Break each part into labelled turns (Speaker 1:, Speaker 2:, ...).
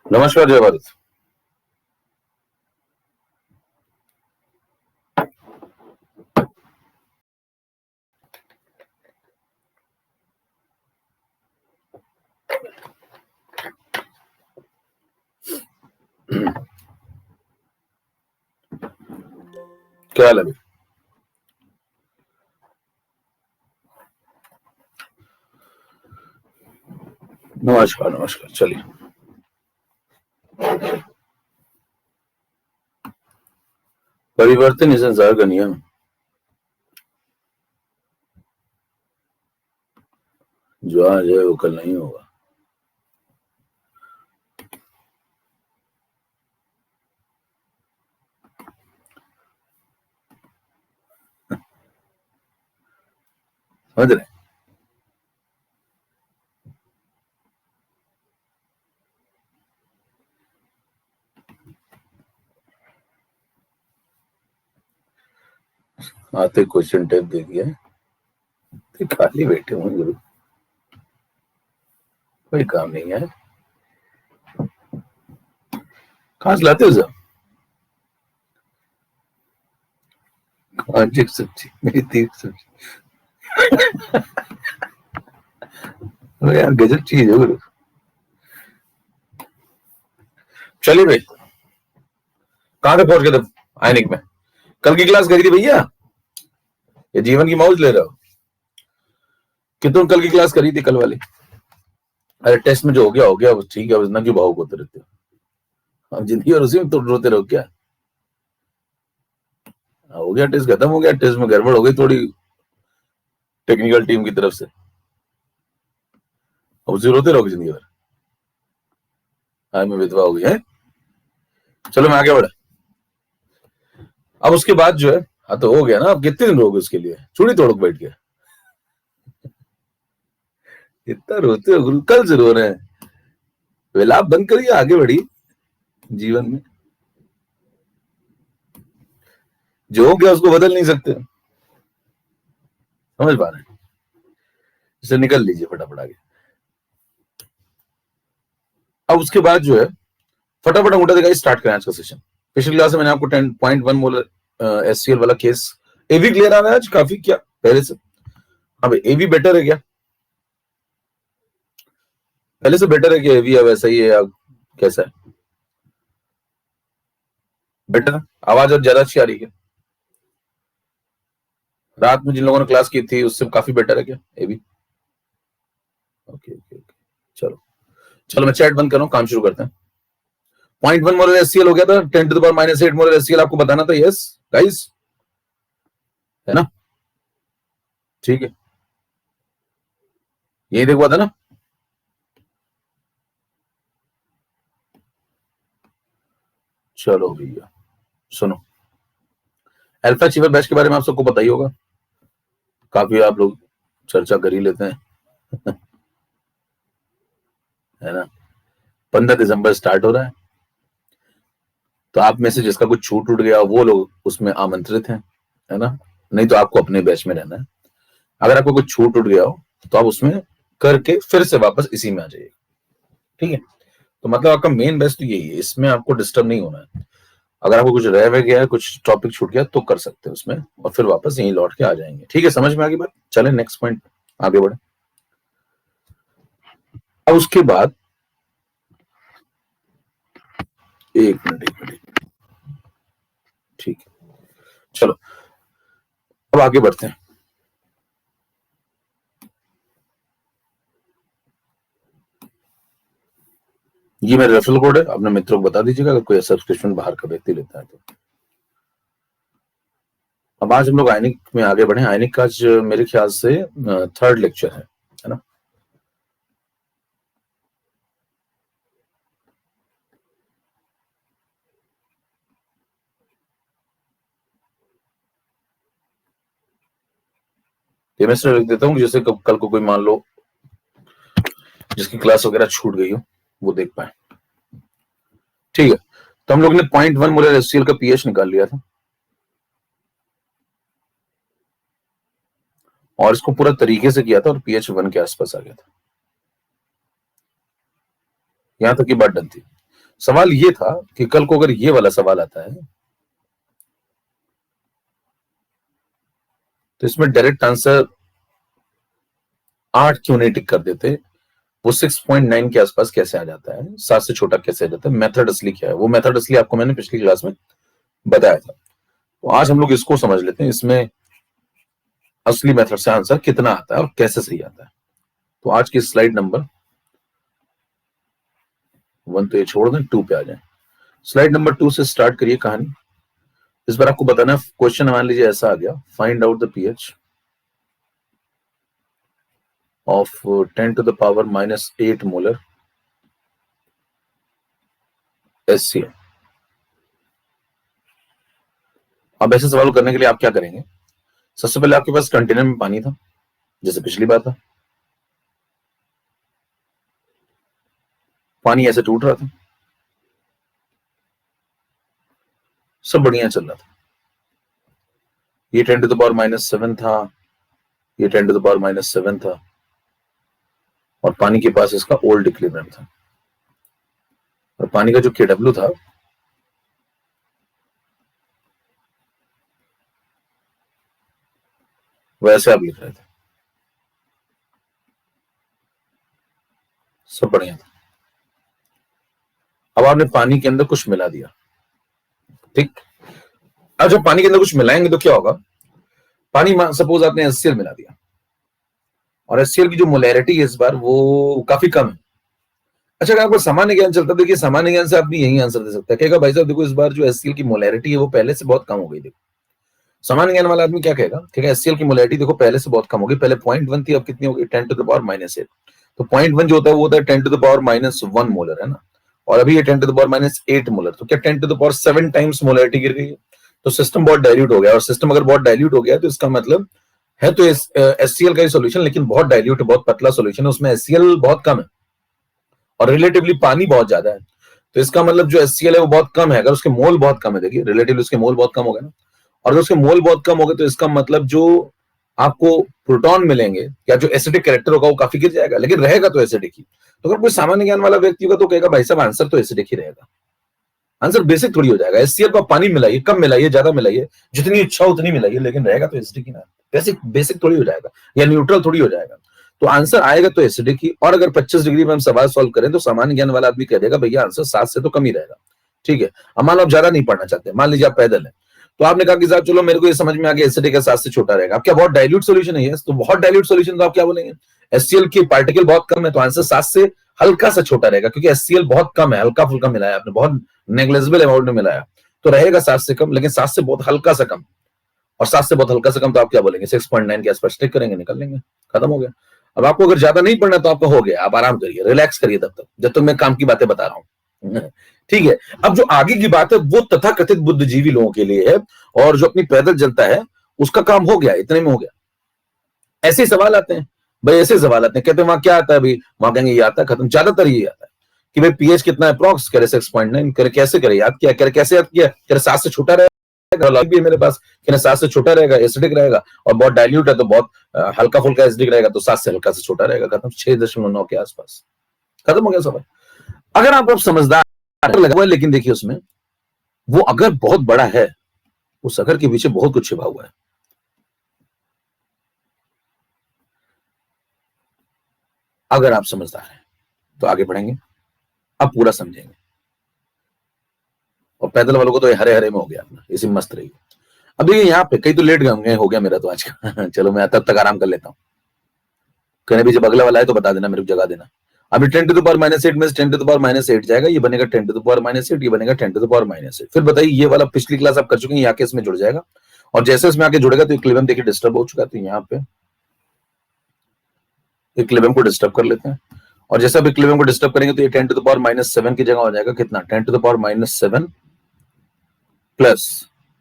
Speaker 1: नमस्कार जय भारत। क्या हाल है? नमस्कार नमस्कार। चलिए, परिवर्तन ही संसार का नियम। जो आज है वो कल नहीं होगा। समझ रहे? आते क्वेश्चन टाइप दे दिया, खाली बैठे हुए गुरु, कोई काम नहीं है। कहां से लाते हो सब? कांची की सब्जी, मेरी तीख सब्जी। अरे यार गजब चीज है गुरु। चलिए भाई, कहां तक पहुंच गए थे? आयनिक में कल की क्लास करी थी भैया? ये जीवन की मौज ले रहे हो कि तुम कल की क्लास करी थी कल वाली? अरे टेस्ट में जो हो गया बस ठीक है, बस ना क्यों भावुक होते रहते हो? अब जिंदगी और उसी में तो रोते रहो क्या? हो गया टेस्ट, खत्म हो गया। टेस्ट में गड़बड़ हो गई थोड़ी टेक्निकल टीम की तरफ से, अब उसे रोते रहोगे जिंदगी भर। हाँ, मैं विधवा हो गई है। चलो मैं आगे बढ़ा। अब उसके बाद जो है, हाँ तो हो गया ना। अब कितने दिन रोगे उसके लिए? चूड़ी तोड़ के बैठ गया। इतना रोते हो गुरु, कल से रो रहे हैं। विलाप बंद करिए, आगे बढ़िए जीवन में। जो हो गया उसको बदल नहीं सकते, समझ पा रहे हैं? इसे निकल लीजिए फटाफट आगे। अब उसके बाद जो है, फटाफट अंगूठा दिखाई स्टार्ट करें आज का सेशन। पिछली क्लास में मैंने आपको 10.1 मोलर एससीएल वाला केस, एवी क्लियर आ रहा है आज काफी क्या पहले से? अब एवी बेटर है क्या? पहले से बेटर है क्या एवी, या वैसा ही है, या कैसा है? बेटर है? आवाज और ज्यादा अच्छी आ रही है? रात में जिन लोगों ने क्लास की थी उससे काफी बेटर है क्या एवी? Okay okay okay. चलो चलो, मैं चैट बंद कर रहा हूँ, काम शुरू करते हैं। 0.1 मोलर एससीएल हो गया था, 10⁻⁸ मोलर एससीएल आपको बताना था। यस गाइस, है ना? ठीक है, यही देखा था ना? चलो भैया सुनो, अल्फा अचीवर बैच के बारे में आप सबको पता ही होगा, काफी आप लोग चर्चा कर ही लेते हैं। है ना? 15 दिसंबर स्टार्ट हो रहा है, तो आप में से जिसका कुछ छूट उठ गया वो लोग उसमें आमंत्रित हैं, है ना? नहीं तो आपको अपने बैच में रहना है। अगर आपको कुछ छूट उठ गया हो तो आप उसमें करके फिर से वापस इसी में आ जाइए, ठीक है? तो मतलब आपका मेन बेस्ट तो यही है, इसमें आपको डिस्टर्ब नहीं होना है। अगर आपको कुछ रह गया है, कुछ टॉपिक छूट गया तो कर सकते हैं उसमें, और फिर वापस यहीं लौट के आ जाएंगे। ठीक है, समझ में आ गई बात? चले नेक्स्ट पॉइंट आगे बढ़े। अब उसके बाद एक मिनट, ठीक है, चलो अब आगे बढ़ते हैं। ये मेरा रेफरल कोड है, अपने मित्रों को बता दीजिएगा अगर कोई सब्सक्रिप्शन बाहर का व्यक्ति लेता है तो। अब आज हम लोग आयनिक में आगे बढ़े। आयनिक का आज मेरे ख्याल से थर्ड लेक्चर है ना? केमिस्ट्री लिख देता हूँ, जैसे कल को कोई मान लो जिसकी क्लास वगैरह छूट गई हो वो देख पाए। ठीक है, तो हम लोग ने 0.1 मोलर एचसीएल का पीएच निकाल लिया था, और इसको पूरा तरीके से किया था और पीएच 1 के आसपास आ गया था। यहां तक की बात डन थी। सवाल ये था कि कल को अगर ये वाला सवाल आता है तो इसमें डायरेक्ट आंसर 8 क्यों नहीं टिक कर देते, वो 6.9 के आसपास कैसे आ जाता है, 7 से छोटा कैसे आ जाता है, मेथड असली क्या है, वो मेथड असली आपको मैंने पिछली क्लास में बताया था। तो आज हम लोग इसको समझ लेते हैं, इसमें असली मेथड से आंसर कितना आता है और कैसे सही आता है। तो आज की स्लाइड नंबर 1 तो ये छोड़ दें, 2 पे आ जाए। स्लाइड नंबर 2 से स्टार्ट करिए कहानी। इस बार आपको बताना है, क्वेश्चन मान लीजिए ऐसा आ गया, find out the pH of 10 to the power minus 8 molar HCl। अब ऐसे सवाल करने के लिए आप क्या करेंगे, सबसे पहले आपके पास कंटेनर में पानी था, जैसे पिछली बार था, पानी ऐसे टूट रहा था, सब बढ़िया चल रहा था। ये 10 to the power minus 7 था, ये 10 to the power minus 7 था, और पानी के पास इसका ओल्ड इक्विलिब्रियम था, और पानी का जो KW था वैसे आप लिख रहे थे, सब बढ़िया था। अब आपने पानी के अंदर कुछ मिला दिया, ठीक। अब जब पानी के अंदर कुछ मिलाएंगे तो क्या होगा, पानी सपोज आपने HCl मिला दिया, और HCl की जो मोलैरिटी है इस बार वो काफी कम है। अच्छा, अगर आपको सामान्य ज्ञान चलता, देखिए सामान्य ज्ञान से आप भी यही आंसर दे सकते हैं, कहेगा भाई साहब देखो इस बार जो HCl की मोलैरिटी है वो पहले से बहुत कम हो गई। देखो सामान्य ज्ञान वाला आदमी क्या कहेगा, ठीक है, HCl की मोलैरिटी देखो पहले से बहुत कम हो गई, पहले 0.1 थी, अब कितनी हो गई 10 to the power minus 8। तो 0.1 जो होता है वो होता है 10 to the power minus 1 molar, है ना, और अभी ये 10 to the power minus 8 molar, तो क्या 10 to the power 7 times molarity गिर गई है। तो सिस्टम बहुत डाइल्यूट हो गया, और सिस्टम अगर बहुत डाइल्यूट हो गया तो इसका मतलब है तो HCl का ही सोल्यूशन, लेकिन बहुत डाइल्यूट, बहुत पतला सोल्यूशन है, उसमें HCl बहुत कम है और रिलेटिवली पानी बहुत ज्यादा है। तो इसका मतलब जो HCl है वो बहुत कम है, अगर उसके मोल बहुत कम है, देखिए रिलेटिवली उसके मोल बहुत कम हो गए ना, और अगर उसके मोल बहुत कम हो गए तो इसका मतलब जो आपको प्रोटॉन मिलेंगे या जो एसिडिक कैरेक्टर होगा वो काफी गिर जाएगा, लेकिन रहेगा तो एसिडिक ही। तो अगर कोई सामान्य ज्ञान वाला व्यक्ति होगा तो कहेगा भाई साहब आंसर तो एसिडिक ही रहेगा, आंसर बेसिक थोड़ी हो जाएगा। HCl को पानी मिलाइए, कम मिलाइए, ज्यादा मिलाइए, जितनी इच्छा उतनी मिलाइए, लेकिन रहेगा तो एसिडिक ही ना, बेसिक बेसिक थोड़ी हो जाएगा या न्यूट्रल थोड़ी हो जाएगा। तो आंसर आएगा तो एसिडिक ही। और अगर 25 डिग्री में हम सवाल सॉल्व करें तो सामान्य ज्ञान वाला आदमी कह देगा भैया आंसर 7 से तो कम ही रहेगा, ठीक है। अब मान लो आप ज्यादा नहीं पढ़ना चाहते, मान लीजिए आप पैदल है, तो आपने कहा कि साहब चलो मेरे को ये समझ में आ गया एसिडिक 7 से छोटा रहेगा। अब क्या बहुत डाइल्यूट सोल्यूशन है, तो बहुत डाइल्यूट सोल्यूशन तो आप क्या बोलेंगे, HCl की पार्टिकल बहुत कम है तो आंसर 7 से हल्का सा छोटा रहेगा, क्योंकि HCl बहुत कम है, हल्का फुल्का मिलाया आपने, बहुत नेग्लिजिबल अमाउंट में मिलाया, तो रहेगा 7 से कम, लेकिन 7 से बहुत हल्का सा कम, और 7 से बहुत हल्का सा कम तो आप क्या बोलेंगे 6.9 के आसपास टिक करेंगे, निकल लेंगे, खत्म हो गया। अब आपको अगर ज्यादा नहीं पढ़ना तो आपका हो गया, आप आराम करिए, रिलैक्स करिए तब तक जब तक मैं काम की बातें बता रहा हूं, ठीक है। अब जो आगे की बात है वो तथाकथित बुद्धिजीवी लोगों के लिए है, और जो अपनी पैदल चलता है उसका काम हो गया, इतने में हो गया। ऐसे सवाल आते हैं भाई, ऐसे सवाल आते हैं, कहते हैं वहां क्या आता है भाई, वहां कहेंगे ये आता है, खत्म। ज्यादातर ये आता है कि भाई पीएच कितना है अप्रॉक्स, करे 6.9, करे कैसे करे याद किया, करे कैसे याद किया, करे 7 से छोटा रहेगा, लॉजिक भी है मेरे पास कि 7 से छोटा रहेगा, एसिडिक रहेगा, और बहुत डाइल्यूट है तो बहुत हल्का फुल्का एसिडिक रहेगा, तो 7 से हल्का से छोटा रहेगा, खत्म। 6.9 के आसपास खत्म हो गया सवाल। अगर आप समझदार लगा हुआ है, लेकिन देखिए उसमें वो अगर बहुत बड़ा है, उस अगर के पीछे बहुत कुछ छिपा हुआ है। अगर आप समझदार हैं तो आगे बढ़ेंगे, अब पूरा समझेंगे। और पैदल वालों को तो हरे हरे में हो गया अपना, इसी में मस्त रहिए। अब देखिए यहाँ पे कई तो लेट गए हो गया मेरा तो आज का चलो मैं तब तक आराम कर लेता हूँ, कहने भी जब अगला वाला है तो बता देना, मेरे को जगा देना। अभी 10 to the power minus 8 में 10 to the power minus 8 जाएगा, ये बनेगा 10 to the power minus 8, ये बनेगा 10 to the power minus 8। फिर बताइए ये वाला पिछली क्लास आप कर चुके हैं, यहाँ के इसमें जुड़ जाएगा, और जैसे इसमें आके जुड़ेगा तो इक्विलिब्रियम देखिए डिस्टर्ब हो चुका है, तो यहाँ पे इक्विलिब्रियम को डिस्टर्ब कर लेते हैं, और जैसे अब इक्विलिब्रियम को डिस्टर्ब करेंगे तो ये 10 to the power minus 7 की जगह हो जाएगा कितना, 10 to the power minus 7 plus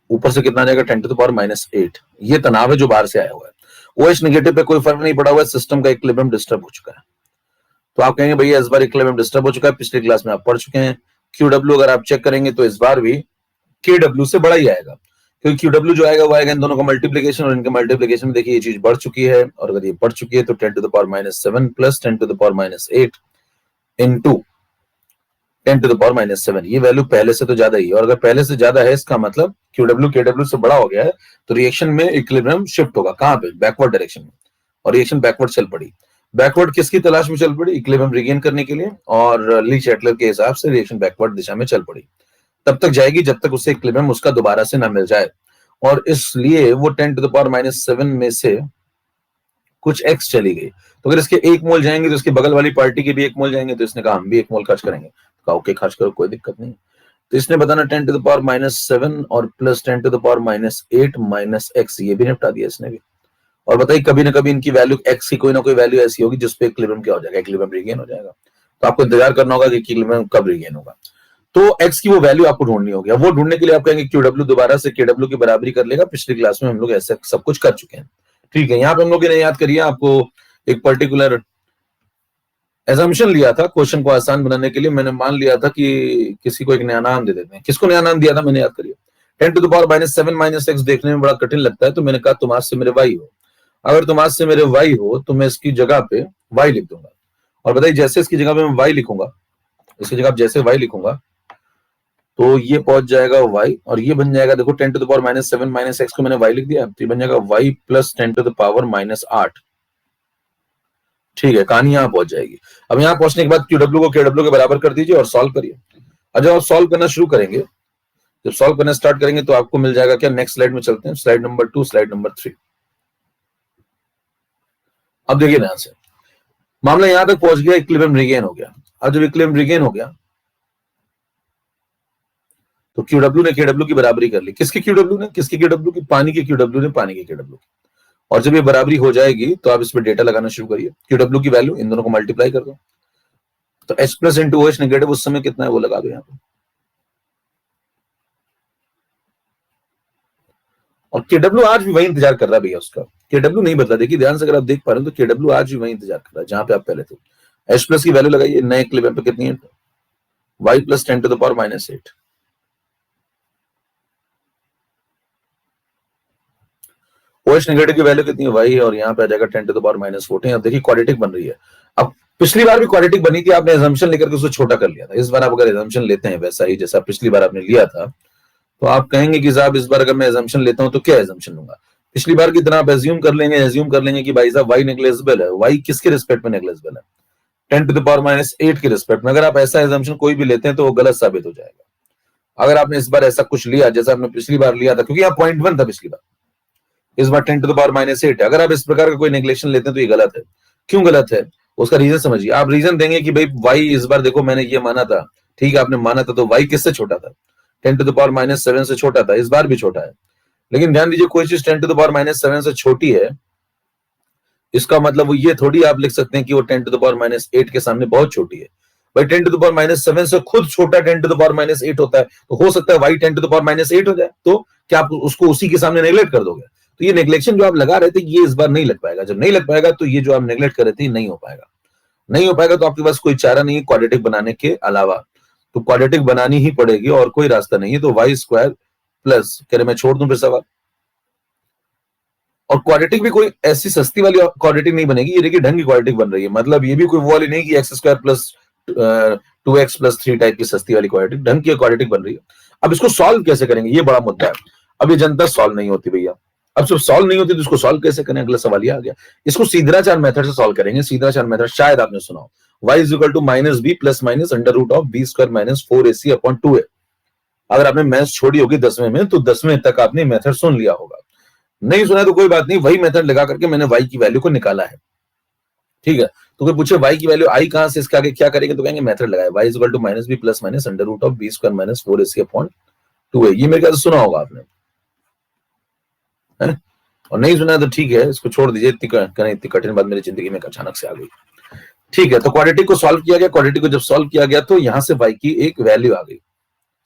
Speaker 1: ऊपर से कितना आ जाएगा 10 to the power minus 8। ये तनाव है जो बाहर से आया हुआ है, OH नेगेटिव पे कोई फर्क नहीं पड़ा हुआ है, सिस्टम का इक्विलिब्रियम डिस्टर्ब हो चुका है। तो आप कहेंगे भैया इस बार इक्विलिब्रियम डिस्टर्ब हो चुका है, पिछली क्लास में आप पढ़ चुके हैं। QW अगर आप चेक करेंगे तो इस बार भी KW से बड़ा ही आएगा, क्योंकि QW जो आएगा वो आएगा इन दोनों का मल्टीप्लीकेशन, और इनके मल्टीप्लीकेशन में देखिए ये चीज बढ़ चुकी है, और अगर ये बढ़ चुकी है तो 10 to the power minus 7 plus 10 to the power minus 8 into 10⁻⁷ ये वैल्यू पहले से तो ज्यादा ही है, और अगर पहले से ज्यादा है इसका मतलब QW KW से बड़ा हो गया है, तो रिएक्शन में इक्विलिब्रियम शिफ्ट होगा। कहां पे? बैकवर्ड डायरेक्शन में। और रिएक्शन बैकवर्ड चल पड़ी। बैकवर्ड किसकी तलाश में चल पड़ी? इक्विलिब्रियम रिगेन करने के लिए, और ली चैटलर के हिसाब से रिएक्शन बैकवर्ड दिशा में चल पड़ी। तब तक जाएगी जब तक उसे इक्विलिब्रियम उसका दोबारा से ना मिल जाए, और इसलिए वो 10⁻⁷ में से कुछ x चली गई। तो अगर इसके 1 मोल जाएंगे तो इसके बगल वाली पार्टी के भी 1 मोल जाएंगे, तो इसने कहा हम भी 1 मोल खर्च करेंगे। कहा ओके, खर्च करो, कोई दिक्कत नहीं। तो इसने बताना 10⁻⁷ और प्लस 10⁻⁸ माइनस x, ये भी निपटा दिया इसने भी। और बताइए, कभी ना कभी इनकी वैल्यू x की कोई ना कोई वैल्यू ऐसी होगी जिसपे इक्विलिब्रियम क्या हो जाएगा? इक्विलिब्रियम रिगेन हो जाएगा। तो आपको इंतजार करना होगा कि इक्विलिब्रियम कब रिगेन होगा। तो x की वो वैल्यू आपको ढूंढनी होगी। वो ढूंढने के लिए आप कहेंगे QW दोबारा से KW की बराबरी कर लेगा। पिछली क्लास में हम लोग ऐसे सब कुछ कर चुके हैं, ठीक है। यहाँ पे हम लोग ने याद करिए, आपको एक पर्टिकुलर एजम्पशन लिया था क्वेश्चन को आसान बनाने के लिए। मैंने मान लिया था कि किसी को एक नया नाम दे देते हैं। किसको नया नाम दिया था मैंने? याद करिए। 10⁻⁷ माइनस x देखने में बड़ा कठिन लगता है, तो मैंने कहा तुम आज से मेरे y हो। अगर तुम आज से मेरे y हो तो मैं इसकी जगह पे y लिख दूंगा। और बताइए, जैसे इसकी जगह पे मैं y लिखूंगा, इसकी जगह जैसे y लिखूंगा तो ये पहुंच जाएगा y, और ये बन जाएगा, देखो 10⁻⁷ माइनस x को मैंने y लिख दिया, तो ये बन जाएगा y प्लस 10⁻⁸। ठीक है, कहानी यहां पहुंच जाएगी। अब यहां पहुंचने के बाद QW को KW के बराबर कर दीजिए और सॉल्व करिए। और जब आप सॉल्व करना शुरू करेंगे, जब सॉल्व करना स्टार्ट करेंगे तो आपको मिल जाएगा क्या? नेक्स्ट स्लाइड में चलते हैं, स्लाइड नंबर 2, स्लाइड नंबर 3। अब देखिए ध्यान से, मामला यहां तक पहुंच गया, इक्विलिब्रियम रिगेन हो गया। अब जब इक्विलिब्रियम रिगेन हो गया तो QW ने KW की बराबरी कर ली। किसकी QW ने? किसकी QW की? पानी की QW ने पानी की KW की। और जब ये बराबरी हो जाएगी तो आप इस पर डेटा लगाना शुरू करिए। QW की वैल्यू इन दोनों को मल्टीप्लाई कर दो, तो H plus into OH negative उस समय कितना है वो लगा दो यहाँ पे। और KW आज भी वही इंतजार कर रहा है भैया उसका। KW नहीं बदला। देखिए ध्यान से, अगर आप देख पा रहे हो तो KW आज भी वही इंतजार कर रहा है जहां पे आप पहले थे। H प्लस की वैल्यू लगाइए, नए इक्विलिब्रियम पे कितनी है? y plus 10⁻⁸। OH नेगेटिव की वैल्यू कितनी है? y, और यहाँ पे आ जाएगा 10⁻⁴। अब देखिए क्वाड्रेटिक बन रही है। अब पिछली बार भी क्वाड्रेटिक बनी थी, आपने एजम्पशन लेकर के उसको छोटा कर लिया था। इस बार आप अगर एजम्पशन लेते हैं वैसा ही जैसा पिछली बार आपने लिया था, तो आप कहेंगे कि साहब इस बार अगर मैं एजम्पशन लेता हूं तो क्या एजम्पशन लूंगा? पिछली बार की तरह आप एज्यूम कर लेंगे कि भाई साहब y नेग्लेजिबल है। y किसके रिस्पेक्ट में नेग्लेजिबल है? 10⁻⁸ के रिस्पेक्ट में। अगर आप ऐसा एजम्पशन कोई भी लेते हैं तो वो गलत साबित हो जाएगा। अगर आपने इस बार ऐसा कुछ लिया जैसा आपने पिछली बार लिया था, क्योंकि यहाँ 0.1 था पिछली बार, इस बार 10⁻⁸ है। अगर आप इस प्रकार का कोई नेग्लेक्शन लेते हैं तो ये गलत है। क्यों गलत है? उसका रीजन समझिए। आप रीजन देंगे कि भाई y इस बार देखो मैंने ये माना था, ठीक है आपने माना था, तो y किससे छोटा था? 10⁻⁷ से छोटा था। इस बार भी छोटा है। लेकिन ध्यान दीजिए, कोई चीज 10⁻⁷ से छोटी है, इसका मतलब वो ये थोड़ी आप लिख सकते हैं कि वो 10⁻⁸ के सामने बहुत छोटी है। भाई 10⁻⁷ से खुद छोटा 10⁻⁸ होता है, तो हो सकता है y 10⁻⁸ हो जाए। तो क्या आप उसको उसी के सामने नेग्लेक्ट कर दोगे? तो ये नेग्लेक्शन जो आप लगा रहे थे ये इस बार नहीं लग पाएगा। जब नहीं लग पाएगा तो ये जो आप नेग्लेक्ट कर रहे थे नहीं हो पाएगा। नहीं हो पाएगा तो आपके पास कोई चारा नहीं है क्वाड्रेटिक बनाने के अलावा, तो क्वाड्रेटिक बनानी ही पड़ेगी और कोई रास्ता नहीं है। तो y² प्लस, कह रहे मैं छोड़ दूं फिर सवाल। और क्वाड्रेटिक भी कोई ऐसी सस्ती वाली क्वाड्रेटिक नहीं बनेगी, ये देखिए ढंग की क्वाड्रेटिक बन रही है। मतलब ये भी कोई वो वाली नहीं कि x² plus 2x plus 3 type की सस्ती वाली क्वाड्रेटिक, ढंग की क्वाड्रेटिक बन रही है। अब इसको सॉल्व कैसे करेंगे ये बड़ा मुद्दा है। अब ये जनता सॉल्व नहीं होती भैया। अब जब सॉल्व नहीं होती तो इसको सॉल्व कैसे करें? अगला सवाल ये आ गया। इसको सीधराचार मेथड से सॉल्व करेंगे। सीधराचार मेथड शायद आपने सुना हो, y is equal to -b plus minus under root of b² minus 4ac upon 2a। अगर आपने मैथ्स छोड़ी होगी 10वें में तो 10वें तक आपने मेथड सुन लिया होगा। नहीं सुना तो कोई बात नहीं, वही मेथड लगा करके मैंने y की वैल्यू को निकाला है, ठीक है। तो कोई पूछे y की वैल्यू आई कहां से, इसके आगे क्या करेंगे? तो कहेंगे मेथड लगाए, y is equal to -b plus minus under root of b² minus 4ac upon 2a। ये मेरे ख्याल से सुना होगा आपने, है? और नहीं सुना तो ठीक है, इसको छोड़ दीजिए। इतनी कठिन बात मेरी जिंदगी में अचानक से आ गई, ठीक है। तो क्वाड्रेटिक को सॉल्व किया गया। क्वाड्रेटिक को जब सॉल्व किया गया तो यहां से y की एक वैल्यू आ गई,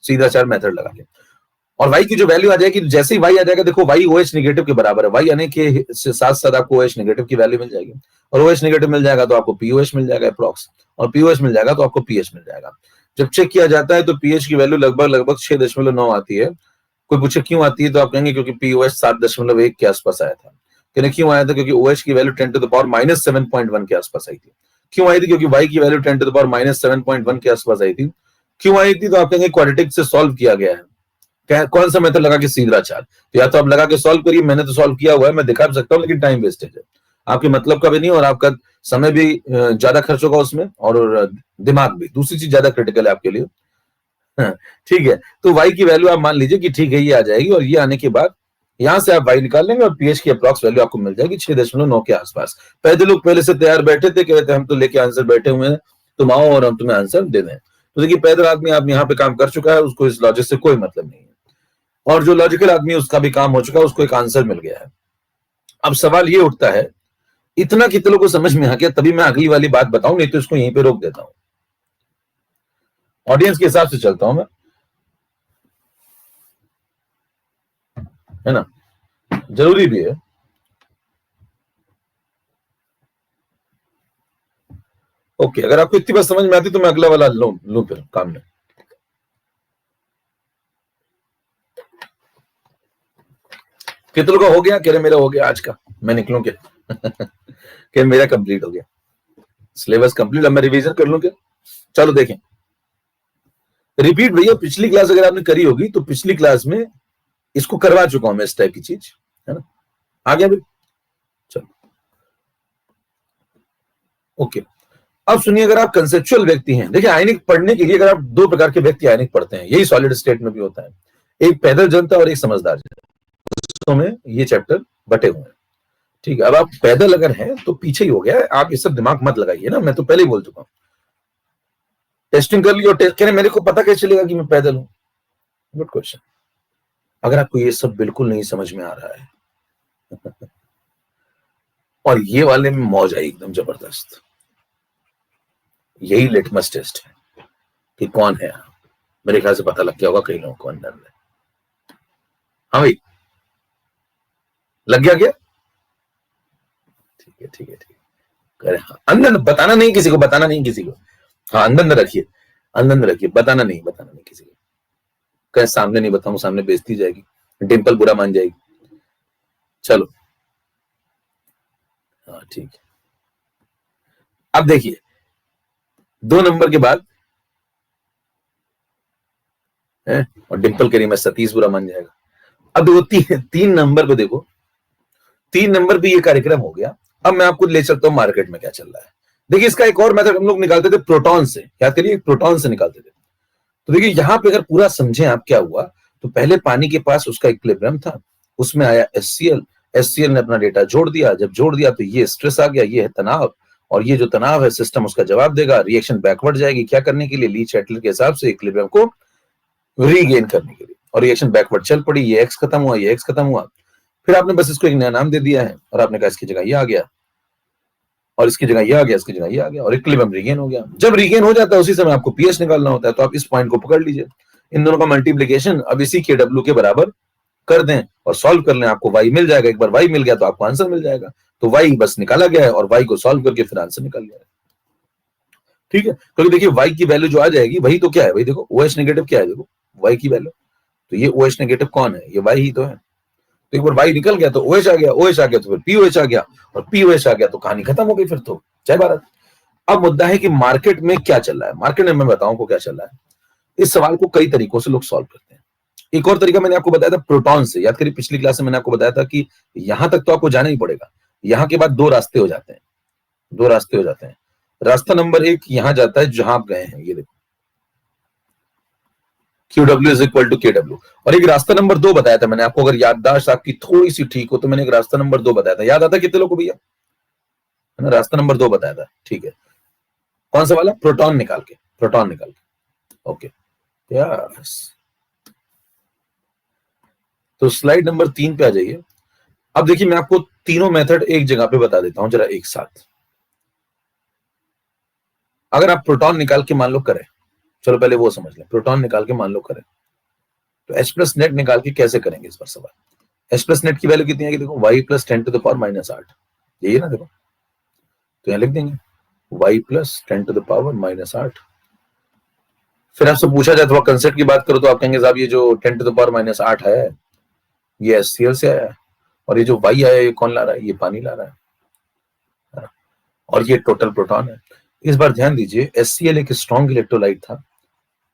Speaker 1: सीधाचार मेथड लगा के। और y की जो वैल्यू आ जाएगी, जैसे ही y आ जाएगा, देखो y OH नेगेटिव के बराबर है। y आने के साथ साथ आपको OH नेगेटिव की वैल्यू मिल जाएगी, और OH नेगेटिव मिल जाएगा तो आपको POH मिल जाएगा अप्रॉक्स, और POH मिल जाएगा तो आपको pH मिल जाएगा। जब चेक किया जाता है तो pH की वैल्यू लगभग 6.9 आती है। कोई पूछे क्यों आती है तो आप कहेंगे क्योंकि POH 7.1 के आसपास आया था। कहने क्यों आया था? क्योंकि OH की वैल्यू 10⁻⁻7.1 के आसपास आई थी। क्यों आई थी? क्योंकि y की वैल्यू 10⁻⁻7.1 के आसपास आई थी। क्यों आई थी? तो आप कहेंगे क्वाड्रेटिक से सॉल्व किया गया है। कौन सा मेथड लगा के? सीधा चाल। तो या तो आप लगा के सॉल्व करिए, मैंने तो सॉल्व किया हुआ है, मैं दिखा भी सकता हूँ, लेकिन टाइम वेस्टेज है, आपके मतलब का भी नहीं, और आपका समय भी ज्यादा खर्च होगा उसमें, और दिमाग भी, दूसरी चीज ज्यादा क्रिटिकल है आपके लिए। हाँ, ठीक है। तो y की वैल्यू आप मान लीजिए कि ठीक है ये आ जाएगी, और ये आने के बाद यहां से आप y निकाल लेंगे और pH की अप्रॉक्स वैल्यू आपको मिल जाएगी 6.9 के आसपास। पहले लोग पहले से तैयार बैठे थे, कहते हम तो लेके आंसर बैठे हुए हैं, तुम आओ और हम तुम्हें आंसर दे दें। तो देखिए पैदल आदमी आप यहाँ पे काम कर चुका है, उसको इस लॉजिक से कोई मतलब नहीं है, और जो लॉजिकल आदमी उसका भी काम हो चुका है, उसको एक आंसर मिल गया है। अब सवाल ये उठता है, इतना कितने लोगों को समझ में आ गया? तभी मैं अगली वाली बात बताऊं, नहीं तो इसको यहीं पे रोक देता हूं, ऑडियंस के हिसाब से चलता हूं मैं, है ना, जरूरी भी है। ओके, अगर आपको इतनी बात समझ में आती तो मैं अगला वाला लूं फिर काम में। कितनों का हो गया? कह रहे मेरा हो गया आज का, मैं निकलूं क्या? कह मेरा कंप्लीट हो गया, सिलेबस कंप्लीट, अब मैं रिवीजन कर लूं क्या? चलो देखें, रिपीट भैया, पिछली क्लास अगर आपने करी होगी तो पिछली क्लास में इसको करवा चुका हूं मैं, इस टाइप की चीज, है ना, आ गया भाई? चलो ओके। अब सुनिए, अगर आप कंसेप्चुअल व्यक्ति हैं, देखिए आयनिक पढ़ने के लिए अगर आप दो प्रकार के व्यक्ति आयनिक पढ़ते हैं, यही सॉलिड स्टेट में भी होता है, एक पैदल जनता और एक समझदार जनता, में ये चैप्टर बटे हुए हैं, ठीक है। अब आप पैदल अगर हैं तो पीछे ही हो गया, आप ये सब दिमाग मत लगाइए ना, मैं तो पहले ही बोल चुका हूं। टेस्टिंग कर ली और टेस्ट करें, मेरे को पता कैसे चलेगा कि मैं पैदल हूं? Good question. अगर आपको ये सब बिल्कुल नहीं समझ में आ रहा है और ये वाले में मौज आई एकदम जबरदस्त, यही लिटमस टेस्ट है कि कौन है। मेरे ख्याल से पता लग गया होगा कई लोगों को अंदर में। हाँ भाई, लग गया क्या? ठीक है ठीक है ठीक है। हाँ, अंदर बताना नहीं किसी को, बताना नहीं किसी को, हाँ अंदर रखिए, अंदर रखिए, बताना नहीं किसी को। कहीं सामने नहीं बताऊं, सामने बेइज्जती जाएगी, डिम्पल बुरा मान जाएगी। चलो हाँ ठीक है। अब देखिए 2 नंबर के बाद है, और डिम्पल कह रही मैं सतीश बुरा मान जाएगा। अब देखो 3 नंबर पे देखो, 3 नंबर पे ये कार्यक्रम हो गया। अब मैं आपको ले चलता हूँ मार्केट में क्या चल रहा है। देखिए इसका एक और मेथड हम लोग निकालते थे प्रोटॉन से, याद करिए प्रोटॉन से निकालते थे। तो देखिए यहाँ पे अगर पूरा समझे आप क्या हुआ, तो पहले पानी के पास उसका इक्विलिब्रियम था, उसमें आया HCl, HCl ने अपना डेटा जोड़ दिया, जब जोड़ दिया तो ये स्ट्रेस आ गया, ये है तनाव, और ये जो तनाव है सिस्टम उसका जवाब देगा, रिएक्शन बैकवर्ड जाएगी, क्या करने के लिए? ली चैटलर के हिसाब से इक्विलिब्रियम को रीगेन करने के लिए, और रिएक्शन बैकवर्ड चल पड़ी, ये एक्स खत्म हुआ, ये एक्स खत्म हुआ, फिर आपने बस इसको एक नया नाम दे दिया है, और आपने कहा इसकी जगह ये आ गया, और इसकी जगह ये आ गया, इसकी जगह ये आ गया, और इक्विलिब्रियम रीगेन हो गया। जब रीगेन हो जाता है उसी समय आपको पीएच निकालना होता है, तो आप इस पॉइंट को पकड़ लीजिए, इन दोनों का मल्टीप्लीकेशन अब इसी के डब्ल्यू के बराबर कर दें और सॉल्व कर लें, आपको वाई मिल जाएगा। एक बार वाई मिल गया तो आपको आंसर मिल जाएगा। तो वाई बस निकाला गया है, और वाई को सॉल्व करके फिर आंसर निकाल लिया है, ठीक है। क्योंकि देखिए वाई की वैल्यू जो आ जाएगी वही तो क्या है भाई, देखो OH नेगेटिव क्या है, देखो वाई की वैल्यू, तो ये OH नेगेटिव कौन है? ये वाई ही तो है। तो एक बार वाई निकल गया तो OH आ गया, OH आ गया तो फिर POH आ गया, और POH आ गया तो कहानी खत्म हो गई फिर तो, जय भारत। अब मुद्दा है कि मार्केट में क्या चल रहा है, मार्केट में मैं बताऊं को क्या चल रहा है। इस सवाल को कई तरीकों से लोग सॉल्व करते हैं। एक और तरीका मैंने आपको बताया था प्रोटॉन से, याद करिए पिछली क्लास में मैंने आपको बताया था कि यहां तक तो आपको जाना ही पड़ेगा, यहां के बाद 2 रास्ते हो जाते हैं, 2 रास्ते हो जाते हैं। रास्ता नंबर 1 यहां जाता है जहां आप गए हैं, ये देखो QW is equal to KW, और एक रास्ता नंबर 2 बताया था मैंने आपको, अगर याददाश्त आपकी थोड़ी सी ठीक हो तो मैंने एक रास्ता नंबर 2 बताया था, याद आता कितने लोगों को भैया? है ना, रास्ता नंबर 2 बताया था, ठीक है। कौन सा वाला? प्रोटॉन निकाल के, प्रोटॉन निकाल के, ओके यस। तो स्लाइड नंबर 3 पे आ जाइए। अब देखिए मैं आपको तीनों मेथड एक जगह पे बता देता हूं जरा एक साथ। अगर आप प्रोटॉन निकाल के मान लो करें, चलो पहले वो समझ लें, प्रोटॉन निकाल के मान लो करें तो H प्लस नेट निकाल के कैसे करेंगे इस बार सवाल। H प्लस नेट की वैल्यू कितनी है कि देखो y प्लस 10⁻⁻8, यही है ना, देखो तो यहां लिख देंगे y प्लस 10⁻⁻8। फिर आपसे पूछा जाए, थोड़ा कंसेप्ट की बात करो तो आप कहेंगे साहब ये जो 10⁻⁻8 है ये HCl से आया है, और ये जो y आया ये कौन ला रहा है? ये पानी ला रहा है, और ये टोटल प्रोटॉन है। इस बार ध्यान दीजिए HCl एक स्ट्रॉन्ग इलेक्ट्रोलाइट था,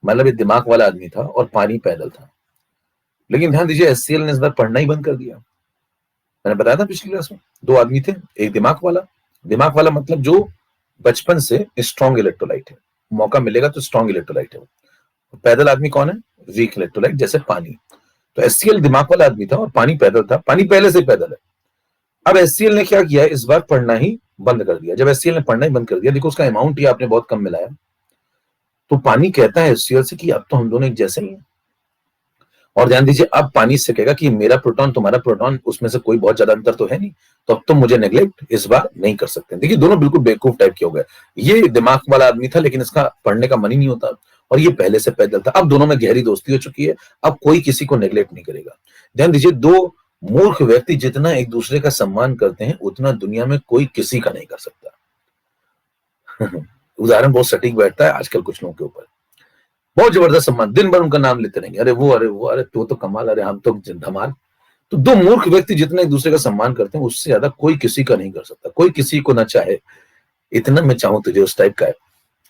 Speaker 1: मतलब ये दिमाग वाला आदमी था और पानी पैदल था। लेकिन ध्यान दीजिए HCl ने इस बार पढ़ना ही बंद कर दिया। मैंने बताया था पिछली क्लास में, दो आदमी थे, एक दिमाग वाला मतलब जो बचपन से स्ट्रॉन्ग इलेक्ट्रोलाइट है, मौका मिलेगा तो स्ट्रॉन्ग इलेक्ट्रोलाइट है। पैदल आदमी कौन है? वीक इलेक्ट्रोलाइट, जैसे पानी। तो HCl दिमाग वाला आदमी था और पानी पैदल था, पानी पहले से पैदल है। अब HCl ने क्या किया, इस बार पढ़ना ही बंद कर दिया। जब HCl ने पढ़ना ही बंद कर दिया, देखो उसका अमाउंट ही आपने बहुत कम मिलाया, तो पानी कहता है HCl से कि अब तो हम दोनों एक जैसे ही हैं। और ध्यान दीजिए, अब पानी से कहेगा कि मेरा प्रोटॉन तुम्हारा प्रोटॉन, उसमें से कोई बहुत ज्यादा अंतर तो है नहीं, तो अब तुम मुझे नेग्लेक्ट इस बार नहीं कर सकते। देखिए दोनों बिल्कुल बेवकूफ टाइप के हो गए। ये दिमाग वाला आदमी था लेकिन इसका पढ़ने का मन ही नहीं होता, और ये पहले से पैदल था। अब दोनों में गहरी दोस्ती हो चुकी है, अब कोई किसी को नेग्लेक्ट नहीं करेगा। ध्यान दीजिए, दो मूर्ख व्यक्ति जितना एक दूसरे का सम्मान करते हैं, उतना दुनिया में कोई किसी का नहीं कर सकता। उदाहरण बहुत सटीक बैठता है आजकल कुछ लोगों के ऊपर। बहुत जबरदस्त सम्मान, दिन भर उनका नाम लेते रहेंगे, अरे वो, अरे वो, अरे तो कमाल, अरे हम तो धमाल। तो दो मूर्ख व्यक्ति जितना एक दूसरे का सम्मान करते हैं, उससे ज्यादा कोई किसी का नहीं कर सकता। कोई किसी को ना चाहे इतना मैं चाहूं तुझे, उस टाइप का है।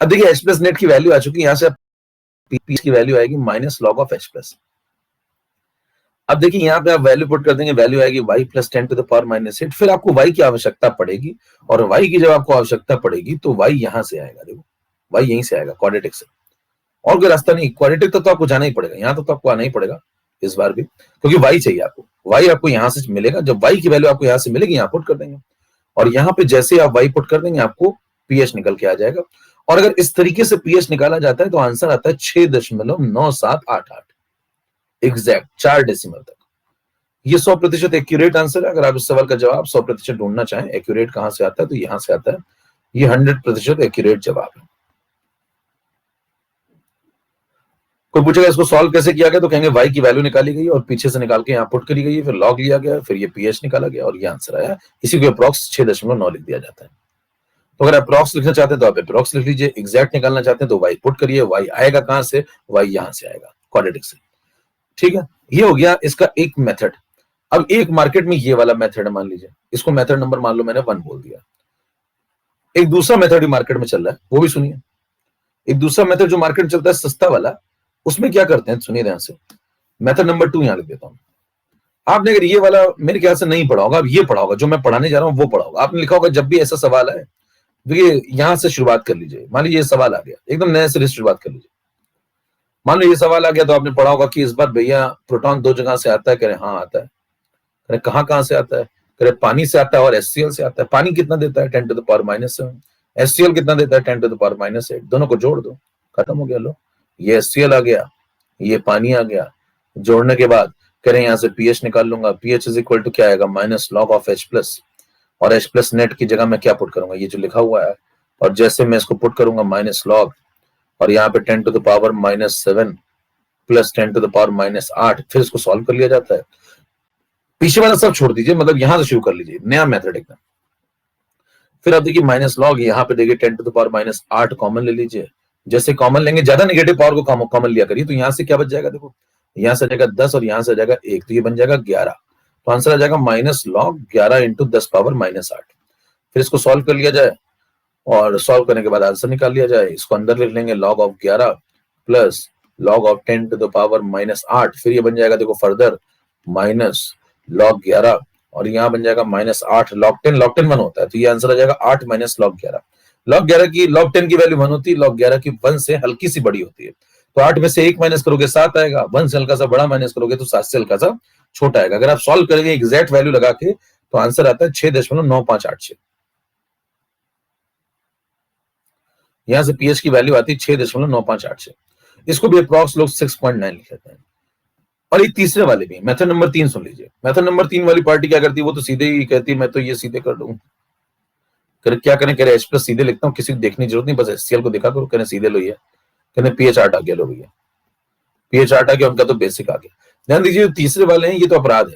Speaker 1: अब देखिए H प्लस नेट की वैल्यू आ चुकी है, यहां से पी की वैल्यू आएगी minus log of H plus. अब देखिए यहाँ पे आप वैल्यू पुट कर देंगे, वैल्यू आएगी y plus 10 to the power minus 8। फिर आपको y की आवश्यकता पड़ेगी, और y की जब आपको आवश्यकता पड़ेगी तो y यहां से आएगा। देखो y यहीं से आएगा, क्वाड्रेटिक से, और कोई रास्ता नहीं। क्वाड्रेटिक तो आपको जाना ही पड़ेगा, यहाँ तो आपको आना ही पड़ेगा इस बार भी, क्योंकि y चाहिए आपको। y आपको यहां से मिलेगा, जब y की वैल्यू आपको यहां से मिलेगी, यहाँ पुट कर देंगे, और यहाँ पे जैसे आप y पुट कर देंगे, आपको pH निकल के आ जाएगा। और अगर इस तरीके से pH निकाला जाता है तो आंसर आता है 6.9788, एग्जैक्ट 4 डेसिमल तक। ये 100% एक्यूरेट आंसर है। अगर आप इस सवाल का जवाब 100% ढूंढना चाहें, एक्यूरेट कहां से आता है, तो यहां से आता है। ये 100% एक्यूरेट जवाब है। कोई पूछेगा इसको सॉल्व कैसे किया गया, तो कहेंगे y की वैल्यू निकाली गई और पीछे से निकाल के यहाँ पुट करी गई, फिर लॉग लिया गया, फिर ये pH निकाला गया और ये आंसर आया। इसी को अप्रॉक्स 6.9 लिख दिया जाता है। तो अगर अप्रॉक्स लिखना चाहते हैं तो आप अप्रॉक्स लिख लीजिए, एग्जैक्ट निकालना चाहते हैं तो y पुट करिए। y आएगा कहां से? y यहां से आएगा, क्वाड्रेटिक से। ठीक है, ये हो गया इसका एक मेथड। अब एक मार्केट में ये वाला मेथड मान लीजिए, इसको मेथड नंबर मान लो मैंने 1 बोल दिया। एक दूसरा मेथड भी मार्केट में चल रहा है, वो भी सुनिए। एक दूसरा मेथड जो मार्केट में चलता है सस्ता वाला, उसमें क्या करते हैं, सुनिए ध्यान से। मेथड नंबर 2 यहां लिख देता हूं। आपने अगर ये वाला मेरे ख्याल से नहीं पढ़ा होगा, अब ये पढ़ा होगा, जो मैं पढ़ाने जा रहा हूं वो पढ़ा होगा। आपने लिखा होगा जब भी ऐसा सवाल है, देखिए यहां से शुरुआत कर लीजिए। मान लीजिए ये सवाल आ गया, एकदम नए सिरे से शुरुआत कर लीजिए। मान लो ये सवाल आ गया, तो आपने पढ़ा होगा कि इस बार भैया प्रोटॉन 2 जगह से आता है। कह रहे हाँ आता है। कह रहे कहां से आता है? कह रहे पानी से आता है और HCl से आता है। पानी कितना देता है? 10 to the power minus 7। HCl कितना देता है? 10 टू द पावर माइनस 8। दोनों को जोड़ दो, खत्म हो गया। लो, ये HCl आ गया, ये पानी आ गया। जोड़ने के बाद कह रहे हैं यहाँ से pH निकाल लूंगा। pH इज इक्वल टू क्या आएगा? Minus log of H plus, और H प्लस नेट की जगह मैं क्या पुट करूंगा? ये जो लिखा हुआ है, और जैसे मैं इसको पुट करूंगा माइनस लॉग, और यहाँ पे 10 to the power minus 7 plus 10 to the power minus 8, फिर इसको सॉल्व कर लिया जाता है। पीछे वाला सब छोड़ दीजिए, मतलब यहां से शुरू कर लीजिए, नया मेथड एकदम। फिर आप देखिए माइनस लॉग, यहाँ पे देखिए 10 to the power minus 8 common ले लीजिए। जैसे कॉमन लेंगे, ज्यादा नेगेटिव पावर को कॉमन लिया करिए, तो यहाँ से क्या बच जाएगा? देखो यहाँ से आ जाएगा 10 और यहाँ से आ जाएगा 1, तो ये बन जाएगा 11। तो आंसर आ जाएगा minus log 11 into 10 power minus 8। फिर इसको सॉल्व कर लिया जाए, और सॉल्व करने के बाद आंसर निकाल लिया जाए। इसको अंदर लिख लेंगे, log of 11 plus log of 10 to the power minus 8। फिर ये बन जाएगा देखो फर्दर माइनस लॉग 11, और यहाँ बन जाएगा माइनस 8 लॉग 10। लॉग 10 1 होता है, तो ये आंसर आ जाएगा 8 माइनस लॉग 11। लॉग 11 की, लॉग 10 की वैल्यू 1 होती है, लॉग 11 की 1 से हल्की सी बड़ी होती है। तो 8 में से 1 माइनस करोगे 7 आएगा, 1 से हल्का सा बड़ा माइनस करोगे तो 7 से हल्का सा छोटा आएगा। अगर आप सॉल्व करेंगे एग्जैक्ट वैल्यू लगा के, तो आंसर आता है 6.9586। यहां से pH की वैल्यू आती है 6.9586। इसको भी अप्रॉक्स लोग 6.9 लिख लेते हैं। और एक तीसरे वाले भी, मेथड नंबर 3 सुन लीजिए। मेथड नंबर 3 वाली पार्टी क्या करती है? वो तो सीधे ही कहती है मैं तो ये सीधे कर दूं। क्या करें? कह रहे H प्लस सीधे लिखता हूँ, किसी को देखने की जरूरत नहीं, बस HCl को देखा करो। कहने सीधे लो, ये कहने pH 8 आ गया। लो भैया pH 8 आ गया, उनका तो बेसिक आ गया। ध्यान दीजिए तीसरे वाले हैं, ये तो अपराध है,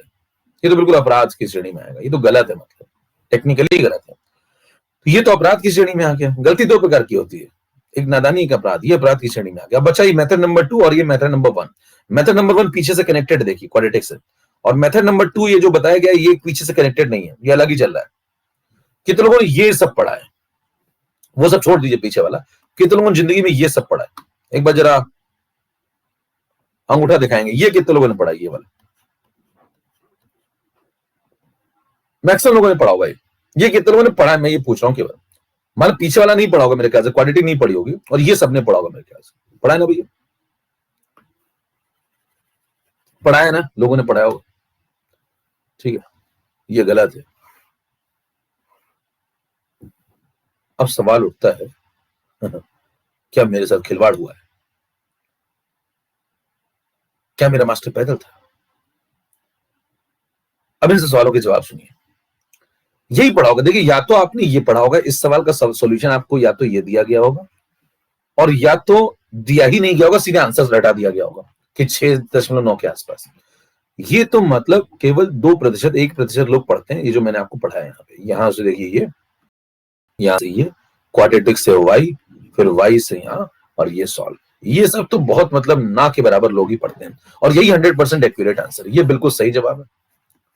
Speaker 1: ये तो बिल्कुल अपराध की श्रेणी में आएगा। ये तो गलत है, मतलब टेक्निकली गलत है। तो ये तो अपराध की श्रेणी में आ गया। गलती 2 प्रकार की होती है, एक नादानी, एक अपराध। ये अपराध की श्रेणी में आ गया। बच्चा ये मेथड नंबर 2 और ये मेथड नंबर 1। मेथड नंबर 1 पीछे से कनेक्टेड, देखिए क्वाड्रेटिक से, और मेथड नंबर 2 ये जो बताया गया ये पीछे से कनेक्टेड नहीं है, ये अलग ही चल रहा है। कितने लोगों ने ये सब पढ़ा है? वो सब छोड़ दीजिए पीछे वाला, कितने लोगों ने जिंदगी में ये सब पढ़ा है? एक बार जरा अंगूठा दिखाएंगे। ये कितने लोगों ने पढ़ा ये वाला? मैक्सिमम लोगों ने पढ़ा होगा। ये कितने लोगों ने पढ़ा है, मैं ये पूछ रहा हूँ केवल। मतलब पीछे वाला नहीं पढ़ा होगा मेरे ख्याल से, क्वांटिटी नहीं पढ़ी होगी, और ये सबने पढ़ा होगा मेरे ख्याल से। पढ़ा है ना भैया? पढ़ा है ना, लोगों ने पढ़ा होगा। ठीक है, ये गलत है। अब सवाल उठता है क्या मेरे साथ खिलवाड़ हुआ है? क्या मेरा मास्टर पैदल था? अब इन सवालों के जवाब सुनिए। यही पढ़ा होगा, देखिए, या तो आपने ये पढ़ा होगा, इस सवाल का सॉल्यूशन आपको या तो ये दिया गया होगा, और या तो दिया ही नहीं गया होगा, सीधे आंसर रटा दिया गया होगा कि 6.9 के आसपास। ये तो मतलब केवल 2%, 1% लोग पढ़ते हैं ये जो मैंने आपको पढ़ाया यहाँ पे। यहां से देखिए, ये यहां से ये क्वाड्रेटिक से वाई, फिर वाई से यहां, और ये सॉल्व। ये सब तो बहुत मतलब ना के बराबर लोग ही पढ़ते हैं, और यही 100% एक्यूरेट आंसर। ये बिल्कुल सही जवाब है,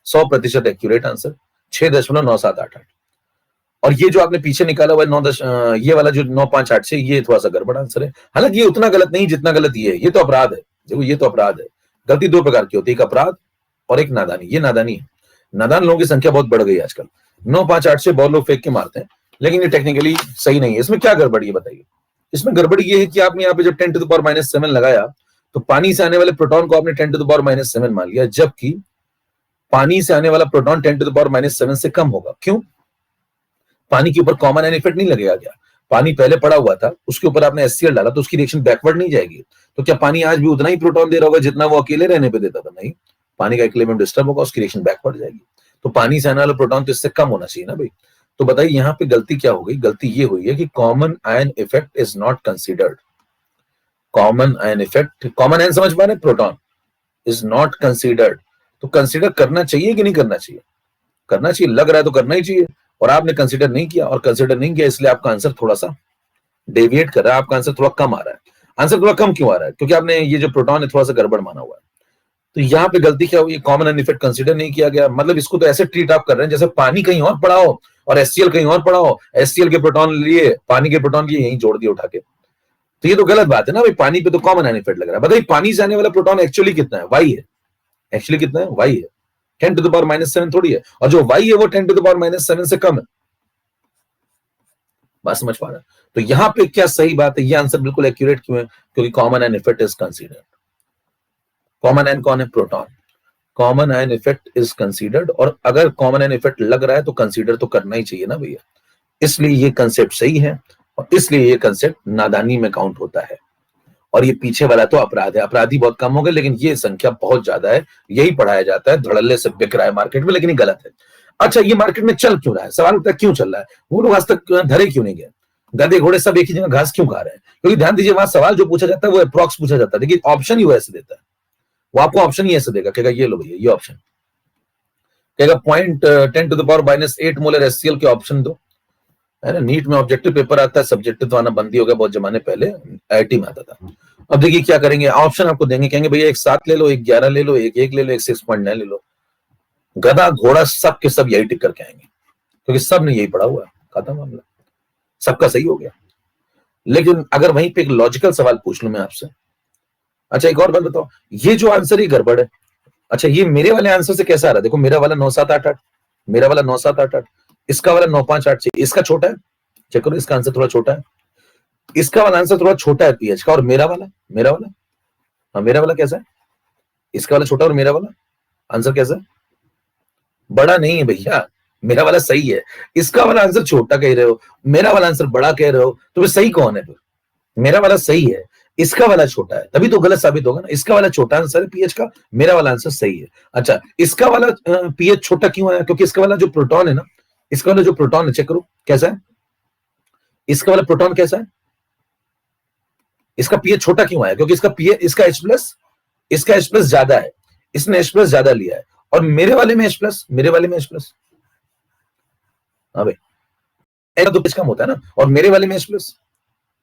Speaker 1: 100% एक्यूरेट आंसर, 6.9788। और ये जो आपने पीछे निकाला हुआ 9, ये वाला जो 958 से, ये थोड़ा सा गड़बड़ आंसर है। हालांकि ये उतना गलत नहीं जितना गलत ये है। ये तो अपराध है, देखो ये तो अपराध है। गलती 2 प्रकार की होती है, एक अपराध और एक नादानी। ये नादानी है। नादान लोगों की संख्या बहुत बढ़ गई आजकल। 958 से बहुत लोग फेंक के मारते हैं, लेकिन ये टेक्निकली सही नहीं है। इसमें क्या गड़बड़ी है बताइए? इसमें गड़बड़ी ये है कि आपने यहाँ पे जब 10⁻⁻7 लगाया, तो पानी से आने वाले प्रोटॉन को आपने 10⁻⁷ मान लिया, जबकि पानी से आने वाला प्रोटॉन 10⁻⁷ से कम होगा। क्यों? पानी के ऊपर कॉमन एन इफेक्ट नहीं लगेगा क्या? पानी पहले पड़ा हुआ था, उसके ऊपर आपने HCl डाला, तो उसकी रिएक्शन बैकवर्ड नहीं जाएगी। तो क्या पानी आज भी उतना ही प्रोटॉन दे रहा होगा जितना वो अकेले रहने पे देता था? नहीं, पानी का इक्विलिब्रियम डिस्टर्ब होगा, उसकी रिएक्शन बैकवर्ड जाएगी। तो पानी से आने वाला प्रोटॉन तो इससे कम होना चाहिए ना भाई। तो बताइए यहाँ पे गलती क्या हो गई? गलती ये हुई है कि common ion effect is not considered. Common ion effect, common ion समझ पा रहे? Proton is not considered. तो कंसिडर करना चाहिए कि नहीं करना चाहिए? करना चाहिए, लग रहा है तो करना ही चाहिए। और आपने कंसिडर नहीं किया, और कंसिडर नहीं किया इसलिए आपका आंसर थोड़ा सा डेविएट कर रहा है, आपका आंसर थोड़ा कम आ रहा है। आंसर थोड़ा कम क्यों आ रहा है? क्योंकि आपने ये जो प्रोटॉन है थोड़ा सा गड़बड़ माना हुआ है। तो यहाँ पे गलती क्या हुई? कॉमन एन इफेक्ट कंसिडर नहीं किया गया। मतलब इसको तो ऐसे ट्रीट आप कर रहे हैं जैसे पानी कहीं और पड़ा हो और HCl कहीं और पड़ा हो, HCl के प्रोटॉन लिए, पानी के प्रोटॉन लिए, यहीं जोड़ दिए उठा के। तो ये तो गलत बात है ना भाई। पानी पे तो कॉमन एन इफेक्ट लग रहा है। बताइए पानी से आने वाला प्रोटॉन एक्चुअली कितना है? वाई है। एक्चुअली कितना है? वाई है। 10⁻⁷ थोड़ी है, और जो वाई है वो 10⁻⁷ से कम है। बात समझ पा रहा है? तो यहां पे क्या सही बात है? ये आंसर बिल्कुल एक्यूरेट क्यों है? क्योंकि common ion effect is considered. Common ion कौन है? Proton. Common ion effect is considered, और अगर कॉमन आयन इफेक्ट लग रहा है तो कंसीडर तो करना ही चाहिए ना भैया। इसलिए ये कंसेप्ट सही है, और इसलिए ये कंसेप्ट नादानी में काउंट होता है। और ये पीछे वाला तो अपराध है। अपराधी बहुत कम हो गए, लेकिन ये संख्या बहुत ज्यादा है। यही पढ़ाया जाता है, धड़ल्ले से बिक रहा है मार्केट में, लेकिन ये गलत है। अच्छा, ये मार्केट में चल क्यों रहा है? सवाल उठता है क्यों चल रहा है? वो लोग आज तक धरे क्यों नहीं गए? गधे घोड़े सब एक ही जगह घास क्यों खा रहे हैं? क्योंकि ध्यान दीजिए, वहां सवाल जो पूछा जाता है वो अप्रॉक्स पूछा जाता है, लेकिन ऑप्शन ही वो ऐसे देता है। वो आपको ऑप्शन ही ऐसे देगा, कहेगा ये लो भैया ये ऑप्शन, कहेगा 0.10⁻⁸ मोलर HCl के ऑप्शन दो, है ना। नीट में ऑब्जेक्टिव पेपर आता है, सब्जेक्टिव तो आना बंद ही हो गया बहुत जमाने पहले, IIT में आता था। अब देखिए क्या करेंगे, ऑप्शन आपको देंगे, कहेंगे भैया एक 7 ले लो, एक 11 ले लो, एक 1 ले लो, एक 6.9 ले लो। गधा घोड़ा सब के सब यही टिक करके आएंगे, क्योंकि सब ने यही पढ़ा हुआ है। खत्म मामला, सबका सही हो गया। लेकिन अगर वहीं पे एक लॉजिकल सवाल पूछ लूं मैं आपसे, अच्छा एक और बात बताओ, ये जो आंसर ही गड़बड़ है। अच्छा, ये मेरे वाले आंसर से कैसा आ रहा है? देखो मेरा वाला 9788, मेरा वाला 9788, इसका वाला 958 इसका छोटा है। चेक करो, इसका आंसर थोड़ा छोटा है, इसका वाला आंसर थोड़ा छोटा है पीएच का, और मेरा वाला, हाँ मेरा वाला कैसा है? इसका वाला छोटा और मेरा वाला आंसर कैसा है? बड़ा नहीं है भैया, मेरा वाला सही है। इसका वाला आंसर छोटा कह रहे हो, मेरा वाला आंसर बड़ा कह रहे हो, तो फिर सही कौन है? फिर मेरा वाला सही है, इसका वाला छोटा है, तभी तो गलत साबित होगा ना। इसका वाला छोटा आंसर है पीएच का, मेरा वाला आंसर सही है। अच्छा, इसका वाला पीएच छोटा क्यों आया? क्योंकि इसका वाला जो प्रोटॉन है ना, इसका वाला जो प्रोटॉन है, चेक करो कैसा है, इसका वाला प्रोटॉन कैसा है, इसका पीएच छोटा क्यों आया? क्योंकि इसका पीएच, इसका H प्लस ज्यादा है, इसने H प्लस ज्यादा लिया है, और मेरे वाले में H प्लस, हाँ भाई, ऐसा तो कम होता है ना, और मेरे वाले में H प्लस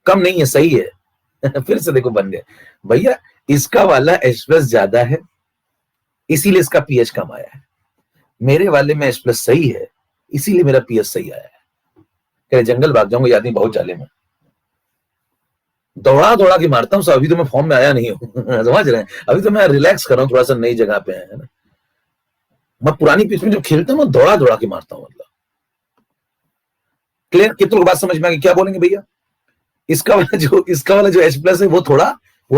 Speaker 1: कम नहीं है, सही है। फिर से देखो बन गए भैया, इसका वाला H प्लस ज्यादा है, इसीलिए इसका पीएच कम आया है। मेरे वाले में H प्लस सही है, इसीलिए मेरा पीएच सही आया है। कह जंगल भाग जाऊंगा, याद नहीं बहुत जाले में, दौड़ा दौड़ा के मारता हूँ, अभी तो मैं फॉर्म में आया नहीं हूँ समझ रहे हैं, अभी तो मैं रिलैक्स कर रहा हूँ, थोड़ा सा नई जगह पे है ना। मैं पुरानी पिच में जब खेलता हूँ दौड़ा दौड़ा के मारता हूँ, मतलब क्लियर। कितने लोग बात समझ में आ गई, क्या बोलेंगे भैया? इसका वाला जो एच प्लस है वो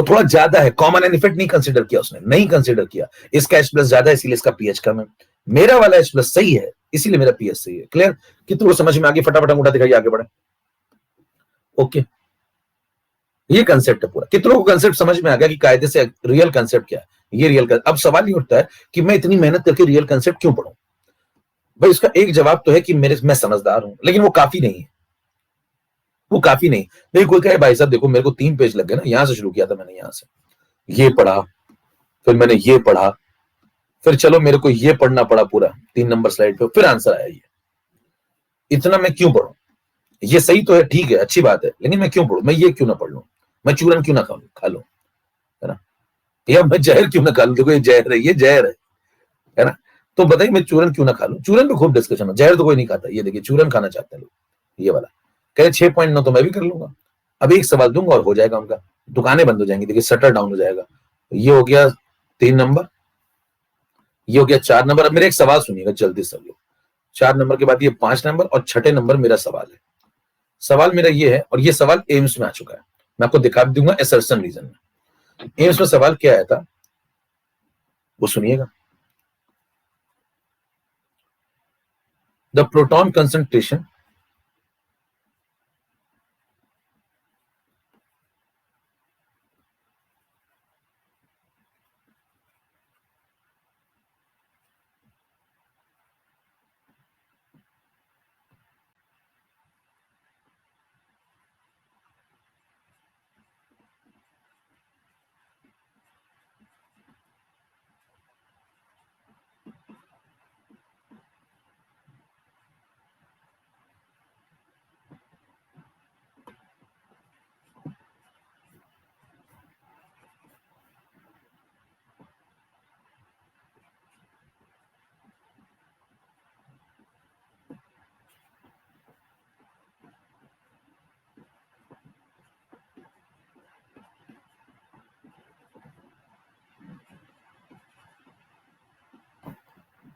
Speaker 1: थोड़ा ज्यादा है, कॉमन एंड इफेक्ट नहीं कंसिडर किया उसने, नहीं कंसिडर किया। इसका एच प्लस ज्यादा है इसीलिए इसका पीएच कम है। मेरा वाला एच प्लस सही है इसीलिए मेरा पीएच सही है। क्लियर? कितने को समझ में आ गई? फटाफट अंगूठा दिखाइए, आगे बढ़े। ओके, ये कंसेप्ट है पूरा। कितनों को कंसेप्ट समझ में आ गया कि कायदे से रियल कंसेप्ट क्या है? ये रियल कंसेप्ट। अब सवाल ये उठता है कि मैं इतनी मेहनत करके रियल कंसेप्ट क्यों पढ़ूं? भाई इसका एक जवाब तो है कि मैं समझदार हूं, लेकिन वो काफी नहीं है, वो काफी नहीं। नहीं, कोई कहे भाई साहब देखो मेरे को 3 पेज लग गए ना, यहां से शुरू किया था मैंने, यहां से ये पढ़ा, फिर मैंने ये पढ़ा, फिर चलो मेरे को ये पढ़ना पड़ा पूरा 3 नंबर स्लाइड पे, फिर आंसर आया ये। इतना मैं क्यों पढ़ू? ये सही तो है, ठीक है, अच्छी बात है, लेकिन मैं क्यों पढ़ू? मैं ये क्यों ना पढ़ लूं? मैं चूरन क्यों ना खा लूं, है ना? या मैं जहर क्यों ना खा लूं? देखो ये जहर है, ये जहर है ना? तो बताइए मैं चूरन क्यों ना खा लूं? चूरन पे खूब डिस्कशन है, जहर तो कोई नहीं खाता। ये देखिए चूरन खाना चाहते हैं लोग, ये वाला कहे 6.9 तो मैं भी कर लूंगा। अब एक सवाल दूंगा और हो जाएगा उनका, दुकानें बंद हो जाएंगी, देखिए शटर डाउन हो जाएगा। ये हो गया 3 नंबर, ये हो गया 4 नंबर। अब मेरे एक सवाल सुनिएगा जल्दी सब लोग। 4 नंबर के बाद ये 5 नंबर और छठे नंबर मेरा सवाल है। सवाल मेरा ये है, और ये सवाल एम्स में आ चुका है, मैं आपको दिखा दूंगा असर्शन रीजन में। एम्स में सवाल क्या आया था वो सुनिएगा। द प्रोटॉन कंसंट्रेशन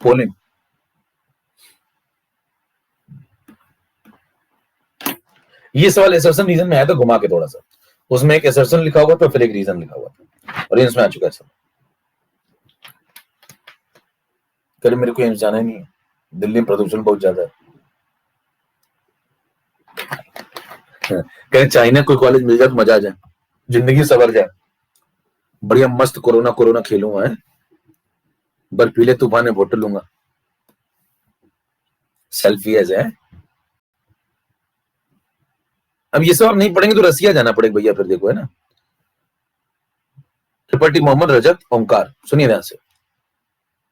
Speaker 1: पोलिंग, ये सवाल असर्शन रीजन में आया था घुमा के थोड़ा सा, उसमें एक असर्शन लिखा हुआ था फिर एक रीजन लिखा हुआ था, और एम्स में आ चुका है सब। कल मेरे को एम्स जाना ही नहीं है, दिल्ली में प्रदूषण बहुत ज्यादा है। कहीं चाइना कोई कॉलेज मिल जाए तो मजा आ जाए, जिंदगी सवर जाए, बढ़िया मस्त कोरोना कोरोना खेलूंगा है, बर्फीले तूफान में फोटो लूंगा, सेल्फी है। अब ये सब आप नहीं पढ़ेंगे तो रसिया जाना पड़ेगा भैया, फिर देखो है ना। त्रिपाठी मोहम्मद रजत ओंकार, सुनिए ध्यान से।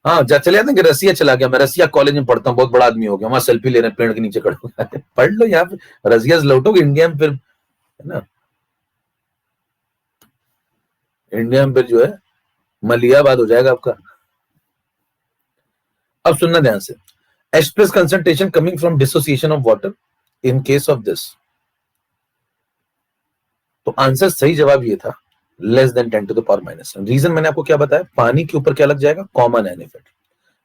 Speaker 1: हाँ चले जाते हैं कि रसिया चला गया, मैं रसिया कॉलेज में पढ़ता हूँ, बहुत बड़ा आदमी हो गया, वहां सेल्फी ले रहे हैं पेड़ के नीचे खड़े होकर पढ़ लो यहाँ पे, रसिया से लौटोगे इंडिया में फिर, है ना, इंडिया में फिर जो है मलियाबाद हो जाएगा आपका। अब सुनना ध्यान से, H plus concentration coming from dissociation of water in case of this, तो आंसर सही जवाब ये था लेस देन 10⁻⁻⁷। रीजन मैंने आपको क्या बताया, पानी के ऊपर क्या लग जाएगा, कॉमन एन इफेक्ट।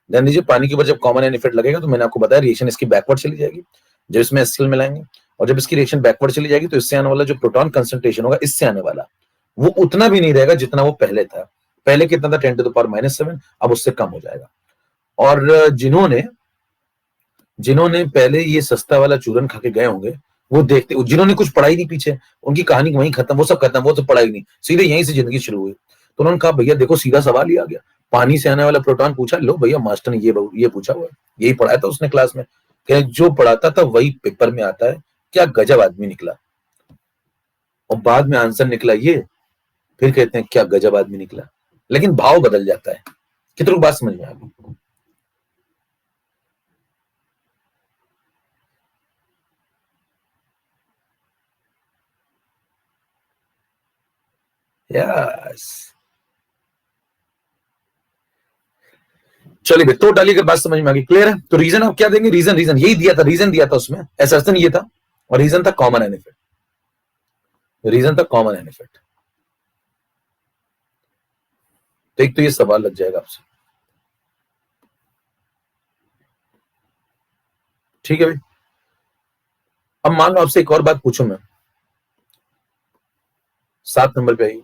Speaker 1: ध्यान दीजिए, पानी के ऊपर जब कॉमन एन इफेक्ट लगेगा तो मैंने आपको बताया रिएक्शन इसकी बैकवर्ड चली जाएगी, जब इसमें एसिल मिलाएंगे, और जब इसकी रिएक्शन बैकवर्ड चली जाएगी तो इससे आने वाला जो प्रोटॉन कंसंट्रेशन होगा, इससे आने वाला वो उतना भी नहीं रहेगा जितना वो पहले था। पहले कितना था 10⁻⁷, अब उससे कम हो जाएगा। और जिन्होंने पहले ये सस्ता वाला चूरन खा के गए होंगे, वो देखते, जिन्होंने कुछ पढ़ाई नहीं पीछे, उनकी कहानी वहीं खत्म, वो सब खत्म, वो तो पढ़ाई नहीं, सीधे यहीं से जिंदगी शुरू हुई। तो उन्होंने कहा भैया देखो सीधा सवाल ही आ गया, पानी से आने वाला प्रोटॉन पूछा, लो भैया मास्टर ने ये पूछा हुआ है, यही पढ़ाया था उसने क्लास में, कहे जो पढ़ाता था वही पेपर में आता है। क्या गजब आदमी निकला, और बाद में आंसर निकला ये, फिर कहते हैं क्या गजब आदमी निकला। लेकिन भाव बदल जाता है। कितनों को बात समझ में आ गई? यस, चलिए भाई, तो डाली अगर बात समझ में आ गई, क्लियर है? तो रीजन आप क्या देंगे, रीजन यही दिया था, रीजन दिया था उसमें, असर्शन ये था, और रीजन था कॉमन एन इफेक्ट। रीजन था कॉमन एंड इफेक्ट। तो एक तो ये सवाल लग जाएगा आपसे, ठीक है भाई। अब मान लो आपसे एक और बात पूछूं मैं, 7 नंबर पे आई।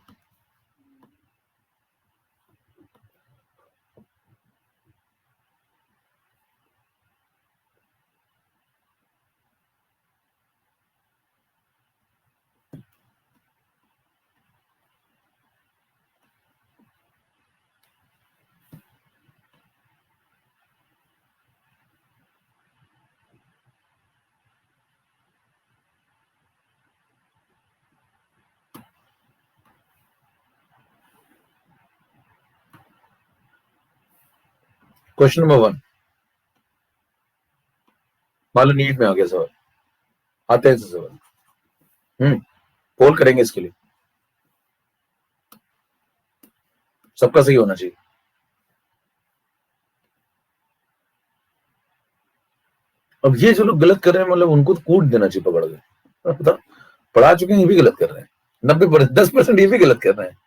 Speaker 1: क्वेश्चन नंबर 1, मान लो नीट में आ गया सवाल, आते हैं सवाल। पोल करेंगे इसके लिए, सबका सही होना चाहिए। अब ये जो लोग गलत कर रहे हैं, मतलब उनको तो कूट देना चाहिए पकड़ के, मतलब पढ़ा चुके हैं ये भी गलत कर रहे हैं, 90% 10% ये भी गलत कर रहे हैं।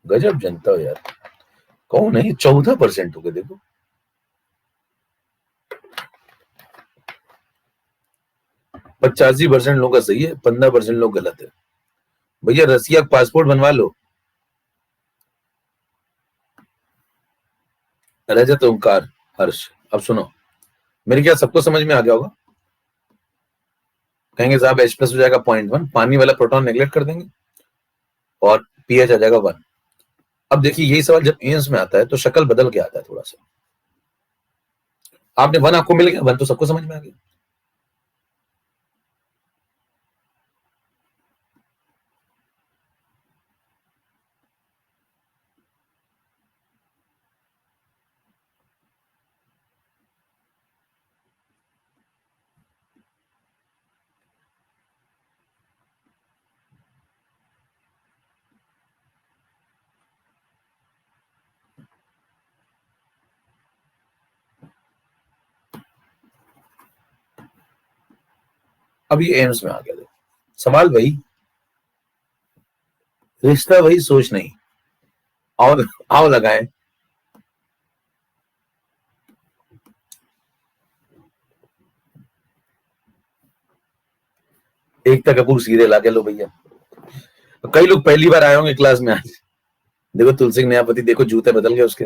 Speaker 1: गजब जनता हो यार, कौन है? 14% हो गए देखो। पचासी परसेंट लोगों का सही है, 15% लोग गलत है। भैया रसिया का पासपोर्ट बनवा लो। रजत, ओंकार, हर्ष, अब सुनो, मेरे क्या सबको समझ में आ गया होगा? कहेंगे साहब H+ हो जाएगा 0.1, पानी वाला प्रोटॉन नेग्लेक्ट कर देंगे और pH आ जाएगा 1। अब देखिए यही सवाल जब एम्स में आता है तो शक्ल बदल के आता है थोड़ा सा। आपने 1 आपको मिल गया, 1 तो सबको समझ में आ गया। अब ये एम्स में आ गया, देखो सवाल वही, रिश्ता वही, सोच नहीं। आओ आओ लगाए। एकता कपूर सीरियल आ गया, लो भैया। कई लोग पहली बार आए होंगे क्लास में आज। देखो तुलसी के नया पति, देखो जूते बदल गए उसके।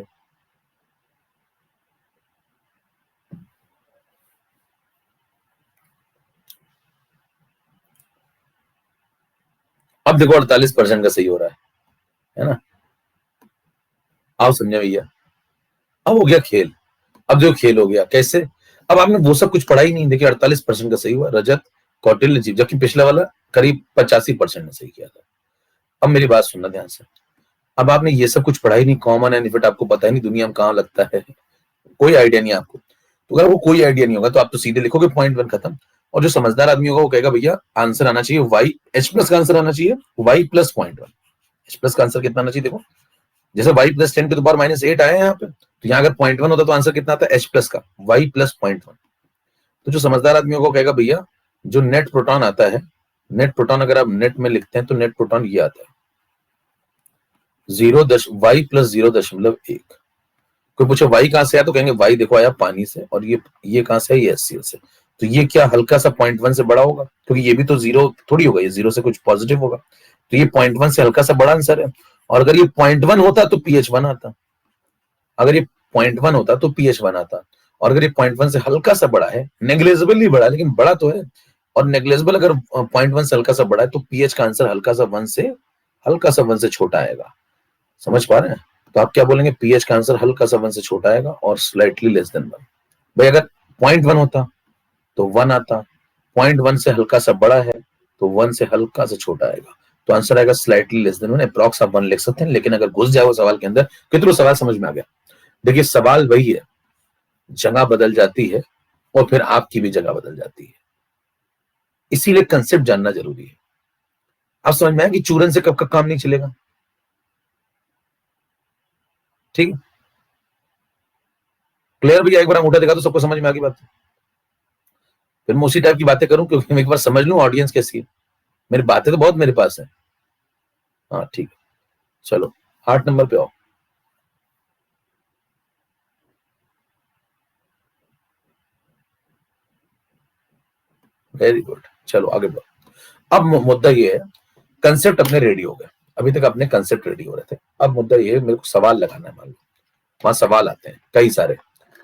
Speaker 1: अब देखो 48% का सही हो रहा है ना? आओ समझे भैया, अब हो गया खेल। अब जो खेल हो गया कैसे, अब आपने वो सब कुछ पढ़ा ही नहीं। देखिए 48% का सही हुआ, रजत, कौटिल्य, जीव, जबकि पिछला वाला करीब 85% ने सही किया था। अब मेरी बात सुनना ध्यान से, अब आपने ये सब कुछ पढ़ा ही नहीं, कॉमन एंड इफेक्ट आपको पता ही नहीं, दुनिया में कहाँ लगता है, कोई आइडिया नहीं आपको। तो अगर वो कोई आइडिया नहीं होगा तो आप तो सीधे लिखोगे 0.1 खत्म। और जो समझदार आदमी होगा वो कहेगा भैया आंसर आना चाहिए वाई, H+ का आंसर आना चाहिए y+0.1। H+ का आंसर कितना आना चाहिए देखो, जैसे y+10⁻⁸ आए हैं यहाँ पे, तो यहाँ अगर 0.1 होता तो आंसर कितना आता है H+ का y+0.1। तो जो समझदार आदमी होगा वो कहेगा भैया जो नेट प्रोटॉन आता है, नेट प्रोटॉन अगर आप नेट में लिखते हैं तो नेट प्रोटॉन ये आता है y+0.1। कोई पूछे वाई कहां से आया तो कहेंगे वाई देखो आया पानी से, और ये कहां से है, ये HCl से। तो ये क्या हल्का सा 0.1 से बड़ा होगा, क्योंकि ये भी तो जीरो थोड़ी होगा, ये जीरो से कुछ पॉजिटिव होगा, तो ये 0.1 से हल्का सा बड़ा आंसर है। और अगर ये 0.1 होता तो pH 1 आता, अगर ये 0.1 होता तो pH 1 आता, और अगर ये 0.1 से हल्का सा बड़ा है, नेग्लेजिबली बड़ा, लेकिन बड़ा तो है, और नेग्लेजिबल अगर 0.1 से हल्का सा बड़ा है तो pH का आंसर हल्का सा 1 से छोटा आएगा। समझ पा रहे हैं? तो आप क्या बोलेंगे, pH का आंसर हल्का सा 1 से छोटा आएगा और स्लाइटली लेस देन 1। भाई अगर 0.1 होता तो 1 आता, 0.1 से हल्का सा बड़ा है तो 1 से हल्का सा छोटा आएगा, तो आंसर आएगा स्लाइटली लेस देन 1। अप्रॉक्स आप 1 लिख सकते हैं, लेकिन अगर घुस जाओ सवाल के अंदर, कितना सवाल समझ में आ गया? देखिए सवाल वही है, जगह बदल जाती है और फिर आपकी भी जगह बदल जाती है, इसीलिए कंसेप्ट जानना जरूरी है। आप समझ में आया कि चूरन से कब कब काम नहीं चलेगा? ठीक है, क्लियर भैया? एक बार अंगूठा दिखा तो सबको समझ में आ गई बात। फिर मैं उसी टाइप की बातें करूं क्योंकि मैं एक बार समझ लूं ऑडियंस कैसी है। मेरी बातें तो बहुत मेरे पास है। हाँ ठीक है, चलो 8 नंबर पे आओ। वेरी गुड, चलो आगे बढ़ो। अब मुद्दा ये है, कंसेप्ट अपने रेडी हो गए। अभी तक अपने कंसेप्ट रेडी हो रहे थे। अब मुद्दा ये है, मेरे को सवाल लगाना है। मान लो वहां सवाल आते हैं कई सारे,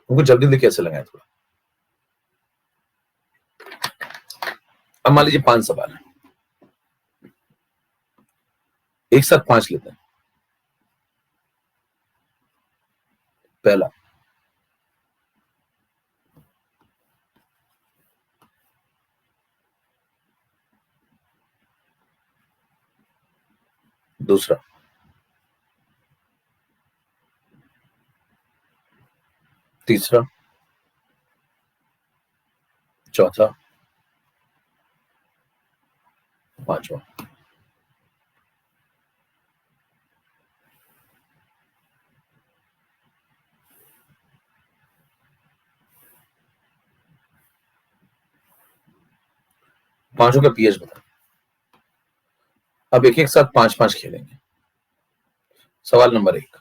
Speaker 1: उनको जल्दी जल्दी कैसे लगाए थोड़ा। अब मान लीजिए 5 सवाल है, एक साथ 5 लेते हैं। पहला, दूसरा, तीसरा, चौथा, पांचवा। पांचों का पीएच बता। अब एक एक साथ 5-5 खेलेंगे। सवाल नंबर 1,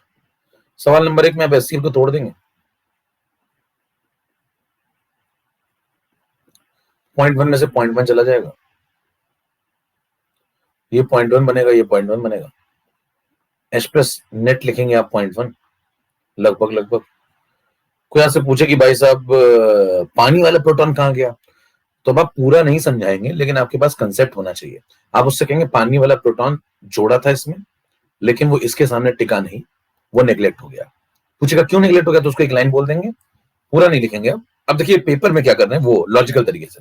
Speaker 1: सवाल नंबर 1 में आप एससीएल को तोड़ देंगे। पॉइंट 1 में से पॉइंट 1 चला जाएगा, ये पॉइंट 1 बनेगा, ये पॉइंट 1 बनेगा। एच प्लस नेट लिखेंगे आप पॉइंट 1 लगभग लगभग। कोई आपसे पूछे कि भाई साहब पानी वाला प्रोटॉन कहां गया, तो अब आप पूरा नहीं समझाएंगे, लेकिन आपके पास कंसेप्ट होना चाहिए। आप उससे कहेंगे पानी वाला प्रोटॉन जोड़ा था इसमें, लेकिन वो इसके सामने टिका नहीं, वो नेग्लेक्ट हो गया। पूछेगा क्यों नेग्लेक्ट हो गया, तो उसको एक लाइन बोल देंगे, पूरा नहीं लिखेंगे। अब देखिए पेपर में क्या कर रहे हैं, वो लॉजिकल तरीके से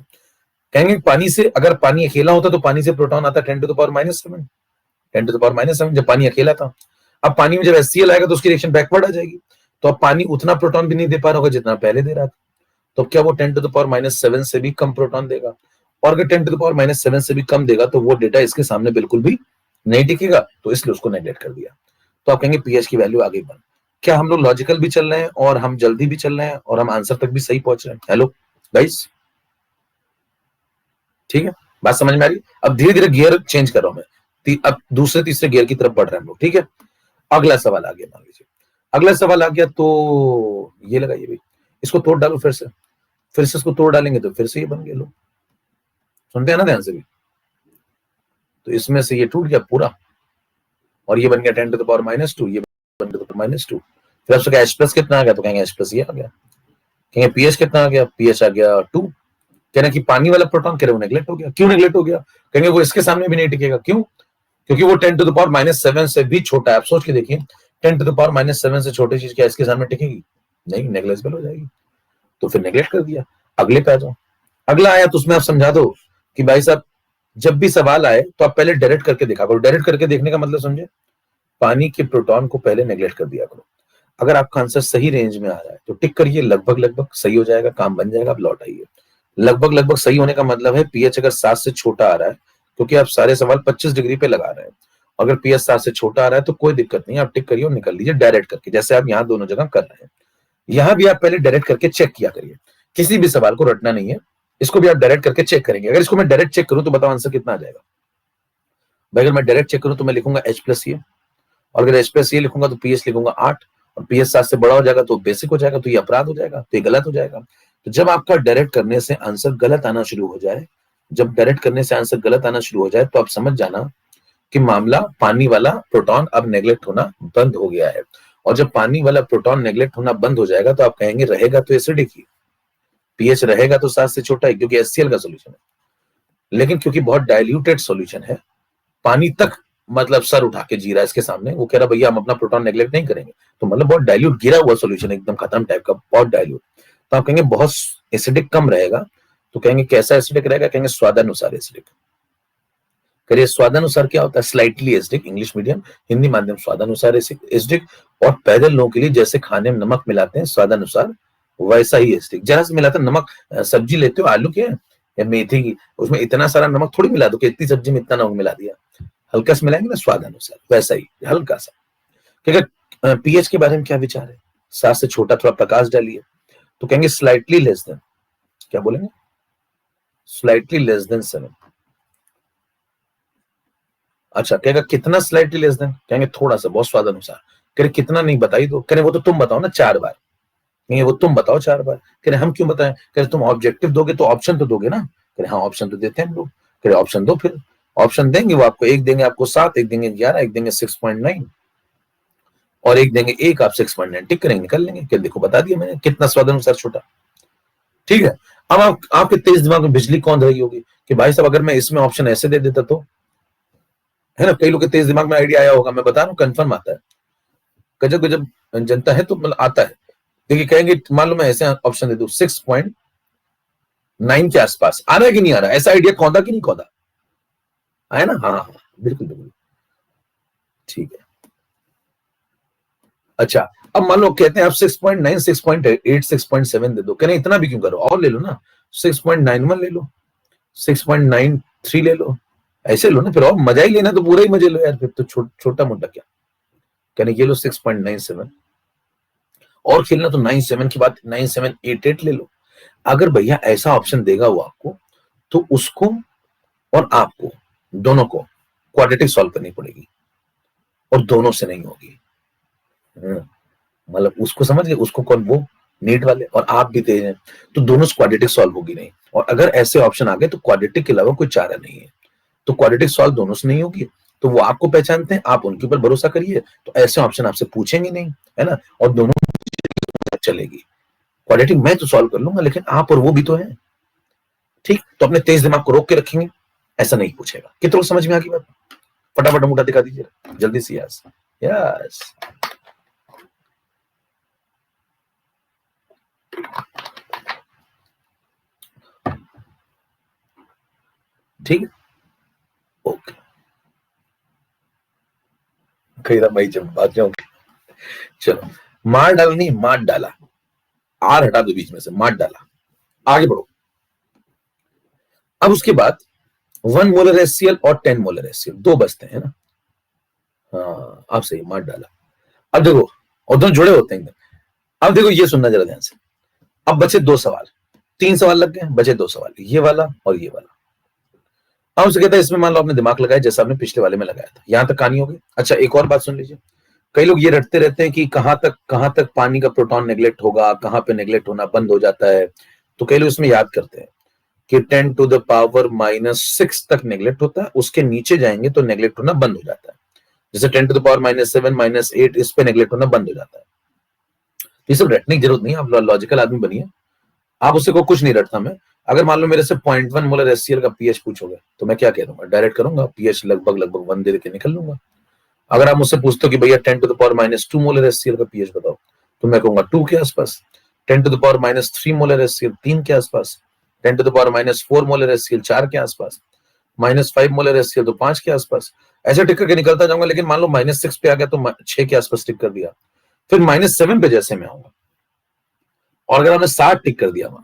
Speaker 1: कहेंगे पानी से, अगर पानी अकेला होता तो पानी से प्रोटॉन आता 10⁻⁻7, 10⁻⁷ जब पानी अकेला था। अब पानी में जब HCl आएगा तो उसकी रिएक्शन बैकवर्ड आ जाएगी, तो अब पानी उतना प्रोटॉन भी नहीं दे पा रहा होगा जितना पहले दे रहा था। तो क्या वो 10⁻⁷ से भी कम प्रोटॉन देगा? और अगर 10⁻⁷ से भी कम देगा तो वो डेटा इसके सामने बिल्कुल भी नहीं टिकेगा, तो इसलिए उसको नेग्लेक्ट कर दिया। तो आप कहेंगे पीएच की वैल्यू आगे बढ़। क्या हम लोग लॉजिकल भी चल रहे हैं और हम जल्दी भी चल रहे हैं और हम आंसर तक भी सही पहुंच रहे हैं? हेलो गाइस, ठीक है, बात समझ में आ रही? अब धीरे धीरे गियर चेंज कर रहा हूं मैं, अब दूसरे तीसरे गियर की तरफ बढ़ रहे हैं हम लोग, ठीक है। अगला सवाल आ गया, मान लीजिए अगला सवाल आ गया, तो ये लगाइए भाई, इसको तोड़ डालो फिर से इसको तोड़ डालेंगे तो फिर से ये बन गया। लो सुनते हैं ना ध्यान से भी, तो इसमें से ये टूट गया पूरा और ये बन गया 10⁻², ये बन गया -2। फिर आपसे एच प्लस कितना आ गया, तो कहेंगे एच प्लस ये आ गया। कहेंगे पीएच कितना आ गया, पीएच आ गया 2। कहना कि पानी वाला प्रोटॉन कह रहे वो नेग्लेक्ट हो गया। क्यों नेग्लेक्ट हो गया? कहेंगे वो इसके सामने भी नहीं टिकेगा। क्यों? क्योंकि वो 10⁻⁷ से भी छोटा है। आप सोच के देखिए, 10⁻⁷ से छोटी चीज क्या इसके सामने टिकेगी? नहीं, नेग्लेजिबल हो जाएगी। तो फिर नेग्लेक्ट कर दिया। अगले पे आ जाओ। अगला आया तो उसमें आप समझा दो कि भाई साहब जब भी सवाल आए तो आप पहले डायरेक्ट करके देखा करो। डायरेक्ट करके देखने का मतलब समझे, पानी के प्रोटॉन को पहले नेग्लेक्ट कर दिया करो। अगर आपका आंसर सही रेंज में आ रहा है तो टिक करिए, लगभग लगभग सही हो जाएगा, काम बन जाएगा, आप लौट आइए। लगभग लगभग सही होने का मतलब है पीएच अगर 7 से छोटा आ रहा है, क्योंकि आप सारे सवाल 25 डिग्री पे लगा रहे हैं, अगर पीएच 7 से छोटा आ रहा है तो कोई दिक्कत नहीं, आप टिक करिए और निकल लीजिए डायरेक्ट करके, जैसे आप यहाँ दोनों जगह कर रहे हैं। यहाँ भी आप पहले डायरेक्ट करके चेक किया करिए, किसी भी सवाल को रटना नहीं है, इसको भी आप डायरेक्ट करके चेक करेंगे। अगर इसको मैं डायरेक्ट चेक करूं तो बताओ आंसर कितना आ जाएगा भाई? अगर मैं डायरेक्ट चेक करूं तो मैं लिखूंगा H प्लस ये, और अगर H प्लस ये लिखूंगा तो पीएच लिखूंगा 8, और पीएच 7 से बड़ा हो जाएगा तो बेसिक हो जाएगा, तो ये अपराध हो जाएगा, तो ये गलत हो जाएगा। तो जब आपका डायरेक्ट करने से आंसर गलत आना शुरू हो जाए, जब डायरेक्ट करने से आंसर गलत आना शुरू हो जाए, तो आप समझ जाना कि मामला पानी वाला प्रोटॉन अब नेग्लेक्ट होना बंद हो गया है। और जब पानी वाला प्रोटॉन नेग्लेक्ट होना बंद हो जाएगा तो आप कहेंगे रहेगा तो एसिडिक ही, पीएच रहेगा तो 7 से छोटा है क्योंकि HCl का सोल्यूशन है। लेकिन क्योंकि बहुत डाइल्यूटेड सोल्यूशन है, पानी तक मतलब सर उठा के जी रहा है इसके सामने, वो कह रहा भैया हम अपना प्रोटॉन नेग्लेक्ट नहीं करेंगे, तो मतलब बहुत डाइल्यूट गिरा हुआ सोल्यूशन, एकदम खत्म टाइप का, बहुत डाइल्यूट। तो आप कहेंगे बहुत एसिडिक कम रहेगा, तो कहेंगे कैसा एसिडिक रहेगा? कहेंगे स्वादानुसार एसिडिक। करिए स्वादानुसार क्या होता है? Slightly acidic, English medium, Hindi माध्यम स्वादानुसार एसिडिक। और पैदल लोगों के लिए जैसे खाने में नमक मिलाते हैं स्वादानुसार, वैसा ही एसिडिक। जरा से मिलाता नमक, सब्जी लेते हो आलू के या मेथी की, उसमें इतना सारा नमक थोड़ी मिला दो कि इतनी सब्जी में इतना नमक मिला दिया, हल्का सा मिलाएंगे ना स्वादानुसार, वैसा ही हल्का सा। पीएच के बारे में क्या विचार है? 7 से छोटा, थोड़ा प्रकाश डालिए। तो कहेंगे स्लाइटली लेस देन, क्या बोलेंगे, स्लाइटली लेस देन 7। अच्छा, कहेगा कितना स्लाइटली लेस देन, कहेंगे थोड़ा सा, बहुत स्वाद अनुसार। कह रहे कितना, नहीं बताई दो, कह रहे वो तो तुम बताओ ना 4 बार, कहेंगे वो तुम बताओ 4 बार। कह रहे हम क्यों बताएं, कह रहे तुम ऑब्जेक्टिव दोगे तो ऑप्शन तो दोगे ना, कह रहे हाँ ऑप्शन तो देते हैं हम लोग। कह रहे ऑप्शन दो, फिर ऑप्शन देंगे, वो आपको एक देंगे आपको 7, एक देंगे 11, एक देंगे 6.9 और एक देंगे एक, आप 6.9 टिक करेंगे, निकल लेंगे। क्या देखो बता दिया मैंने, कितना स्वाद अनुसार छोटा। ठीक है, अब आपके तेज दिमाग में बिजली कौन रही होगी कि भाई साहब अगर मैं इसमें ऑप्शन ऐसे दे देता तो, है ना। कई लोग के तेज दिमाग में आइडिया आया होगा, मैं बता रहा हूँ कंफर्म आता है, गजब गजब जनता है, तो मतलब आता है। देखिए कहेंगे मान लो मैं ऐसे ऑप्शन दे दूं 6.9 के आसपास, आ रहा है कि नहीं आ रहा, ऐसा आइडिया कौदा कि नहीं कौदा, आया ना। हाँ बिल्कुल बिल्कुल, ठीक है। अच्छा, अब मान लो कहते हैं आप 6.9, 6.8, 6.7 दे दो, कहने इतना भी क्यों करो, और ले लो ना, 6.91 ले लो, 6.93 ले लो, ऐसे लो ना, फिर और मजा ही लेना तो पूरा ही मजे लो यार, फिर तो छोटा मोटा क्या, कहने ये लो 6.97, और खेलना तो 97 की बात 9788 ले लो। अगर भैया ऐसा ऑप्शन देगा वो आपको, तो उसको और आपको दोनों को क्वाड्रेटिक सॉल्व करनी पड़ेगी, और दोनों से नहीं होगी। मतलब उसको समझ गए, उसको कौन, वो नीट वाले, और आप भी तेज हैं, तो दोनों से क्वाड्रेटिक सॉल्व होगी नहीं। और अगर ऐसे ऑप्शन आ गए तो क्वाड्रेटिक के अलावा कोई चारा नहीं है, तो क्वाड्रेटिक सॉल्व दोनों से नहीं होगी, तो वो आपको पहचानते हैं, आप उनके ऊपर भरोसा करिए, तो ऐसे ऑप्शन आपसे पूछेंगे नहीं, है ना, और दोनों चलेगी। क्वाड्रेटिक मैं तो सॉल्व कर लूंगा, लेकिन आप और वो भी तो है, ठीक, तो अपने तेज दिमाग को रोक के रखेंगे, ऐसा नहीं पूछेगा। कितनों समझ में आ गई बात, फटाफट अंगूठा दिखा दीजिए जल्दी से, यस यस। ठीक है, ओके, कही था मैं जब बात जाऊंगी। चलो, मार डाला नहीं, मार डाला, आर हटा दो बीच में से, मार डाला, आगे बढ़ो। अब उसके बाद 1 मोलर HCl और 10 मोलर HCl, दो बचते हैं ना, हाँ आप सही, मार डाला। अब देखो, और दोनों जुड़े होते हैं एकदम। अब देखो ये सुनना जरा ध्यान से, अब बचे 2 सवाल, 3 सवाल लग गए, बचे 2 सवाल, ये वाला और ये वाला। अब उसे कहता है इसमें मान लो आपने दिमाग लगाया जैसा आपने पिछले वाले में लगाया था, यहां तक कहानी हो गई। अच्छा, एक और बात सुन लीजिए, कई लोग ये रटते रहते हैं कि कहां तक पानी का प्रोटॉन नेग्लेक्ट होगा, कहां पे नेग्लेक्ट होना बंद हो जाता है, तो कई लोग इसमें याद करते हैं कि 10 टू द पावर -6 तक नेग्लेक्ट होता है, उसके नीचे जाएंगे तो नेग्लेक्ट होना बंद हो जाता है। जैसे 10 टू द पावर -7, -8, इस पे नेग्लेक्ट होना बंद हो जाता है। ये सब रटने की जरूरत नहीं है, आप लॉजिकल आदमी बनिए, आप उससे को कुछ नहीं रटता मैं। अगर मान लो मेरे से 0.1 मोलर HCl का पीएच पूछोगे तो मैं क्या कह दूंगा, डायरेक्ट करूंगा, पीएच लगभग लगभग 1 दे के निकल लूंगा। अगर आप मुझसे पूछते हो कि भैया 10 to the power -2 molar HCl का पीएच बताओ, तो मैं कहूंगा 2 के आसपास। 10 to the power -3 molar HCl 3 के आसपास। 10 to the power -4 molar HCl 4 के आसपास। -5 मोलर HCl तो 5 के आसपास। ऐसे टिक करके निकलता जाऊंगा, लेकिन मान लो -6 पे आ गया तो 6 के आसपास टिक कर दिया। फिर -7 पे जैसे मैं आऊंगा, और अगर आपने 7 टिक कर दिया वहां,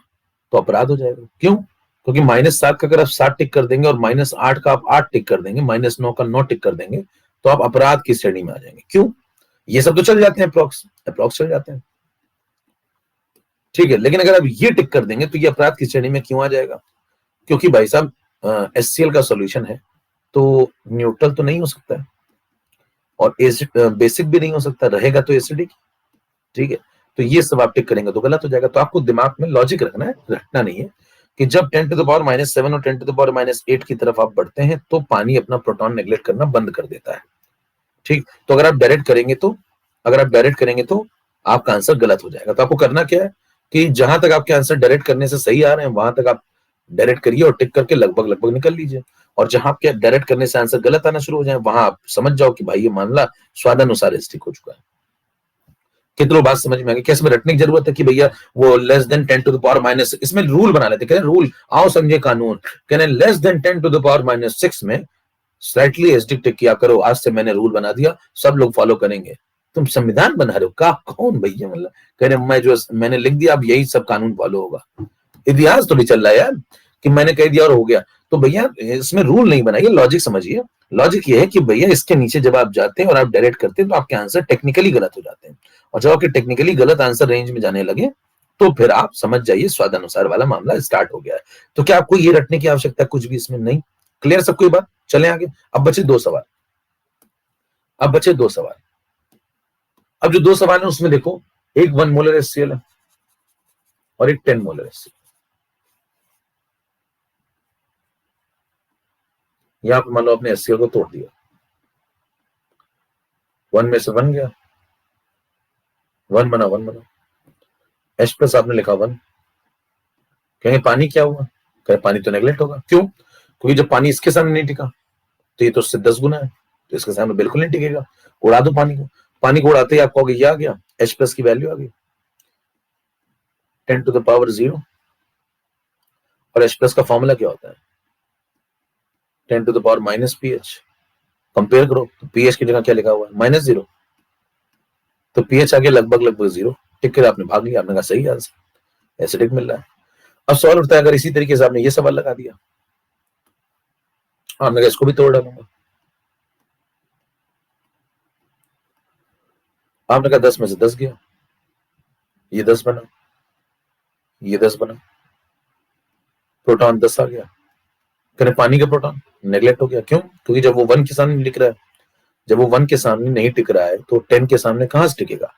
Speaker 1: तो अपराध हो जाएगा। क्यों? क्योंकि -7 का अगर आप 7 टिक कर देंगे और -8 का आप 8 टिक कर देंगे, -9 का 9 टिक कर देंगे, तो आप अपराध की श्रेणी में आ जाएंगे। क्यों? ये सब तो चल जाते हैं, अप्रॉक्स चल जाते हैं, ठीक है, लेकिन अगर आप ये टिक कर देंगे तो ये अपराध की श्रेणी में क्यों आ जाएगा? क्योंकि भाई साहब HCl का सॉल्यूशन है, तो न्यूट्रल तो नहीं हो सकता है, और बेसिक भी नहीं हो सकता, रहेगा तो एसिडिक, ठीक है। तो ये सब आप टिक करेंगे तो गलत हो जाएगा। तो आपको दिमाग में लॉजिक रखना है, रटना नहीं है कि जब 10 टू द पावर -7 और 10 टू द पावर -8 की तरफ आप बढ़ते हैं तो पानी अपना प्रोटॉन नेग्लेक्ट करना बंद कर देता है, ठीक। तो अगर आप डायरेक्ट करेंगे तो आपका आंसर गलत हो जाएगा। तो आपको करना क्या है कि जहां तक आपके आंसर डायरेक्ट करने से सही आ रहे हैं वहां तक आप डायरेक्ट करिए और टिक करके लगभग लगभग निकल लीजिए, और जहां आपके डायरेक्ट करने से आंसर गलत आना शुरू हो जाए वहां आप समझ जाओ कि भाई ये मामला स्वादानुसार स्टिक हो चुका है। कितनों बात समझ में आ गई? कैसे में रटने की जरूरत है कि भैया वो less than 10 to the power minus, इसमें रूल बना लेते, कहते रूल आओ समझे कानून, कहते less than 10 to the power -6 में स्लाइटली एसिडिक टिक किया करो, आज से मैंने रूल बना दिया, सब लोग फॉलो करेंगे। तुम संविधान बना रहे हो का, कौन भैया, मतलब कह रहे मैं जो मैंने लिख दिया अब यही सब कानून फॉलो होगा। इतिहास तो नहीं चल रहा है यार कि मैंने कह दिया और हो गया। तो भैया इसमें रूल नहीं बनाइए, लॉजिक समझिए। लॉजिक ये है कि भैया इसके नीचे जब आप जाते हैं और आप डायरेक्ट करते हैं तो आपके आंसर टेक्निकली गलत हो जाते हैं, और जब आपके टेक्निकली गलत आंसर रेंज में जाने लगे तो फिर आप समझ जाइए स्वादानुसार वाला मामला स्टार्ट हो गया है। तो क्या आपको ये रटने की आवश्यकता है कुछ भी इसमें? नहीं। क्लियर सबको ये बात? चलें आगे। अब बचे 2 सवाल। अब जो 2 सवाल है उसमें देखो, एक 1 मोलर HCl है और एक 10 मोलर HCl। यहां पर मान लो आपने HCl को तोड़ दिया, 1 में से 1 गया, 1 बना, 1 बना। H प्लस आपने लिखा 1। कहेंगे पानी क्या हुआ? कहे पानी तो नेगलेक्ट होगा। क्यों? क्योंकि जब पानी इसके सामने नहीं टिका तो ये तो उससे 10 गुना है, तो इसके सामने बिल्कुल नहीं टिकेगा। उड़ा दो पानी को। पानी को उड़ाते ही आप कहोगे ये आ गया, H प्लस की वैल्यू आ गई 10 टू द पावर 0। और H प्लस का फॉर्मूला क्या होता है? 10 to the power minus pH। Compare करो तो pH की जगह क्या लिखा हुआ है? -0। तो pH आगे लगभग 0। टिक कर आपने भाग लिया, आपने कहा सही आंसर, एसिडिक मिल रहा है। अब सवाल उठता है, अगर इसी तरीके से आपने ये सवाल लगा दिया, आपने कहा इसको भी तोड़ डालूंगा, आपने कहा 10 में से 10 गया, ये 10 बना, ये 10 बना, प्रोटॉन 10 आ गया। करें पानी का प्रोटॉन नेगलेक्ट हो गया। क्यों? क्योंकि जब वो 1 के सामने लिख रहा है, जब वो 1 के सामने नहीं टिक रहा है तो 10 के सामने कहां से टिकेगा?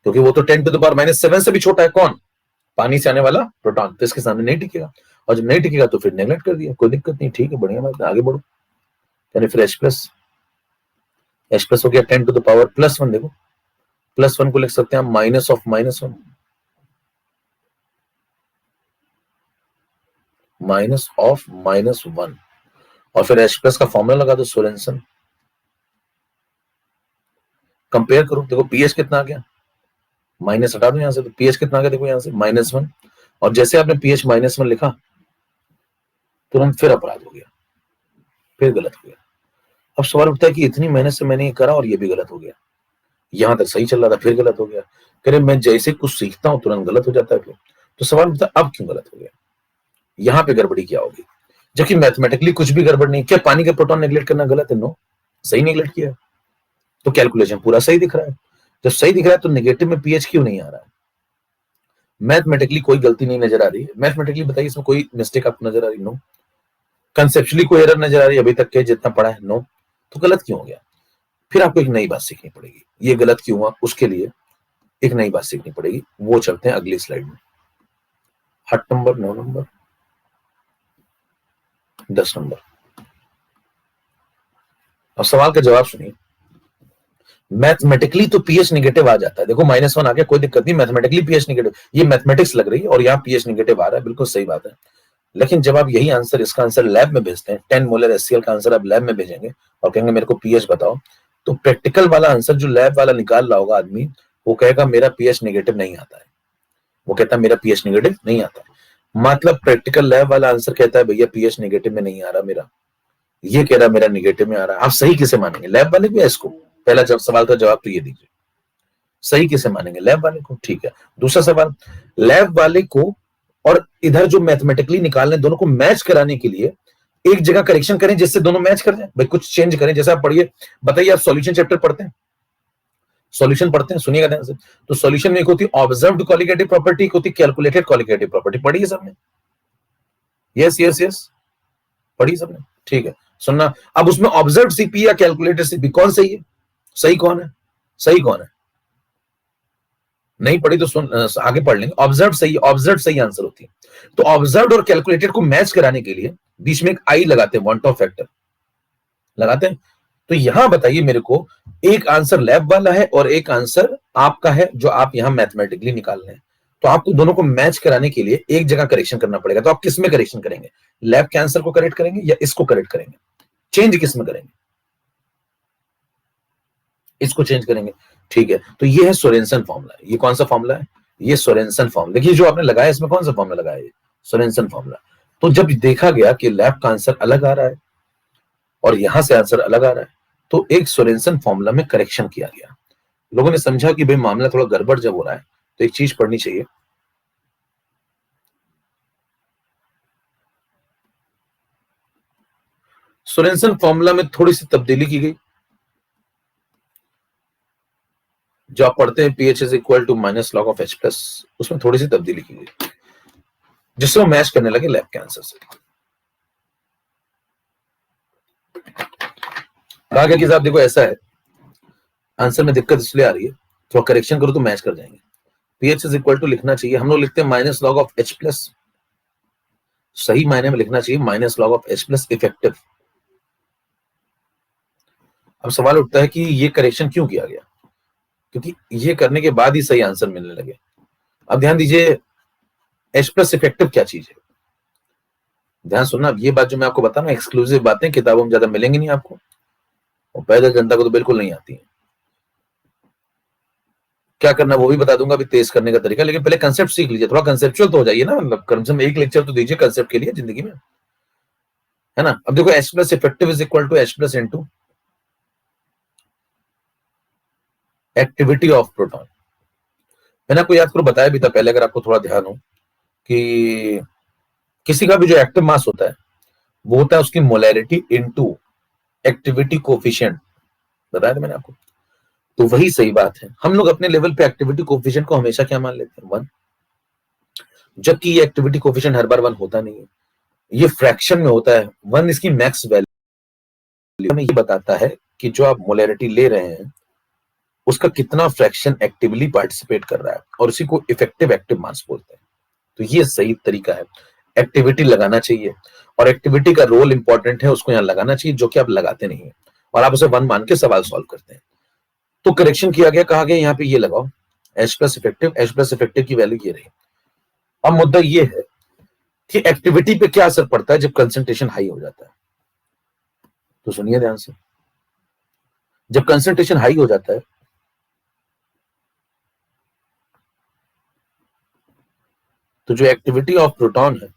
Speaker 1: क्योंकि वो तो 10 टू द पावर -7 से भी छोटा है। कौन? पानी से आने वाला प्रोटॉन, तो इसके सामने नहीं टिकेगा। और जब नहीं टिकेगा तो फिर नेगलेक्ट कर दिया, कोई दिक्कत नहीं, ठीक है, बढ़िया बात है, आगे बढ़ो। यानी फिर H प्लस हो गया 10 टू द पावर +1। देखो +1 को लिख सकते हैं हम माइनस ऑफ -1, माइनस ऑफ -1। और फिर H प्लस का फॉर्मूला लगा दो, सोरेंसन। कंपेयर करो, देखो pH कितना आ गया, माइनस हटा दो यहां से, तो pH कितना आ गया देखो यहां से -1। और जैसे आपने pH -1 लिखा, तुरंत फिर अपराध हो गया, फिर गलत हो गया। अब सवाल उठता है कि इतनी मेहनत से मैंने ये करा और ये भी गलत हो गया, यहां तक सही चल रहा था फिर गलत हो गया। कह रहे मैं जैसे कुछ सीखता हूं तुरंत गलत हो जाता है फिर। तो सवाल उठता है अब क्यों गलत हो गया, यहां पे गड़बड़ी क्या होगी? जबकि मैथमेटिकली कुछ भी गड़बड़ नहीं। क्या पानी का प्रोटॉन नेगलेक्ट करना गलत है? नो, सही नेगलेक्ट किया है। तो कैलकुलेशन पूरा सही दिख रहा है। जब सही दिख रहा है तो नेगेटिव में pH क्यों नहीं आ रहा है? मैथमेटिकली कोई गलती नहीं नजर आ रही है। मैथमेटिकली बताइए इसमें कोई मिस्टेक आपको नजर आ रही? नो। कंसेप्चुअली कोई एरर नजर आ रही है अभी तक के जितना पढ़ा है? नो। तो गलत क्यों हो गया? फिर आपको एक नई बात सीखनी पड़ेगी। ये गलत क्यों हुआ उसके लिए एक नई बात सीखनी पड़ेगी। वो चलते हैं अगली स्लाइड में। 8 नंबर, 9 नंबर, 10 नंबर। अब सवाल का जवाब सुनिए। मैथमेटिकली तो pH नेगेटिव आ जाता है, देखो -1 आ गया, कोई दिक्कत नहीं, मैथमेटिकली pH नेगेटिव, ये मैथमेटिक्स लग रही है और यहाँ pH नेगेटिव आ रहा है, बिल्कुल सही बात है। लेकिन जब आप यही आंसर, इसका आंसर लैब में भेजते हैं, 10 मोलर HCl का आंसर आप लैब में भेजेंगे और कहेंगे मेरे को pH बताओ, तो प्रैक्टिकल वाला आंसर जो लैब वाला निकाल रहा होगा आदमी, वो कहेगा मेरा pH नेगेटिव नहीं आता है। वो कहता है मेरा pH नेगेटिव नहीं आता। मतलब प्रैक्टिकल लैब वाला आंसर कहता है भैया pH नेगेटिव में नहीं आ रहा मेरा, ये कह रहा मेरा नेगेटिव में आ रहा है। आप सही किसे मानेंगे, लैब वाले को या इसको? पहला जब सवाल का जवाब तो ये दीजिए, सही किसे मानेंगे, लैब वाले को? ठीक है। दूसरा सवाल, लैब वाले को और इधर जो मैथमेटिकली निकालने, दोनों को मैच कराने के लिए एक जगह करेक्शन करें जिससे दोनों मैच कर जाए। भाई कुछ चेंज करें, जैसे आप पढ़िए, बताइए आप सॉल्यूशन चैप्टर पढ़ते हैं, सॉल्यूशन पढ़ते हैं, सुनिएगा ध्यान से। तो सॉल्यूशन में एक होती है ऑब्जर्व्ड कॉलिगेटिव प्रॉपर्टी, एक होती है कैलकुलेटेड कॉलिगेटिव प्रॉपर्टी। पढ़िए सबने? यस यस यस, पढ़ी सबने? ठीक है, सुनना। अब उसमें ऑब्जर्व सीपी या कैलकुलेटेड सीपी कौन सही है? सही कौन है? सही कौन है? नहीं पढ़ी तो सुन, आगे पढ़ लेंगे। ऑब्जर्व सही, ऑब्जर्व सही आंसर होती है। तो ऑब्जर्व और कैलकुलेटेड को मैच कराने के लिए बीच में एक आई लगाते हैं, वांट ऑफ फैक्टर लगाते हैं। तो यहां बताइए मेरे को, एक आंसर लैब वाला है और एक आंसर आपका है जो आप यहां मैथमेटिकली निकाल रहे हैं। तो आपको दोनों को मैच कराने के लिए एक जगह करेक्शन करना पड़ेगा। तो आप किस में करेक्शन करेंगे? लैब के आंसर को करेक्ट करेंगे या इसको करेक्ट करेंगे? चेंज किस में करेंगे? इसको चेंज करेंगे। ठीक है, तो ये है सोरेनसन फॉर्मूला। ये कौन सा फॉर्मूला है? ये सोरेनसन फॉर्मूला। देखिए जो आपने लगाया इसमें कौन सा फॉर्मूला लगाया है? Sorensen formula. तो जब देखा गया कि लैब का आंसर अलग आ रहा है और यहां से आंसर अलग आ रहा है, तो एक सोरेनसन फॉर्मूला में करेक्शन किया गया। लोगों ने समझा कि भाई मामला थोड़ा गड़बड़ जब हो रहा है तो एक चीज पढ़नी चाहिए। सोरेनसन फॉर्मूला में थोड़ी सी तब्दीली की गई। जो आप पढ़ते हैं pH is equal to minus log of H+, उसमें थोड़ी सी तब्दीली की गई जिससे वो मैच करने लगे लैब के आंसर से। कहा गया कि साहब देखो ऐसा है, आंसर में दिक्कत इसलिए आ रही है, थोड़ा करेक्शन करो तो मैच कर जाएंगे। pH इज इक्वल टू लिखना चाहिए, हम लोग लिखते हैं माइनस लॉग ऑफ H+, सही मायने में लिखना चाहिए minus log of H+ effective. अब सवाल उठता है कि ये करेक्शन क्यों किया गया, क्योंकि ये करने के बाद ही सही आंसर मिलने लगे। अब ध्यान दीजिए H+ इफेक्टिव क्या चीज है, ध्यान सुनना। अब ये बात जो मैं आपको बता रहा हूं एक्सक्लूसिव बातें, किताबों में ज्यादा मिलेंगी नहीं आपको, और पैदल जनता को तो बिल्कुल नहीं आती है। क्या करना वो भी बता दूंगा अभी तेज करने का तरीका, लेकिन पहले कंसेप्ट सीख लीजिए, थोड़ा कंसेप्चुअल तो हो जाइए ना, मतलब कम से कम एक लेक्चर तो दीजिए कंसेप्ट के लिए जिंदगी में, है ना। अब देखो H+ effective is equal to H+ into activity of proton. मैंने आपको याद करो बताया भी था पहले, अगर आपको थोड़ा ध्यान हो, कि किसी का भी जो एक्टिव मास होता है वो होता है उसकी मोलैरिटी इनटू एक्टिविटी कोफिशिएंट, बताया था मैंने आपको। तो वही सही बात है, हम लोग अपने लेवल पे एक्टिविटी कोफिशिएंट को हमेशा क्या मान लेते हैं, 1, जबकि ये एक्टिविटी कोफिशिएंट हर बार 1 होता नहीं है, ये फ्रैक्शन में होता है। 1 इसकी मैक्स वैल्यू हमें ये बताता है कि जो आप मोलैरिटी ले रहे हैं उसका कितना फ्रैक्शन एक्टिवली पार्टिसिपेट कर रहा है, और उसी को इफेक्टिव एक्टिव मास बोलते हैं। तो ये सही तरीका है, एक्टिविटी लगाना चाहिए, और एक्टिविटी का रोल इंपॉर्टेंट है, उसको यहाँ लगाना चाहिए, जो कि आप लगाते नहीं है, और आप उसे 1 मान के सवाल सॉल्व करते हैं। तो करेक्शन किया गया, कहा गया यहाँ पे ये लगाओ H+ इफेक्टिव, H+ इफेक्टिव की वैल्यू ये रही। अब मुद्दा ये है कि एक्टिविटी पे क्या असर पड़ता है जब कंसंट्रेशन हाई हो जाता है, तो सुनिए ध्यान से। जब कंसंट्रेशन हाई हो जाता है तो जो एक्टिविटी ऑफ प्रोटॉन है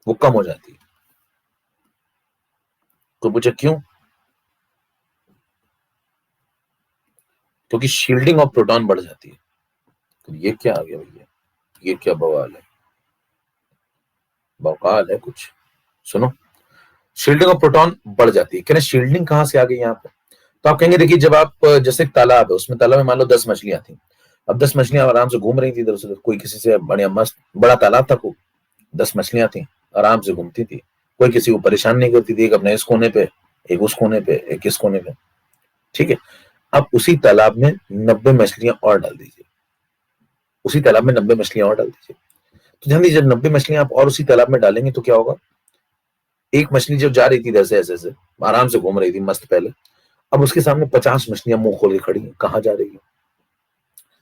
Speaker 1: वो कम हो जाती है। तो पूछे क्यों, क्योंकि शील्डिंग ऑफ प्रोटॉन बढ़ जाती है। तो ये क्या आ गया भैया, ये क्या बवाल है, बवाल है कुछ, सुनो। शील्डिंग ऑफ प्रोटॉन बढ़ जाती है, कहने शील्डिंग कहां से आ गई यहाँ पे। तो आप कहेंगे देखिए जब आप जैसे एक तालाब है, उसमें तालाब में मान लो 10 मछलियां थी, अब 10 मछलियां आराम से घूम रही थी इधर उधर, कोई किसी से बढ़िया मस्त बड़ा तालाब था, को 10 मछलियां थी आराम से घूमती थी, कोई किसी को परेशान नहीं करती थी, एक अपने इस कोने पे, एक उस कोने पे, एक इस कोने पे, ठीक है। अब उसी तालाब में 90 मछलियां और डाल दीजिए, उसी तालाब में 90 मछलियां और डाल दीजिए। तो ध्यान दीजिए, जब 90 मछलियां आप और उसी तालाब में डालेंगे तो क्या होगा, एक मछली जो जा रही थी ऐसे ऐसे ऐसे आराम से घूम रही थी मस्त पहले, अब उसके सामने 50 मछलियां मुंह खोल के खड़ी हैं, कहाँ जा रही है।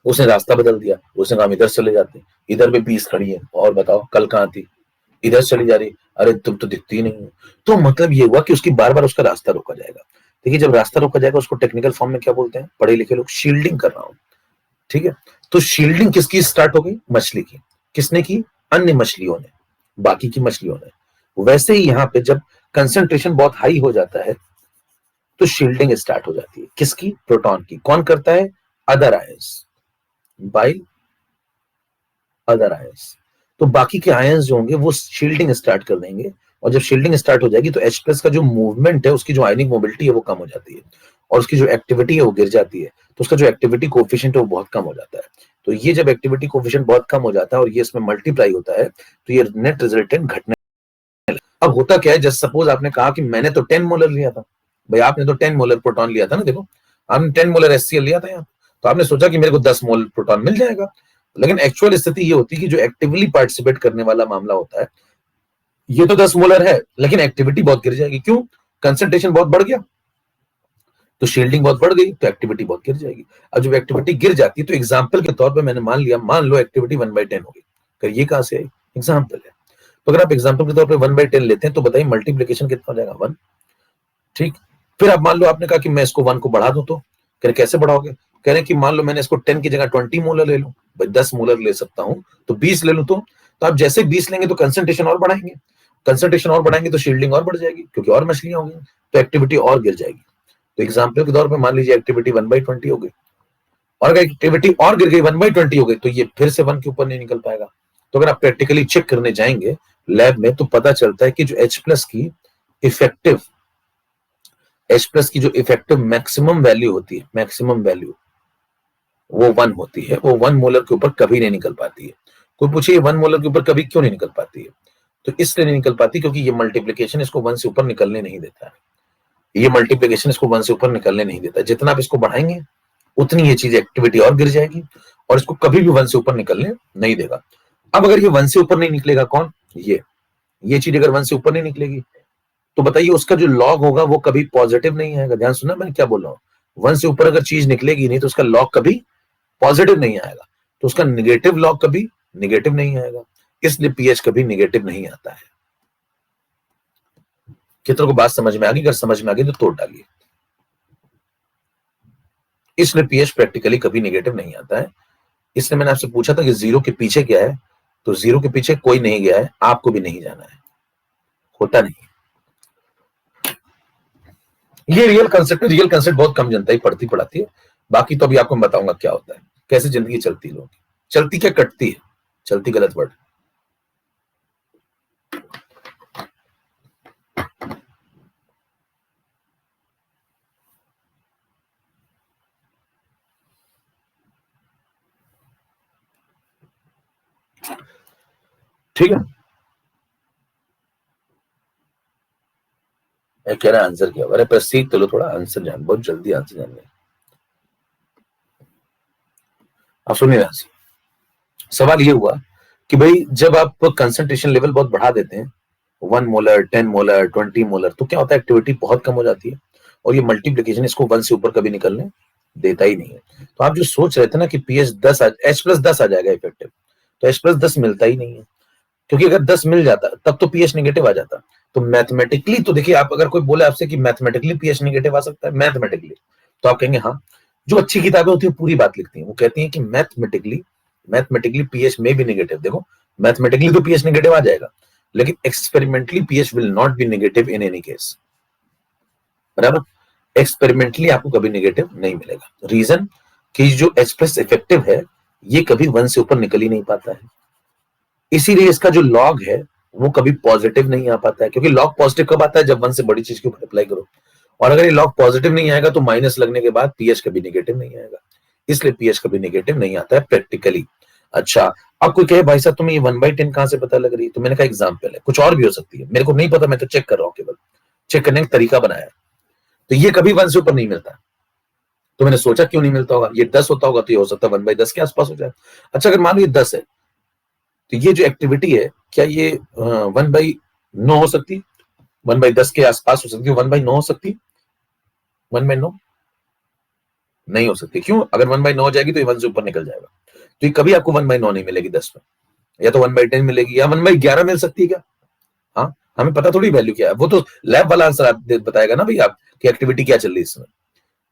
Speaker 1: उसने रास्ता बदल दिया, उसने कहा इधर चले जाते, इधर भी 20 खड़ी है, और बताओ कल कहाँ थी, इधर चली जा रही, अरे तुम तो दिखती नहीं हो। तो मतलब ये हुआ कि उसकी बार बार उसका रास्ता रोका जाएगा। देखिए जब रास्ता रोका जाएगा उसको टेक्निकल फॉर्म में क्या बोलते हैं, पढ़े लिखे लोग, शील्डिंग कर रहा हूं, ठीक है। तो शील्डिंग किसकी स्टार्ट हो गई, मछली की। किसने की, अन्य मछलियों ने, बाकी की मछलियों ने। वैसे ही यहाँ पे जब कंसंट्रेशन बहुत हाई हो जाता है तो शील्डिंग स्टार्ट हो जाती है, किसकी, प्रोटॉन की। कौन करता है, other ions, by other ions. तो बाकी के आयंस जो होंगे वो शील्डिंग स्टार्ट कर देंगे, और जब शील्डिंग स्टार्ट हो जाएगी तो H+ का जो मूवमेंट है, उसकी जो आयनिक मोबिलिटी है वो कम हो जाती है, और उसकी जो एक्टिविटी है वो गिर जाती है, तो उसका जो एक्टिविटी कोफिशिएंट है वो बहुत कम हो जाता है। तो ये जब एक्टिविटी कोफिशिएंट बहुत कम हो जाता है और ये इसमें मल्टीप्लाई होता है तो ये नेट रिजल्टेंट घटने। अब होता क्या है, जैसे सपोज आपने कहा कि मैंने तो 10 मोलर लिया था, भाई आपने तो 10 मोलर प्रोटॉन लिया था ना, देखो आपने 10 मोलर HCl लिया था यहाँ, तो आपने सोचा कि मेरे को 10 मोल प्रोटॉन मिल जाएगा, लेकिन एक्चुअल स्थिति ये होती है कि जो एक्टिवली पार्टिसिपेट करने वाला मामला होता है, ये तो 10 मोलर है लेकिन एक्टिविटी बहुत गिर जाएगी, क्यों, कंसंट्रेशन बहुत बढ़ गया, तो शील्डिंग बहुत बढ़ गई तो एक्टिविटी बहुत गिर जाएगी। अब जब एक्टिविटी गिर जाती है तो एग्जाम्पल के तौर पर मैंने मान लिया, मान लो एक्टिविटी 1/10 हो गई, ये कहां से आई, एग्जाम्पल है। तो अगर आप एग्जाम्पल के तौर पर 1/10 लेते हैं तो बताइए मल्टीप्लीकेशन कितना हो जाएगा, 1, ठीक। फिर आप मान लो आपने कहा कि मैं इसको 1 को बढ़ा दूं, तो कह रहे कैसे बढ़ाओगे, कह रहे कि मान लो मैंने इसको 10 की जगह 20 मोलर ले लूं, भाई 10 मोलर ले सकता हूं तो 20 ले लूं, तो आप जैसे 20 लेंगे तो कंसंट्रेशन और बढ़ाएंगे, कंसंट्रेशन और बढ़ाएंगे तो शील्डिंग और बढ़ जाएगी क्योंकि और मछलियां होंगी, तो एक्टिविटी और गिर जाएगी। तो एग्जाम्पल के तौर पर मान लीजिए एक्टिविटी 1/20 हो गई, और अगर एक्टिविटी और गिर गई 1/20 हो गई तो ये फिर से 1 के ऊपर नहीं निकल पाएगा। तो अगर आप प्रैक्टिकली चेक करने जाएंगे लैब में तो पता चलता है कि जो H+ की इफेक्टिव H+ की जो इफेक्टिव मैक्सिमम वैल्यू होती है, मैक्सिमम वैल्यू वो 1 होती है, वो 1 मोलर के ऊपर कभी नहीं निकल पाती है। कोई पूछे 1 मोलर के ऊपर कभी क्यों नहीं निकल पाती है? तो इसलिए नहीं निकल पाती क्योंकि ये मल्टीप्लिकेशन इसको 1 से ऊपर निकलने नहीं देता है। ये मल्टीप्लिकेशन इसको 1 से ऊपर निकलने नहीं देता। जितना आप इसको बढ़ाएंगे उतनी ये चीज एक्टिविटी और गिर जाएगी और इसको कभी भी 1 से ऊपर निकलने नहीं देगा। अब अगर ये 1 से ऊपर नहीं निकलेगा कौन? ये चीज अगर 1 से ऊपर नहीं निकलेगी तो बताइए उसका जो लॉग होगा वो कभी पॉजिटिव नहीं आएगा। ध्यान सुनना मैंने क्या बोल रहा हूँ। 1 से ऊपर अगर चीज निकलेगी नहीं तो उसका लॉग कभी पॉजिटिव नहीं आएगा, तो उसका निगेटिव लॉग कभी निगेटिव नहीं आएगा। इसलिए पीएच कभी निगेटिव नहीं आता है। कितनों को बात समझ में आ गई? अगर समझ में आ गई तो तोड़ डालिए। इसलिए पीएच प्रैक्टिकली कभी निगेटिव नहीं आता है। इसलिए मैंने आपसे पूछा था कि 0 के पीछे क्या है, तो 0 के पीछे कोई नहीं गया है, आपको भी नहीं जाना है। होता नहीं। ये रियल कंसेप्ट बहुत कम जनता ही पढ़ती पढ़ाती है। बाकी तो अभी आपको मैं बताऊंगा क्या होता है, कैसे जिंदगी चलती है लोगों की। चलती क्या, कटती है। चलती गलत वर्ड। ठीक है, मैं कह रहा आंसर क्या? अरे पर सीख तो लो थोड़ा, आंसर जान, बहुत जल्दी आंसर जान गए आप। सुनिए सवाल ये हुआ कि भाई जब आप कंसंट्रेशन लेवल बहुत बढ़ा देते हैं 1 मोलर 10 मोलर 20 मोलर तो क्या होता है, एक्टिविटी बहुत कम हो जाती है और ये मल्टीप्लीकेशन इसको 1 से ऊपर कभी निकलने देता ही नहीं है। तो आप जो सोच रहे थे ना कि पीएच 10 H+10 आ जाएगा इफेक्टिव, तो H+10 मिलता ही नहीं है। क्योंकि अगर 10 मिल जाता तब तो पीएच नेगेटिव आ जाता। तो मैथमेटिकली तो देखिए, आप अगर कोई बोले आपसे कि मैथमेटिकली पीएच नेगेटिव आ सकता है, मैथमेटिकली तो आप कहेंगे हाँ। जो अच्छी किताबें होती है पूरी बात लिखती हैं, वो कहती हैं कि मैथमेटिकली पीएच में भी नेगेटिव। देखो मैथमेटिकली तो पीएच नेगेटिव आ जाएगा, लेकिन experimentally pH will not be negative in any case. बराबर। एक्सपेरिमेंटली आपको कभी नेगेटिव नहीं मिलेगा। रीजन कि जो H+ इफेक्टिव है ये कभी 1 से ऊपर निकल ही नहीं पाता है। इसीलिए इसका जो लॉग है वो कभी पॉजिटिव नहीं आ पाता है, क्योंकि लॉग पॉजिटिव कब आता है? जब 1 से बड़ी चीज के ऊपर अप्लाई करो। और अगर ये लॉग पॉजिटिव नहीं आएगा तो माइनस लगने के बाद पीएच कभी नेगेटिव नहीं आएगा। इसलिए पीएच कभी नेगेटिव नहीं आता है प्रैक्टिकली। अच्छा, अब कोई कहे भाई साहब तुम्हें ये 1/10 कहां से पता लग रही है? तो मैंने कहा एग्जाम्पल है, कुछ और भी हो सकती है, मेरे को नहीं पता, मैं तो चेक कर रहा हूं, केवल चेक करने का तरीका बनाया है। तो ये कभी 1 से ऊपर नहीं मिलता। तो मैंने सोचा क्यों नहीं मिलता होगा, ये 10 होता होगा तो ये हो सकता है 1/10 के आसपास हो जाए। अच्छा, अगर मान लो ये 10 है तो ये जो एक्टिविटी है क्या ये 1/9 हो सकती है? 1/10 के आसपास हो सकती है? 1/9 हो सकती है? 1/9 नहीं हो सकती। क्यों? अगर 1/9 हो जाएगी तो ये 1 से ऊपर निकल जाएगा। तो ये कभी आपको 1/9 नहीं मिलेगी 10 में, या तो 1/10 मिलेगी, या 1/11 मिल सकती है क्या? हाँ, हमें पता थोड़ी वैल्यू क्या है, वो तो लैब वाला आंसर आप बताएगा ना भाई, आप की एक्टिविटी क्या चल रही है इसमें।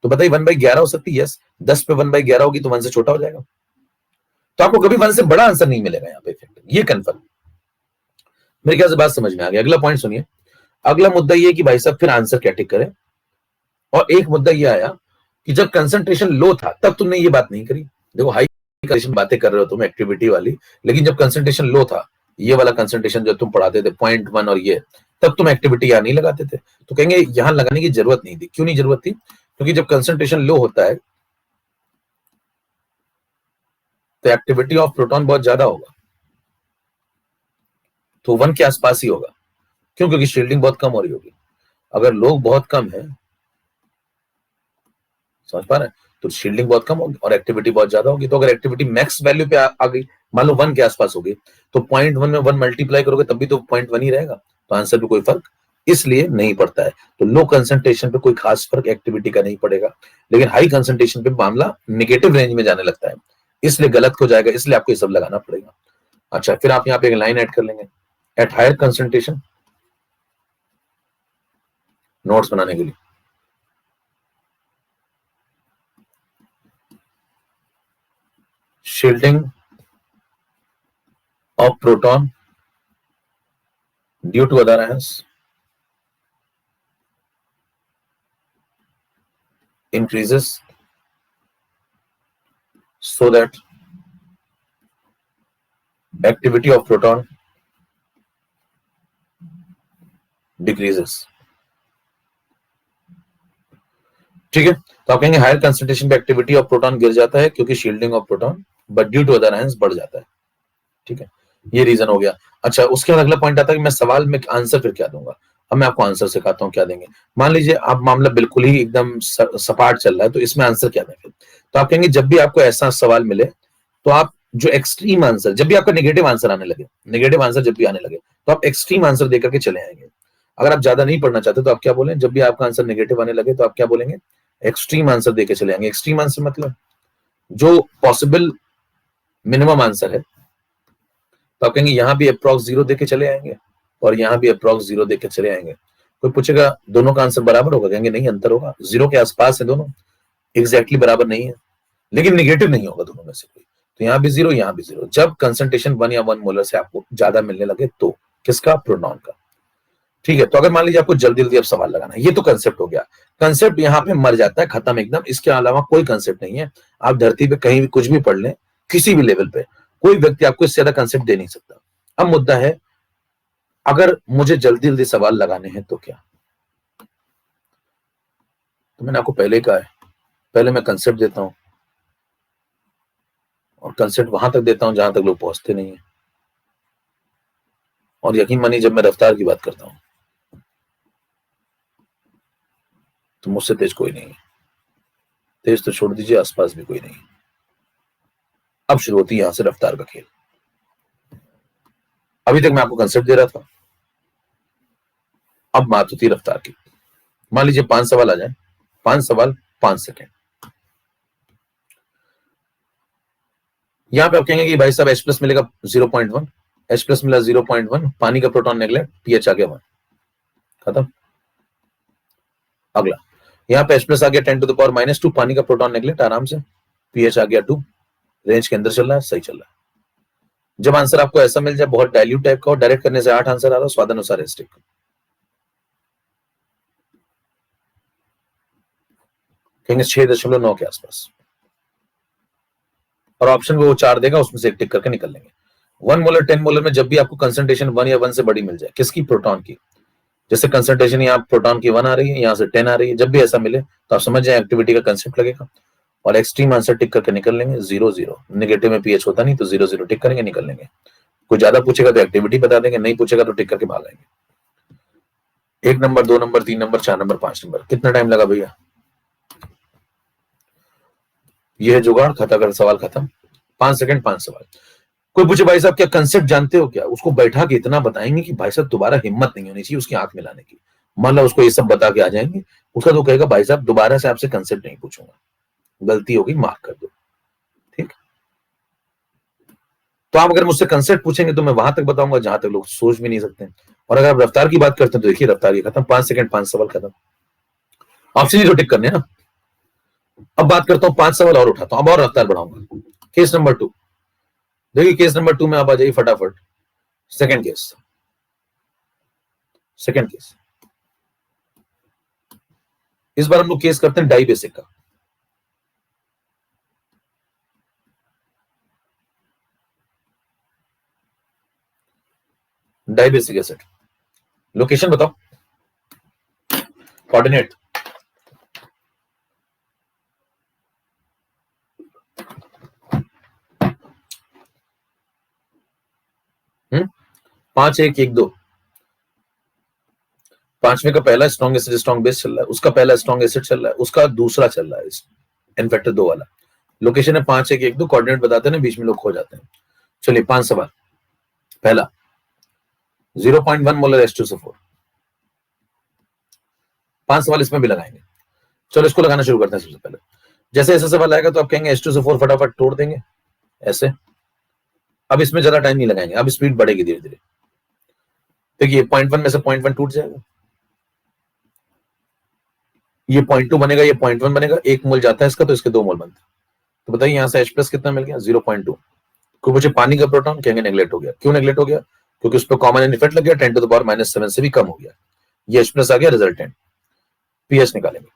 Speaker 1: तो बताइए 1/11 हो सकती है? यस। 10 पे 1/11 होगी तो 1 से छोटा हो जाएगा। तो आपको कभी 1 से बड़ा आंसर नहीं मिलेगा यहाँ पे इफेक्टिव, ये कंफर्म। मेरे ख्याल से बात समझ में आ गया। अगला पॉइंट सुनिए। अगला मुद्दा ये कि भाई साहब फिर आंसर क्या टिक करें। और एक मुद्दा ये आया कि जब कंसंट्रेशन लो था तब तुमने ये बात नहीं करी। देखो हाई कंसंट्रेशन बातें कर रहे हो तुम एक्टिविटी वाली, लेकिन जब कंसंट्रेशन लो था, ये वाला कंसंट्रेशन जो तुम पढ़ाते थे 0.1 और ये, तब तुम एक्टिविटी यहाँ नहीं लगाते थे। तो कहेंगे यहाँ लगाने की जरूरत नहीं थी। क्यों नहीं जरूरत थी? क्योंकि जब कंसंट्रेशन लो होता है तो एक्टिविटी ऑफ प्रोटॉन बहुत ज्यादा होगा, तो 1 के आसपास ही होगा। क्यों? क्योंकि शील्डिंग बहुत कम हो रही होगी। अगर लोग बहुत कम है, समझ पा रहे हैं, तो शील्डिंग बहुत कम होगी और एक्टिविटी बहुत ज्यादा होगी। तो अगर एक्टिविटी मैक्स वैल्यू पे आ गई, मान लो 1 के आसपास होगी, तो 0.1 में 1 मल्टीप्लाई करोगे तब भी तो 0.1 ही रहेगा। तो आंसर पे कोई फर्क इसलिए नहीं पड़ता है। तो लो कंसंट्रेशन पे कोई खास फर्क एक्टिविटी का नहीं पड़ेगा, लेकिन हाई कंसंट्रेशन पे मामला निगेटिव रेंज में जाने लगता है, इसलिए गलत हो जाएगा। इसलिए आपको ये सब लगाना पड़ेगा। अच्छा, फिर आप यहाँ पे एक लाइन ऐड कर लेंगे एट हायर कंसंट्रेशन, नोट्स बनाने के लिए। Shielding of proton due to other ions increases so that activity of proton decreases. ठीक है, तो आप कहेंगे हायर कंसंट्रेशन पे एक्टिविटी ऑफ प्रोटॉन गिर जाता है क्योंकि shielding of proton, but due to other ions बढ़ जाता है। ठीक है, ये रीजन हो गया। अच्छा, उसके बाद अगला पॉइंट आता है कि मैं सवाल में आंसर फिर क्या दूंगा। अब मैं आपको आंसर सिखाता हूँ क्या देंगे। मान लीजिए आप मामला बिल्कुल ही एकदम सपाट चल रहा है, तो इसमें आंसर क्या दें फिर। तो आप कहेंगे जब भी आपको ऐसा सवाल मिले तो आप जो एक्सट्रीम आंसर, जब भी आपका नेगेटिव आंसर आने लगे, नेगेटिव आंसर जब भी आने लगे तो आप एक्सट्रीम आंसर देकर के चले आएंगे। अगर आप ज्यादा नहीं पढ़ना चाहते तो आप क्या बोलें, जब भी आपका आंसर नेगेटिव आने लगे तो आप क्या बोलेंगे, एक्सट्रीम आंसर देके चले आएंगे। एक्सट्रीम आंसर मतलब जो पॉसिबल मिनिमम आंसर है, तो आप कहेंगे यहां भी अप्रॉक्स 0 देके चले आएंगे और यहां भी अप्रॉक्स 0 देके चले आएंगे। कोई पूछेगा दोनों का आंसर बराबर होगा, कहेंगे नहीं, अंतर होगा, 0 के आसपास है दोनों, एग्जैक्टली बराबर नहीं है, लेकिन निगेटिव नहीं होगा दोनों में से कोई। तो यहां भी 0, यहां भी 0। जब कंसंट्रेशन 1 या 1 मोलर से आपको ज्यादा मिलने लगे तो किसका, प्रोटॉन का। ठीक है, तो अगर मान लीजिए आपको जल्दी जल्दी अब सवाल लगाना है, ये तो कंसेप्ट हो गया। कंसेप्ट यहाँ पे मर जाता है, खत्म एकदम, इसके अलावा कोई कंसेप्ट नहीं है। आप धरती पे कहीं भी कुछ भी पढ़ लें, किसी भी लेवल पे, कोई व्यक्ति आपको इससे ज्यादा कंसेप्ट दे नहीं सकता। अब मुद्दा है, अगर मुझे जल्दी जल्दी सवाल लगाने हैं तो क्या। तो मैंने आपको पहले कहा है, पहले मैं कंसेप्ट देता हूं और कंसेप्ट वहां तक देता हूं जहां तक लोग पहुंचते नहीं है। और यकीन मानिए जब मैं रफ्तार की बात करता हूं तो मुझसे तेज कोई नहीं है। तेज तो छोड़ दीजिए, आसपास भी कोई नहीं। अब शुरू होती है यहां से रफ्तार का खेल। अभी तक मैं आपको कंसेप्ट दे रहा था, अब बात होती है रफ्तार की। मान लीजिए 5 सवाल आ जाए, 5 सवाल 5 सेकेंड। यहां पे आप कहेंगे कि भाई साहब H प्लस मिलेगा 0.1, H प्लस मिला 0.1, पानी का प्रोटॉन नेगलेक्ट, पीएच आ गया 1, खत्म। अगला, यहाँ पे H प्लस आ गया 10⁻⁻², पानी का प्रोटॉन नेगलेक्ट, आराम से, पीएच आ गया 2, रेंज के अंदर चल रहा है, सही चल रहा है। जब आंसर आपको ऐसा मिल जाए, बहुत डायल्यूट टाइप का हो, डायरेक्ट करने से 8 आंसर आ रहा हो, स्वादानुसार एस्टिक, कहेंगे 6.9 के आसपास, और ऑप्शन वो 4 देगा, उसमें से एक टिक करके निकल लेंगे। 1 मोलर 10 मोलर में जब भी आपको कंसंट्रेशन 1 या 1 से बड़ी मिल जाए, किसकी, प्रोटॉन की, जैसे कंसंट्रेशन यहाँ प्रोटॉन की 1 आ रही है, यहाँ से 10 आ रही है, जब भी ऐसा मिले तो आप समझ जाए एक्टिविटी का कंसेप्ट लगेगा, और एक्सट्रीम आंसर टिक करके निकल लेंगे। 0-0, नेगेटिव में पीएच होता नहीं, तो 0-0 टिक करेंगे, निकल लेंगे। कोई ज्यादा पूछेगा तो एक्टिविटी बता देंगे, नहीं पूछेगा तो टिक करके भाग आएंगे। 1 number, 2 number, 3 number, 4 number, 5 number, कितना टाइम लगा भैया। यह है जुगाड़, खत्म कर, सवाल खत्म। 5 सेकंड 5 सवाल। कोई पूछे भाई साहब क्या कंसेप्ट जानते हो क्या, उसको बैठा के इतना बताएंगे कि भाई साहब दोबारा हिम्मत नहीं होनी चाहिए उसकी आंख में लाने की। मान लो उसको ये सब बता के आ जाएंगे, उसका तो कहेगा भाई साहब दोबारा से आपसे कंसेप्ट नहीं पूछूंगा, गलती होगी माफ कर दो। ठीक, तो आप अगर मुझसे कंसेप्ट पूछेंगे तो मैं वहां तक बताऊंगा जहां तक लोग सोच भी नहीं सकते। और अगर आप रफ्तार की बात करते हैं तो देखिए रफ्तार की खत्म, 5 सेकंड 5 सवाल खत्म। ऑप्शन ही तो टिक करने हैं ना। अब बात करता हूं 5 सवाल और उठाता हूं, अब और रफ्तार बढ़ाऊंगा। केस नंबर 2, देखिए केस नंबर 2 में आप आ जाइए फटाफट। सेकंड केस, सेकंड केस, इस बार हम लोग केस करते हैं डाई बेसिक का। डाई बेसिक एसिड, लोकेशन बताओ, कोऑर्डिनेट। हम्म, 5-1-1-2, पांचवें का पहला स्ट्रॉन्ग एसिड स्ट्रॉन्ग बेस चल रहा है, उसका पहला स्ट्रॉन्ग एसिड चल रहा है, उसका दूसरा चल रहा है इनफेक्टर 2 वाला। लोकेशन है 5-1-1-2, कोऑर्डिनेट बताते हैं, बीच में लोग खो जाते हैं। चलिए 5 सवाल। पहला, 0.1 मोलर H2SO4, 5 सवाल इसमें भी लगाएंगे। चलो इसको लगाना शुरू करते हैं। सबसे पहले जैसे ऐसा सवाल आएगा तो आप कहेंगे H2SO4 फटाफट तोड़ देंगे ऐसे। अब इसमें ज्यादा टाइम नहीं लगाएंगे, अब स्पीड बढ़ेगी धीरे धीरे। देखिए 0.1 में से 0.1 टूट जाएगा, ये 0.2 बनेगा, ये 0.1 बनेगा, 1 मोल जाता है इसका तो इसके 2 मोल बनते हैं। तो बताइए यहां से H प्लस कितना मिल गया, 0.2। कोई मुझे पानी का प्रोटॉन, कहेंगे नेगलेक्ट हो गया। क्यों नेगलेक्ट हो गया, क्योंकि उस पर कॉमन इफेक्ट लग गया, 10⁻⁻7 से भी कम हो गया, ये H प्लस आ गया, रिजल्टेंट। पीएच निकालेंगे,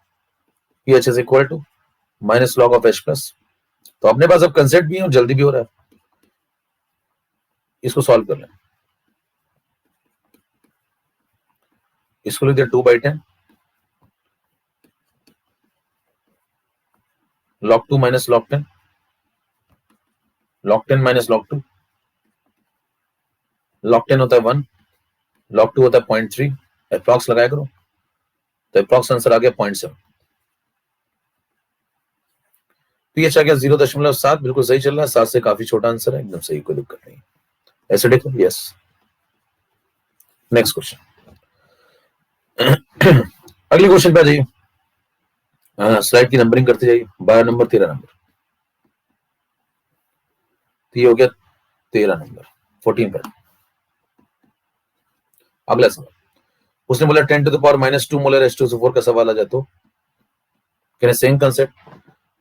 Speaker 1: pH is equal to minus log of H plus. तो अपने पास अब कंसेप्ट भी है और जल्दी भी हो रहा है, इसको सॉल्व कर लें। इसको लिख दिया 2/10, log 2 minus log 10, log 10 minus log 2, log 10 होता है 1, log 2 होता है 0.3, अप्रॉक्स लगाया करो, तो अप्रॉक्स आंसर आ गया 0.7। पीएच आ गया 0.7, बिल्कुल सही चल रहा है, 7 से काफी छोटा आंसर है, एकदम सही, कोई दिक्कत नहीं। Acidic, yes. Next question. अगले क्वेश्चन पे आ जाइए, स्लाइड की नंबरिंग करते जाइए, 12 नंबर 13 नंबर, तो ये हो गया 13 नंबर, 14 पर। अगला सवाल, उसने बोला 10 to the power -2 molar H2SO4 का सवाल आ जाए तो कहने सेम कंसेप्ट,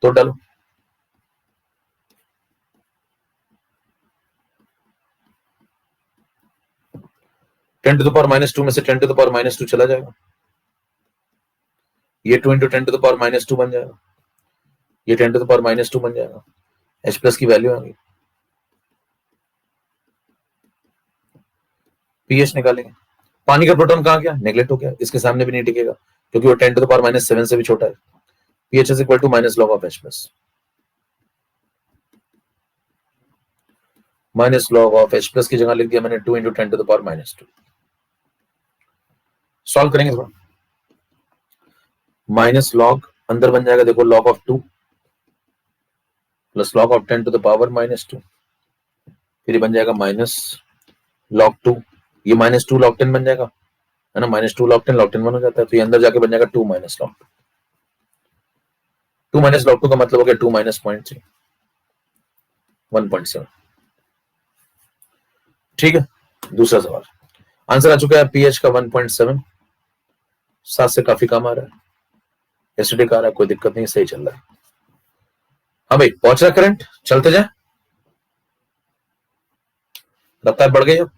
Speaker 1: तो डालो। टेन टू द पावर -2 में से 10 टू द पावर -2 चला जाएगा, ये 2 इंटू 10 टू द पावर -2 बन जाएगा, ये 10 टू द पावर -2 बन जाएगा, H प्लस की वैल्यू आ गई। पीएच निकालेंगे, पानी का प्रोटॉन कहां गया, नेग्लेक्ट हो गया, इसके सामने भी नहीं टिकेगा क्योंकि वो 10 टू द पावर -7 से भी छोटा है। PH is equal to minus log of H plus, minus log of H plus की जगह लिख दिया मैंने 2 into 10 to the power -2। Solve करेंगे थोड़ा, माइनस लॉग अंदर बन जाएगा, देखो log of 2 plus log of 10 to the power -2, फिर बन जाएगा माइनस लॉग 2, ये -2 लॉग 10 बन जाएगा, है ना, -2 लॉग 10, लॉग 10 1 हो जाता है, तो ये अंदर जाके बन जाएगा 2 माइनस लॉग 2 माइनस लॉग 2 का मतलब हो गया 2 माइनस 0.3, 1.7। ठीक है, दूसरा सवाल, आंसर आ चुका है पीएच का 1.7, 7 से काफी कम आ रहा है, एसिडिक आ रहा है, कोई दिक्कत नहीं, सही चल रहा है। हाँ भाई, पहुंच रहा करंट, चलते जाए, रफ्तार बढ़ गई हो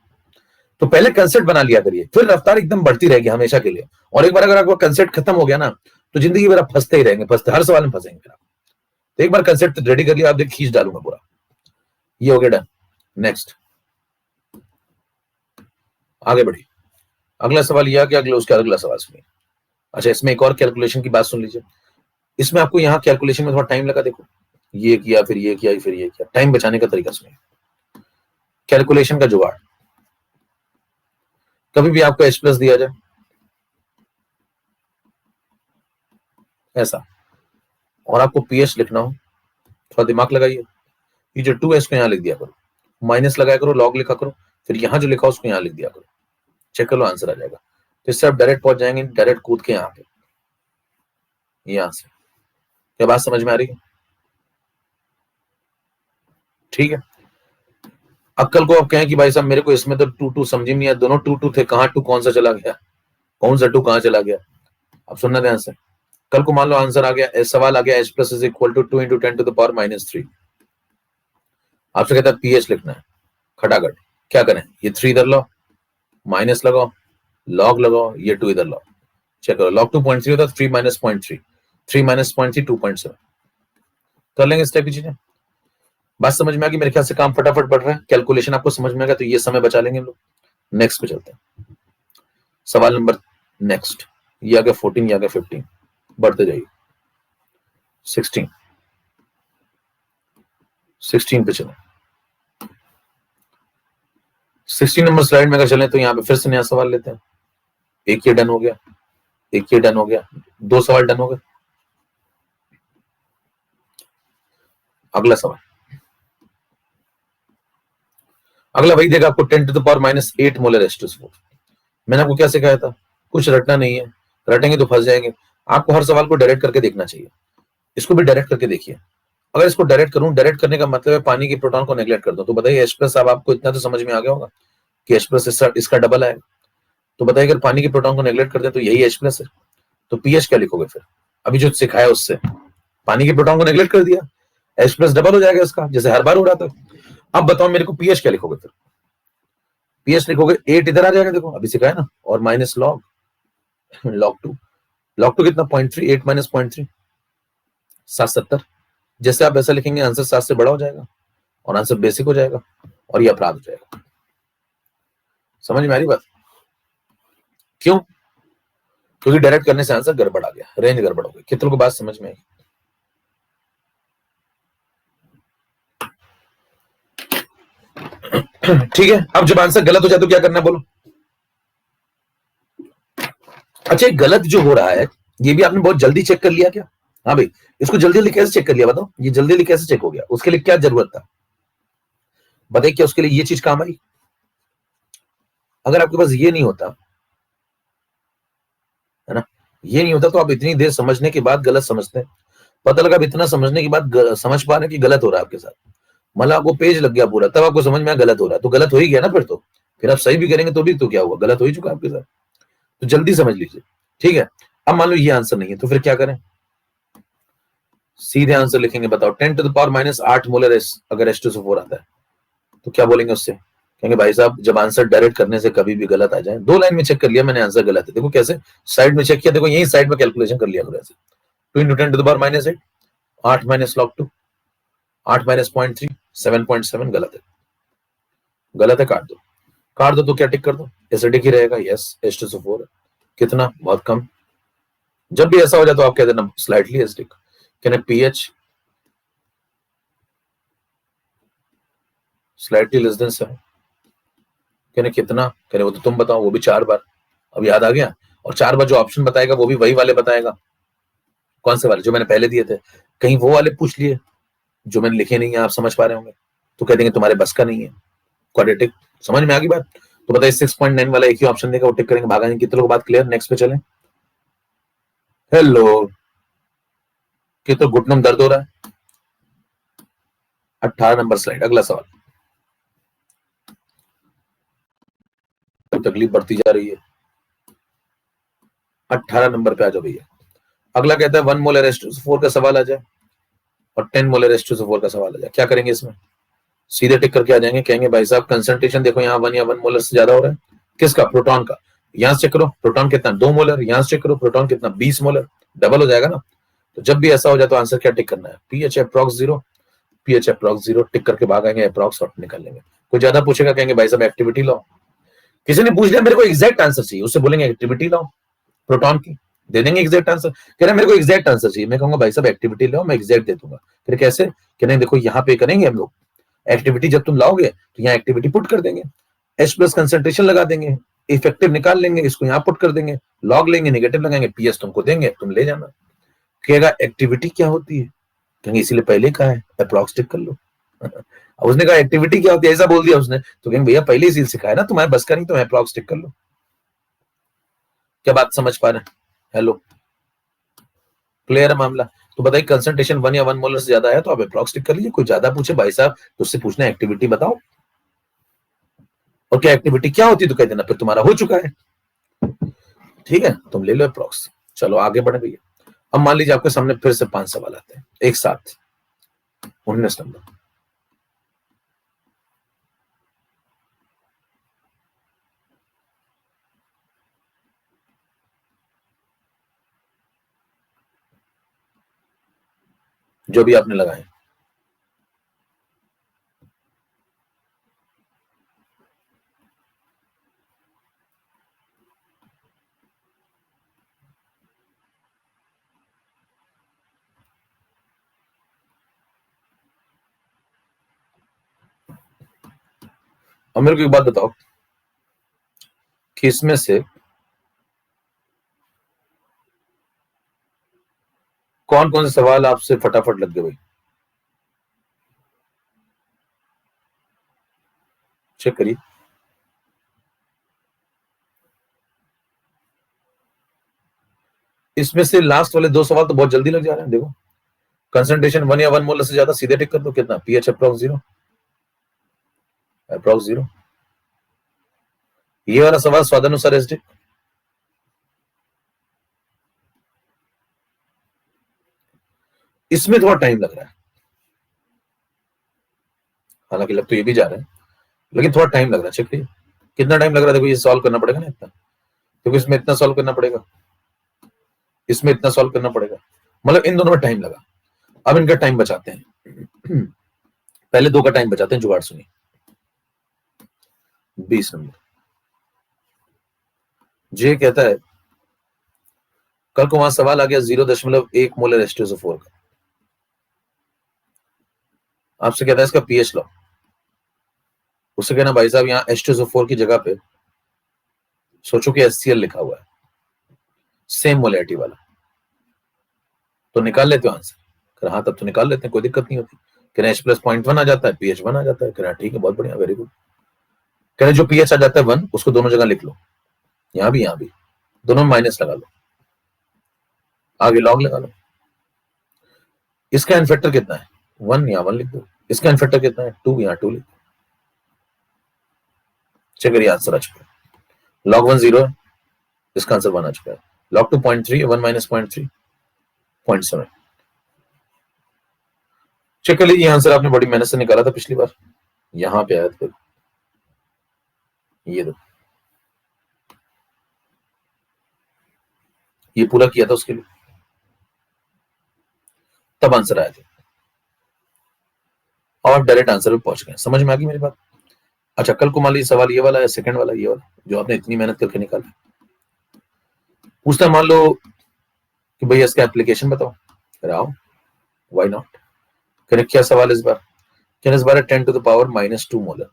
Speaker 1: तो पहले कंसेप्ट बना लिया करिए, फिर रफ्तार एकदम बढ़ती रहेगी हमेशा के लिए। और एक बार अगर आपका कंसेप्ट खत्म हो गया ना, तो जिंदगी भर आप फंसते ही रहेंगे, फंसते, हर सवाल में फंसेंगे आप। तो एक बार कंसेप्ट रेडी कर लिया, आप देख खींच डालूंगा पूरा, ये हो गया डन। नेक्स्ट, आगे बढ़िए, अगला सवाल यह कि अगला उसका अगला सवाल सुनिए। अच्छा, इसमें एक और कैलकुलेशन की बात सुन लीजिए, इसमें आपको यहाँ कैलकुलेशन में थोड़ा टाइम लगा, देखो ये किया, फिर ये किया, फिर ये किया, टाइम बचाने का तरीका सुनिए, कैलकुलेशन का जुगाड़। कभी भी आपको H प्लस दिया जाए ऐसा और आपको पीएच लिखना हो, थोड़ा दिमाग लगाइए, ये जो 2 है इसको यहाँ लिख दिया करो, माइनस लगाया करो, लॉग लिखा करो, फिर यहाँ जो लिखा उसको यहाँ लिख दिया करो, चेक कर लो आंसर आ जाएगा। तो इससे आप डायरेक्ट पहुंच जाएंगे, डायरेक्ट कूद के यहाँ पे, यहाँ से। क्या बात समझ में आ रही है? ठीक है, अब कल को आप कहें कि भाई साहब मेरे को इसमें तो 2 समझ में नहीं आया, दोनों 2 थे, कहाँ 2 कौन सा चला गया, कौन सा 2 कहाँ चला गया, अब सुनना ध्यान से। कल को मान लो आंसर आ गया, सवाल आ गया H plus is equal to 2 into 10 to the power -3, आपसे कहता है पीएच लिखना है, खटाखट क्या करें, ये 3 इधर लो, माइनस लगाओ, लॉग लगाओ, ये 2 इधर लो, चेक करो, लॉग 2.3 होता है 3 माइनस 0.3, 3 माइनस 0.3 2.7, कर लेंगे इस टाइप की चीजें। बात समझ में आ गई? मेरे ख्याल से काम फटाफट बढ़ रहा है, कैलकुलेशन आपको समझ में आ गया, तो ये समय बचा लेंगे हम लोग। नेक्स्ट पे चलते हैं, सवाल नंबर नेक्स्ट, ये आ गया 14, ये आ गया 15, बढ़ते जाइए, 16, 16 पे चलो, 16 नंबर स्लाइड में अगर चले तो यहाँ पे फिर से नया सवाल लेते हैं, एक ये डन हो गया, एक ये डन हो गया, 2 सवाल डन हो गए। अगला सवाल, अगला वही देगा आपको 10 to the power -8 molar H2SO4। मैंने आपको क्या सिखाया था, कुछ रटना नहीं है, रटेंगे तो फंस जाएंगे, आपको हर सवाल को डायरेक्ट करके देखना चाहिए, इसको भी डायरेक्ट करके देखिए। अगर इसको डायरेक्ट करूं, डायरेक्ट करने का मतलब है पानी के प्रोटॉन को नेग्लेक्ट कर दो, तो बताइए H प्लस, अब आपको इतना तो समझ में आ गया होगा कि H प्लस इसका डबल आएगा, तो बताइए अगर पानी के प्रोटॉन को नेग्लेक्ट कर दे तो यही H प्लस है, तो पीएच क्या लिखोगे फिर, अभी जो सिखाया उससे, पानी के प्रोटॉन को नेग्लेक्ट कर दिया, H प्लस डबल हो जाएगा इसका, जैसे हर बार हो रहा था। अब बताओ मेरे को पीएच क्या लिखोगे फिर, पीएच लिखोगे 8 इधर आ जाएगा, देखो अभी सिखाया ना, और माइनस लॉग, लॉग 2, लॉग 2 कितना 0.3, 8 माइनस 0.3, 770, जैसे आप ऐसा लिखेंगे आंसर 7 से बड़ा हो जाएगा और आंसर बेसिक हो जाएगा और ये अपराध हो जाएगा। समझ में आ रही बात? क्यों? क्योंकि डायरेक्ट करने से आंसर गड़बड़ आ गया, रेंज गड़बड़ हो गई। कितनों को बात समझ में आई? ठीक है, अब जब आंसर गलत हो जाए तो क्या करना है बोलो। अच्छा, गलत जो हो रहा है ये भी आपने बहुत जल्दी चेक कर लिया क्या? हाँ भाई, इसको जल्दी जल्दी कैसे चेक कर लिया बताओ, ये जल्दी जल्दी कैसे चेक हो गया? उसके लिए क्या जरूरत था बताइए, क्या उसके लिए ये चीज काम आई? अगर आपके पास ये नहीं होता है ना, ये नहीं होता तो आप इतनी देर समझने के बाद गलत समझते हैं। पता लगा अब इतना समझने के बाद समझ पा रहे हैं कि गलत हो रहा है आपके साथ, मतलब आपको पेज लग गया पूरा, तब आपको समझ में आया गलत हो रहा है, तो गलत हो ही गया ना फिर तो। फिर आप सही भी करेंगे तो भी तो क्या हुआ, गलत हो ही चुका आपके साथ। तो जल्दी समझ लीजिए, ठीक है। अब मान लो ये आंसर नहीं है तो फिर क्या करें? सीधे आंसर लिखेंगे, बताओ 10⁻⁸ मोलर अगर H2SO4 आता है तो क्या बोलेंगे उससे? कहेंगे भाई साहब जब आंसर डायरेक्ट करने से कभी भी गलत आ जाए, 2 लाइन में चेक कर लिया मैंने आंसर गलत है, देखो कैसे साइड में चेक किया, देखो यही साइड में कैलकुलेशन कर लिया ऐसे। 2 × 10⁻⁸ 8 माइनस log 2, 8 माइनस 0.3, 7.7 गलत है, गलत है, काट दो। काट दो तो क्या टिक कर दो, एसिडिक ही रहेगा, यस H2SO4 है। कितना? बहुत कम। जब भी ऐसा हो जाए तो आप कह देना स्लाइटली एसिडिक। कहने पीएच स्लाइटली लेस देन 7, कहने कितना? कहने वो तो तुम बताओ, वो भी 4 बार। अब याद आ गया, और 4 बार जो ऑप्शन बताएगा वो भी वही वाले बताएगा। कौन से वाले? जो मैंने पहले दिए थे। कहीं वो वाले पूछ लिए जो मैंने लिखे नहीं है, आप समझ पा रहे होंगे, तो कह देंगे तुम्हारे बस का नहीं है क्वाड्रेटिक। समझ में आ गई बात? तो बताइए 6.9 वाला एक ही ऑप्शन देगा, वो टिक करेंगे, भागा। कितने लोग बात क्लियर? नेक्स्ट पे चलें। हेलो, कि तो घुटनों में दर्द हो रहा है? 18 नंबर स्लाइड, अगला सवाल। तो तकलीफ बढ़ती जा रही है। 18 नंबर पे आ जाओ भैया। अगला कहता है 1 मोलर H2SO4 का सवाल आ जाए और 10 मोलर H2SO4 का सवाल आ जाए, क्या करेंगे इसमें? सीधे टिक करके आ जाएंगे, कहेंगे भाई साहब कंसंट्रेशन देखो यहाँ 1 या 1 मोलर से ज्यादा हो रहा है। किसका? प्रोटॉन का। यहां से चेक करो प्रोटॉन कितना, 2 मोलर। यहां से चेक करो प्रोटॉन कितना, 20 मोलर। डबल हो जाएगा ना। तो जब भी ऐसा हो जाए तो आंसर क्या टिक करना है? पीएच अप्रॉक्स 0, पीएच अप्रॉक्स 0 टिक करके भागेंगे, अप्रॉक्स और निकाल लेंगे। कोई ज्यादा पूछेगा कहेंगे भाई साहब एक्टिविटी लाओ। किसी ने पूछ लिया मेरे को एग्जैक्ट आंसर चाहिए, उससे बोलेंगे एक्टिविटी लाओ प्रोटॉन की, दे देंगे एग्जैक्ट आंसर। कह रहे मेरे को एग्जैक्ट आंसर चाहिए, मैं कहूंगा भाई साहब एक्टिविटी लाओ, मैं एग्जैक्ट दे दूंगा। फिर कैसे? कह रहे देखो यहाँ पे करेंगे हम लोग एक्टिविटी, जब तुम लाओगे तो यहाँ एक्टिविटी पुट कर देंगे, H+ कंसंट्रेशन लगा देंगे, इफेक्टिव निकाल लेंगे, इसको यहाँ पुट कर देंगे, लॉग लेंगे, नेगेटिव लगाएंगे, पीएस तुमको देंगे, तुम ले जाना। कहेगा एक्टिविटी क्या होती है? कहेंगे इसीलिए पहले कहा है अप्रॉक्स टिक कर लो। अब उसने कहा एक्टिविटी क्या होती है, ऐसा बोल दिया उसने, तो कहेंगे भैया पहले इसी सिखाया ना, तुम्हारे बस का नहीं, तो अप्रॉक्स टिक कर लो। क्या बात समझ पा रहे हैं? हेलो, क्लियर है मामला? तो बताइए कंसंट्रेशन 1 या 1 मोलर से ज्यादा है तो आप अप्रॉक्स टिक कर लीजिए। कोई ज्यादा पूछे भाई साहब तो उससे पूछना एक्टिविटी बताओ, और क्या एक्टिविटी क्या होती है तो कह देना, फिर तुम्हारा हो चुका है, ठीक है, तुम ले लो अप्रॉक्स। चलो आगे बढ़े भैया। अब मान लीजिए आपके सामने फिर से 5 सवाल आते हैं एक साथ, 19 नंबर। जो भी आपने लगाए। अब मेरे को एक बात बताओ कि इसमें से कौन कौन से सवाल आपसे फटाफट लग गए भाई? चेक करिए। इसमें से लास्ट वाले 2 सवाल तो बहुत जल्दी लग जा रहे हैं, देखो कंसंट्रेशन 1 या 1 मोलर से ज्यादा, सीधे टिक कर दो, कितना? PH approx 0, approx 0। ये वाला सवाल स्वादानुसार एसिडिक, इसमें थोड़ा टाइम लग रहा है, हालांकि लग तो ये भी जा रहे हैं, लेकिन थोड़ा टाइम लग रहा है। चेक करिए कितना टाइम लग रहा है, देखो ये सॉल्व करना पड़ेगा ना इतना, क्योंकि इसमें इतना सॉल्व करना पड़ेगा, इसमें इतना सॉल्व करना पड़ेगा, मतलब इन दोनों में टाइम लगा। अब इनका टाइम बचाते हैं, पहले 2 का टाइम बचाते हैं, जुगाड़ सुनिए। 20 नंबर जे कहता है कल को वहां सवाल आ गया 0.1 मोलर H2SO4 का, आपसे कहता है इसका पीएच लो। उससे कहना भाई साहब यहाँ H2SO4 की जगह पे सोचो कि HCl लिखा हुआ है, सेम मोलैरिटी वाला, तो निकाल लेते हो आंसर? हाँ तब तो निकाल लेते हैं, कोई दिक्कत नहीं होती। कह रहे H+0.1 आ जाता है, pH 1 आ जाता है। कह रहे ठीक है, बहुत बढ़िया, वेरी गुड। कह रहे जो pH आ जाता है 1 उसको दोनों जगह लिख लो, यहाँ भी दोनों में माइनस लगा लो, आगे लॉग लगा लो। इसका इनफेक्टर कितना है? 1, यहाँ 1 लिख दो। इसका इनफेक्टर कितना है? 2, यहाँ 2 लिख दो। चेक करिए आंसर आ चुका है। log 1 0 है, इसका आंसर 1 आ चुका है। log 2 0.3, 1 - 0.3 0.7। चेक कर लीजिए, आंसर आपने बड़ी मेहनत से निकाला था पिछली बार, यहां पे आया था, ये दो, ये पूरा किया था उसके लिए, तब आंसर आया था, और आप डायरेक्ट आंसर पे पहुंच गए। समझ में आ गई मेरी बात? अच्छा, कल को मान लीजिए सवाल ये वाला है, सेकंड वाला ये वाला जो आपने इतनी मेहनत करके निकाला, पूछता मान लो कि भैया इसका एप्लीकेशन बताओ, आओ, व्हाई नॉट। करेक्ट, क्या सवाल इस बार? क्या इस बार 10 to the power -2 molar.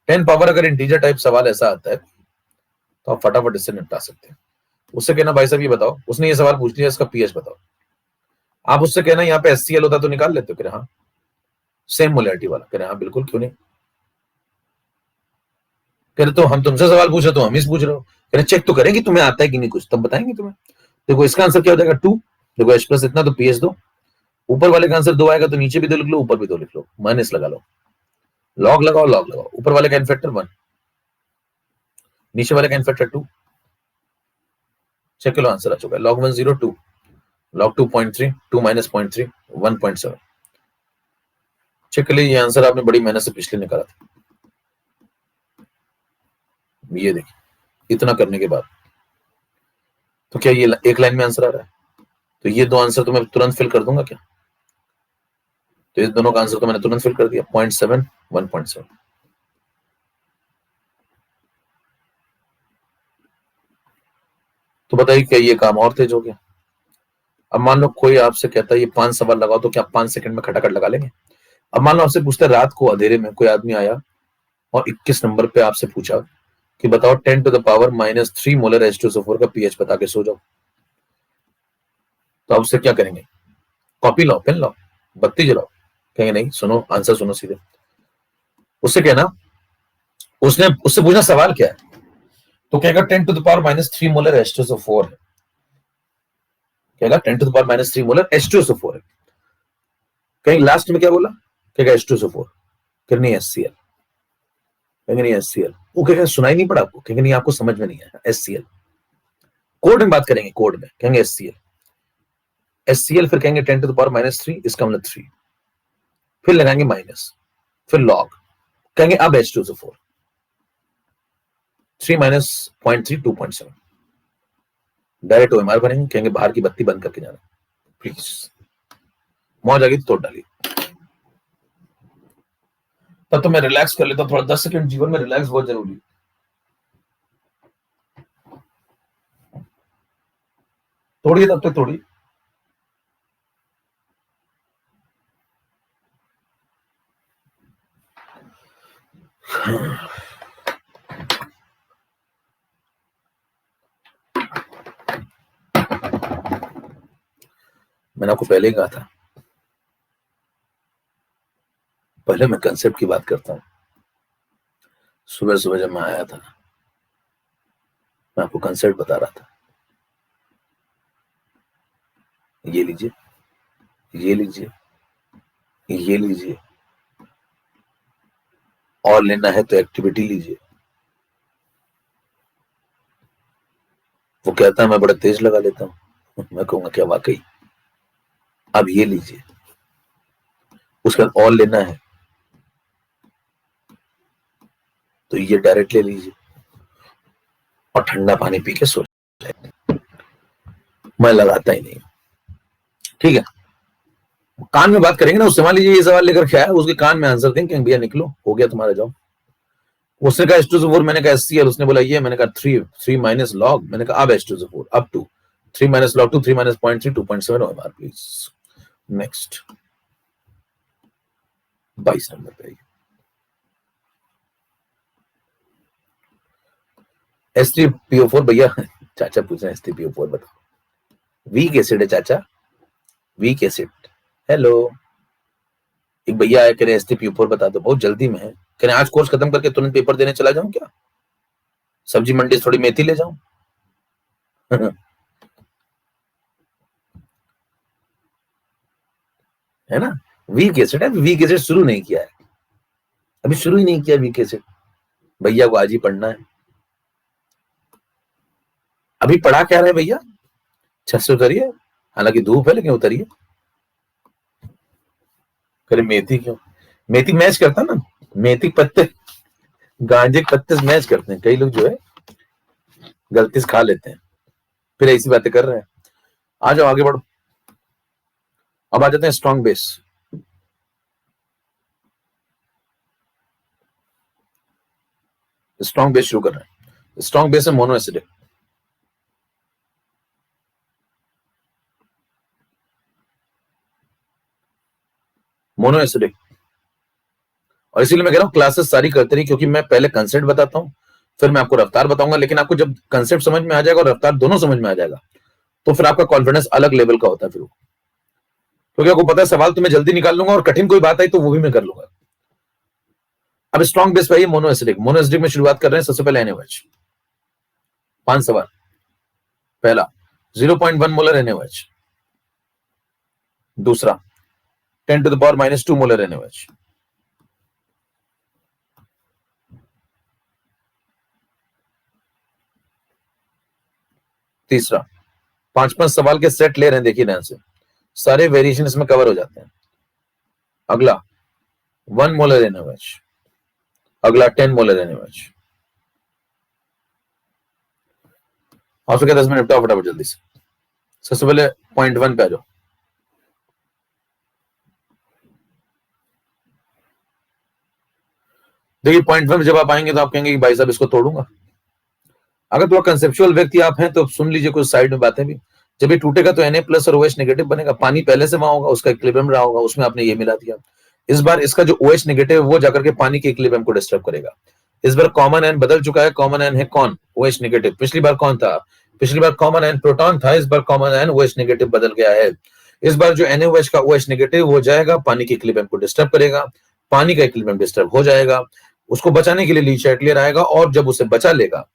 Speaker 1: 10 power अगर इंटीजर टाइप सवाल ऐसा आता है तो आप फटाफट इससे निपटा सकते हैं। उससे कहना भाई साहब ये बताओ, उसने ये सवाल पूछ लिया, इसका पीएच बताओ। आप उससे कहना यहाँ पे HCl होता तो निकाल लेते हो? कह रहे हाँ, सेम मोलैरिटी वाला। कह रहे हाँ बिल्कुल, क्यों नहीं। कह रहे तो हम तुमसे सवाल पूछ रहे, तो हम ही पूछ रहे हो। कह रहे चेक तो करेंगे तुम्हें आता है कि नहीं, कुछ तब बताएंगे तुम्हें। देखो इसका आंसर क्या हो जाएगा, 2। देखो H+ इतना तो pH 2, ऊपर वाले का आंसर 2 आएगा तो नीचे भी 2 लिख लो, ऊपर भी 2 लिख लो, माइनस लगा लो, लॉग लगाओ, लॉग लगाओ। ऊपर वाले का इनफेक्टर 1, नीचे वाले का इनफेक्टर 2। चेक लो, आंसर आ चुका है। log 1 0 2, log 2.3 2 - 0.3 1.7। चेक कर लीजिए, आंसर आपने बड़ी मेहनत से पिछले निकाला था। ये देखिए, इतना करने के बाद तो क्या ये एक लाइन में आंसर आ रहा है? तो ये दो आंसर तो मैं तुरंत फिल कर दूंगा क्या? तो इस दोनों का आंसर तो मैंने तुरंत फिल कर दिया, 0.7 1.7। तो बताइए क्या ये काम और तेज हो गया? अब मान लो कोई आपसे कहता है ये 5 सवाल लगाओ, तो क्या 5 सेकंड में खटाखट लगा लेंगे? अब मान लो आपसे पूछते रात को अंधेरे में कोई आदमी आया और 21 नंबर पे आपसे पूछा कि बताओ 10 to the power -3 molar H2SO4 का पीएच बता के सो जाओ, तो आप उससे क्या करेंगे? कॉपी लाओ, पेन लाओ, बत्ती जलाओ? कहेंगे नहीं, सुनो आंसर सुनो सीधे। उससे कहना, उसने उससे पूछना सवाल क्या है, तो कहेगा 10 to the power -3 molar H2SO4 है। कहेगा 10 to the power -3 molar H2SO4 है। कहेंगे लास्ट में क्या बोला? कहेगा H2SO4। फिर नहीं HCl। कहेंगे नहीं HCl। वो कहेगा सुनाई नहीं पड़ा आपको? कहेंगे नहीं, आपको समझ में नहीं आया, HCl। कोड में बात करेंगे, कोड में कहेंगे HCl। HCl फिर कहेंगे 10 to the power -3, इसका मतलब 3, फिर लगाएंगे माइनस, फिर लॉग, कहेंगे अब H2SO4, 3 - 0.3 2.7। डायरेक्ट OMR भरेंगे, कहेंगे बाहर की बत्ती बंद करके जाना प्लीज। मौज आ गई तो तोड़ डाली। तब तो मैं रिलैक्स कर लेता हूँ थोड़ा, 10 सेकंड जीवन में रिलैक्स बहुत जरूरी है। तोड़िए, तब तक तोड़िए। मैंने आपको पहले ही कहा था, पहले मैं कंसेप्ट की बात करता हूँ। सुबह सुबह जब मैं आया था, मैं आपको कंसेप्ट बता रहा था, ये लीजिए, ये लीजिए, ये लीजिए, और लेना है तो एक्टिविटी लीजिए। वो कहता है मैं बड़ा तेज लगा लेता हूँ, मैं कहूंगा क्या वाकई? अब ये लीजिए, उसके बाद और लेना है तो ये डायरेक्ट ले लीजिए और ठंडा पानी पी के सो जाए। मैं लगाता ही नहीं, ठीक है। कान में बात करेंगे ना, उससे मान लीजिए ये सवाल लेकर क्या है, उसके कान में आंसर देंगे, भैया निकलो, हो गया तुम्हारा जॉब। उसने कहा H2SO4, मैंने कहा HCl, उसने बोला ये, मैंने कहा 3 माइनस लॉग, मैंने कहा अब H2SO4, अब 2, 3 - log 2 3 - 0.3 2.7 OMR please. Next 22 number पे। H3PO4 भैया, चाचा पूछ रहे हैं H3PO4 बताओ। वीक एसिड है चाचा, वीक एसिड। हेलो, एक भैया आया, कह रहे H3PO4 बता दो, बहुत जल्दी में है, कह रहे आज कोर्स खत्म करके तुरंत पेपर देने चला जाऊं क्या, सब्जी मंडी से थोड़ी मेथी ले जाऊं। है ना, वीक एसिड है, वीक एसिड शुरू नहीं किया है, अभी शुरू ही नहीं किया वीक एसिड, भैया को आज ही पढ़ना है। अभी पढ़ा क्या रहे भैया, छत से उतरिए, हालांकि धूप है लेकिन उतरिए। करे मेथी क्यों, मेथी मैच करता ना, मेथी पत्ते गांजे के पत्ते से मैच करते हैं, कई लोग जो है गलती से खा लेते हैं, फिर ऐसी बातें कर रहे हैं। आ जाओ आगे बढ़ो, अब आ जाते हैं स्ट्रॉन्ग बेस। स्ट्रॉन्ग बेस शुरू कर रहे हैं। स्ट्रॉन्ग बेस है मोनो एसिडिक, मोनो एसिडिक। और इसीलिए मैं कह रहा हूं क्लासेस सारी करते रही, क्योंकि मैं पहले कंसेप्ट बताता हूं, फिर मैं आपको रफ्तार बताऊंगा, लेकिन आपको जब कंसेप्ट समझ में आ जाएगा और रफ्तार दोनों समझ में आ जाएगा, तो फिर आपका कॉन्फिडेंस अलग लेवल का होता है फिर, क्योंकि आपको पता है सवाल तो मैं जल्दी निकाल लूंगा और कठिन कोई बात आई तो वो भी मैं कर लूंगा। अब स्ट्रॉन्ग बेस पे मोनो एसिडिक, मोनो एसिडिक में शुरुआत कर रहे हैं सबसे पहले NaOH, 5 सवाल। पहला 0.1 मोलर NaOH, दूसरा 10 to the power -2 molar NaOH, तीसरा 5-5 सवाल के सेट ले रहे हैं, देखिए ध्यान से, सारे वेरिएशन इसमें कवर हो जाते हैं। अगला 1 मोलर NaOH, अगला 10 मोलर NaOH। आपसे क्या 10 मिनट निपटाओ फटाफट जल्दी से। सबसे पहले पॉइंट 1 पे आ जाओ। देखिए पॉइंट 1 जब आप आएंगे तो आप कहेंगे कि भाई साहब इसको तोड़ूंगा। अगर तो कंसेप्चुअल व्यक्ति आप हैं तो सुन लीजिए कुछ साइड में बातें भी। जब ये टूटेगा तो Na+ और OH नेगेटिव बनेगा, पानी पहले से वहां होगा, उसका इक्विलिब्रियम रहा होगा, उसमें आपने ये मिला दिया। इस बार इसका जो OH नेगेटिव वो जाकर के पानी के इक्विलिब्रियम को डिस्टर्ब करेगा। इस बार कॉमन एन बदल चुका है, कॉमन एन है कौन, OH नेगेटिव। पिछली बार कौन था, पिछली बार कॉमन एन प्रोटॉन था, इस बार कॉमन एन OH नेगेटिव बदल गया है। इस बार जो NaOH का OH नेगेटिव वो जाएगा, पानी के इक्विलिब्रियम को डिस्टर्ब करेगा, पानी का इक्विलिब्रियम डिस्टर्ब हो जाएगा, उसको बचाने के लिए लीचार्ट आएगा, और जब उसे बचा लेगा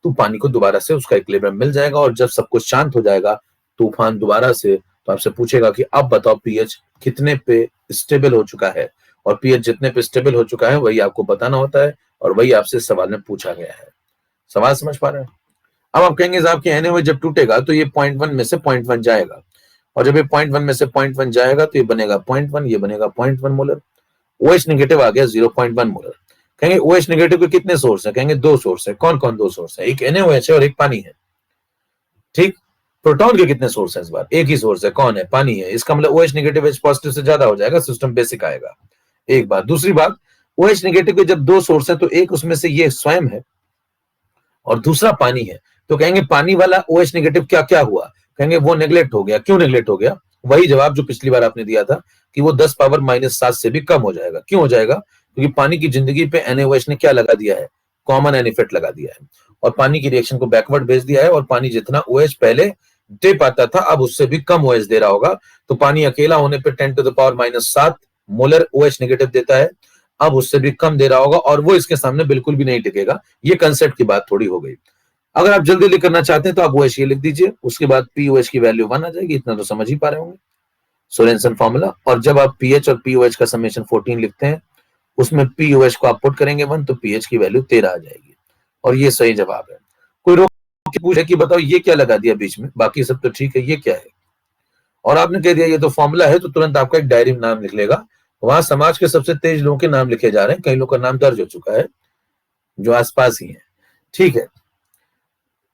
Speaker 1: तो पानी को दोबारा से उसका इक्विलिब्रियम मिल जाएगा। और जब सब कुछ शांत हो जाएगा, तूफान दोबारा से तो आपसे पूछेगा कि अब बताओ पीएच कितने पे स्टेबल हो चुका है, और पीएच जितने पे स्टेबल हो चुका है वही आपको बताना होता है, और वही आपसे सवाल में पूछा गया है। सवाल समझ पा रहे हैं? अब आप कहेंगे साहब कि NaOH जब टूटेगा तो ये 0.1 में से 0.1 जाएगा, और जब ये 0.1 में से 0.1 जाएगा तो ये बनेगा 0.1, ये बनेगा 0.1 मोलर। OH नेगेटिव आ गया 0.1 मोलर। कहेंगे OH नेगेटिव के कितने सोर्स है, कहेंगे 2 सोर्स है। कौन कौन 2 सोर्स है, एक NaOH है और एक पानी है। ठीक, प्रोटॉन के कितने सोर्स है, इस बार एक ही सोर्स है, कौन है, पानी है। इसका मतलब OH नेगेटिव H पॉजिटिव से ज्यादा हो जाएगा, सिस्टम बेसिक आएगा। एक बात, दूसरी बात, OH नेगेटिव के जब 2 सोर्स है तो एक उसमें से ये स्वयं है और दूसरा पानी है, तो कहेंगे पानी वाला OH नेगेटिव क्या क्या हुआ, कहेंगे वो नेग्लेक्ट हो गया। क्यों नेग्लेक्ट हो गया, वही जवाब जो पिछली बार आपने दिया था कि वो 10 पावर -7 से भी कम हो जाएगा। क्यों हो जाएगा, क्योंकि पानी की जिंदगी पे NaOH ने क्या लगा दिया है, कॉमन एन इफेक्ट लगा दिया है, और पानी की रिएक्शन को बैकवर्ड भेज दिया है, और पानी जितना OH पहले दे पाता था अब उससे भी कम OH दे रहा होगा। तो पानी अकेला होने पे 10 to the power -7 molar OH negative देता है, अब उससे भी कम दे रहा होगा, और वो इसके सामने बिल्कुल भी नहीं टिकेगा। ये कंसेप्ट की बात थोड़ी हो गई। अगर आप जल्दी लिख करना चाहते हैं तो आप OH ये लिख दीजिए, उसके बाद POH की वैल्यू 1 आ जाएगी, इतना तो समझ ही पा रहे होंगे, सोरेनसन फॉर्मूला। और जब आप पीएच और पीओएच का समेशन 14 लिखते हैं, उसमें पीओएच को आप पुट करेंगे 1 तो पीएच की वैल्यू 13 आ जाएगी, और ये सही जवाब है। कोई रोक के पूछे कि बताओ ये क्या लगा दिया बीच में, बाकी सब तो ठीक है, ये क्या है, और आपने कह दिया ये तो फॉर्मूला है, तो तुरंत आपका एक डायरी में नाम लिख लेगा। वहां समाज के सबसे तेज लोगों के नाम लिखे जा रहे हैं, कई लोगों का नाम दर्ज हो चुका है जो आसपास ही है। ठीक है,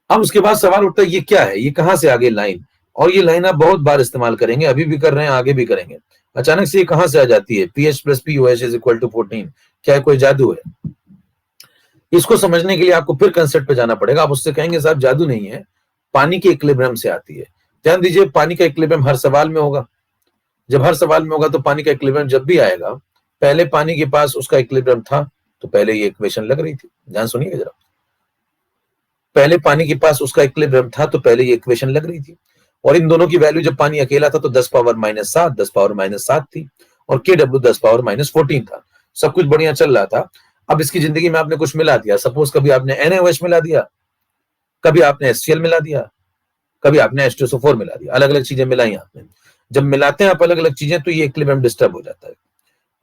Speaker 1: अब उसके बाद सवाल उठता है ये क्या है, ये कहां से आ गई लाइन, और ये लाइन आप बहुत बार इस्तेमाल करेंगे, अभी भी कर रहे हैं, आगे भी करेंगे। अचानक से ये कहां से आ जाती है, pH plus pOH is equal to 14, क्या कोई जादू है? इसको समझने के लिए आपको फिर कंसेप्ट पे जाना पड़ेगा। आप उससे कहेंगे साहब जादू नहीं है, पानी के इक्विलिब्रियम से आती है। ध्यान दीजिए, पानी का इक्विलिब्रियम हर सवाल में होगा। जब हर सवाल में होगा तो पानी का इक्विलिब्रियम जब भी आएगा, पहले पानी के पास उसका इक्विलिब्रियम था तो पहले ये इक्वेशन लग रही थी। ध्यान सुनिएगा जरा, पहले पानी के पास उसका इक्विलिब्रियम था तो पहले ये इक्वेशन लग रही थी, और इन दोनों की वैल्यू जब पानी अकेला था तो 10 पावर -7 10 पावर -7 थी, और KW 10 पावर -14 था। सब कुछ बढ़िया चल रहा था। अब इसकी जिंदगी में आपने कुछ मिला दिया, सपोज कभी आपने NaOH मिला दिया, कभी आपने HCl मिला दिया, कभी आपने H2SO4 मिला दिया, अलग अलग चीजें मिलाई आपने। जब मिलाते हैं आप अलग अलग चीजें तो ये इक्विलिब्रियम डिस्टर्ब हो जाता है,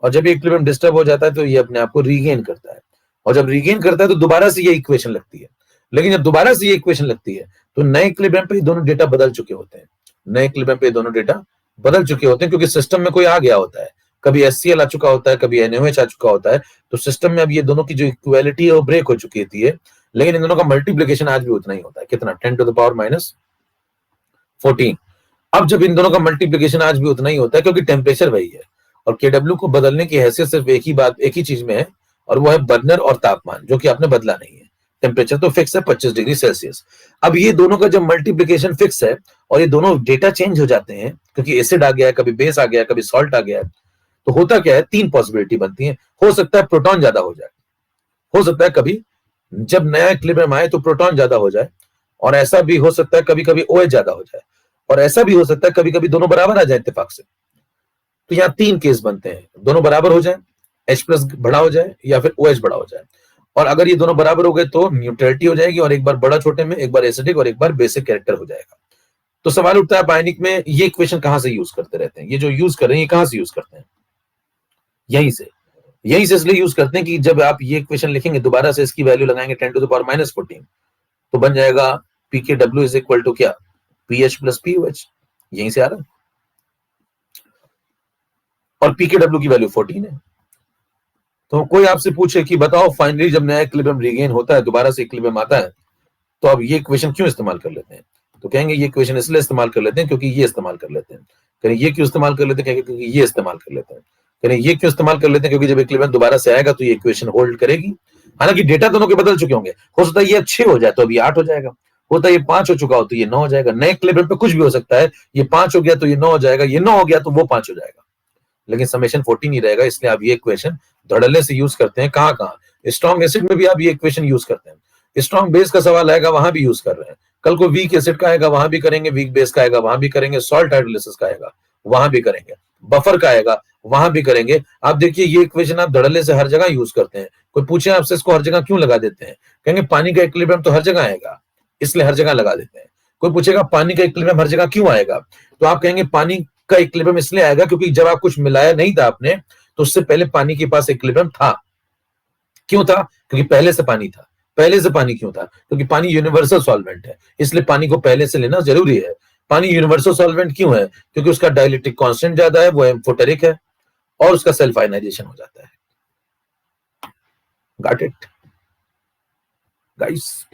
Speaker 1: और जब ये इक्विलिब्रियम डिस्टर्ब हो जाता है तो ये अपने आप को रीगेन करता है, और जब रीगेन करता है तो दोबारा से ये इक्वेशन लगती है। लेकिन जब दोबारा से ये इक्वेशन लगती है तो नए इक्विलिब्रियम पे दोनों डेटा बदल चुके होते हैं, नए इक्विलिब्रियम पे दोनों डेटा बदल चुके होते हैं, क्योंकि सिस्टम में कोई आ गया होता है, कभी HCl आ चुका होता है, कभी NaOH आ चुका होता है, तो सिस्टम में अब ये दोनों की जो इक्वालिटी है वो ब्रेक हो चुकी थी है। लेकिन इन दोनों का मल्टीप्लीकेशन आज भी उतना ही होता है, कितना, 10⁻⁻14। अब जब इन दोनों का मल्टीप्लीकेशन आज भी उतना ही होता है, क्योंकि टेम्परेचर वही है, और KW को बदलने की हैसियत सिर्फ एक ही बात, एक ही चीज में है, और वो है बर्नर और तापमान, जो कि आपने बदला नहीं है। टेम्परेचर तो फिक्स है 25 डिग्री सेल्सियस। अब ये दोनों का जब मल्टीप्लीकेशन फिक्स है और ये दोनों डेटा चेंज हो जाते हैं, क्योंकि एसिड आ गया है, कभी बेस आ गया है, कभी सॉल्ट आ गया है, तो होता क्या है, तीन पॉसिबिलिटी बनती है। हो सकता है प्रोटॉन ज्यादा हो जाए, हो सकता है कभी जब नया इक्विलिब्रियम आए तो प्रोटॉन ज्यादा हो जाए, और ऐसा भी हो सकता है कभी कभी OH ज्यादा हो जाए, और ऐसा भी हो सकता है कभी कभी दोनों बराबर आ जाए इत्तेफाक से। तो यहाँ तीन केस बनते हैं, दोनों बराबर हो जाए, H+ बड़ा हो जाए, या फिर OH बड़ा हो जाए। और अगर ये दोनों बराबर हो गए तो न्यूट्रलिटी हो जाएगी, और एक बार बड़ा छोटे में, एक बार एसिडिक और एक बार बेसिक कैरेक्टर हो जाएगा। तो सवाल उठता है आप आयनिक में ये इक्वेशन कहां से यूज करते रहते हैं, ये जो यूज कर रहे हैं ये कहां से यूज करते हैं, यहीं से इसलिए यूज करते हैं कि जब आप ये इक्वेशन लिखेंगे दोबारा से इसकी वैल्यू लगाएंगे 10⁻⁻14, तो बन जाएगा pKw इज इक्वल टू क्या, pH + pOH, यहीं से आ रहा है, और pKw की वैल्यू 14 है। तो कोई आपसे पूछे कि बताओ फाइनली जब नया इक्विलिब्रियम रीगेन होता है, दोबारा से इक्विलिब्रियम आता है, तो अब ये इक्वेशन क्यों इस्तेमाल कर लेते हैं, तो कहेंगे ये इक्वेशन इसलिए इस्तेमाल कर लेते हैं क्योंकि ये इस्तेमाल कर लेते हैं। कहें ये क्यों इस्तेमाल कर लेते हैं, कहेंगे क्योंकि ये इस्तेमाल कर लेते हैं। कहें ये क्यों इस्तेमाल कर लेते हैं, क्योंकि जब इक्विलिब्रियम दोबारा से आएगा तो ये इक्वेशन होल्ड करेगी। हालांकि डेटा दोनों के बदल चुके होंगे, हो सकता है ये 6 हो जाए तो अभी 8 हो जाएगा, होता है ये 5 हो चुका हो तो ये 9 हो जाएगा। नए इक्विलिब्रियम पे कुछ भी हो सकता है, ये 5 हो गया तो ये 9 हो जाएगा, ये 9 हो गया तो वो 5 हो जाएगा, लेकिन समेशन 14 ही रहेगा। इसलिए आप ये इक्वेशन धड़ल्ले से यूज करते हैं। कहां कहां, स्ट्रॉन्ग एसिड में भी आप ये इक्वेशन यूज करते हैं। स्ट्रॉन्ग बेस का सवाल आएगा वहां भी यूज कर रहे हैं, कल को वीक एसिड का आएगा वहां भी करेंगे, वीक बेस का आएगा वहां भी करेंगे, सॉल्ट हाइड्रोलिसिस का आएगा वहां भी करेंगे, बफर का आएगा वहां भी करेंगे। आप देखिए ये इक्वेशन आप धड़ल्ले से हर जगह यूज करते हैं। कोई पूछे आपसे इसको हर जगह क्यों लगा देते हैं, कहेंगे पानी का इक्विलिब्रियम तो हर जगह आएगा इसलिए हर जगह लगा देते हैं। कोई पूछेगा पानी का इक्विलिब्रियम हर जगह क्यों आएगा, तो आप कहेंगे पानी का इक्विलिब्रियम इसलिए आएगा क्योंकि जब आप कुछ मिलाया नहीं था आपने तो उससे पहले पानी के पास इक्विलिब्रियम था। क्यों था, क्योंकि पहले से पानी था। पहले से पानी क्यों था, क्योंकि पानी यूनिवर्सल सॉल्वेंट है, इसलिए पानी को पहले से लेना जरूरी है। पानी यूनिवर्सल सॉल्वेंट क्यों है, क्योंकि उसका डाइलेक्ट्रिक कांस्टेंट ज्यादा है, वो एम्फोटेरिक है, और उसका सेल्फ आयनाइजेशन हो जाता है। Got it guys?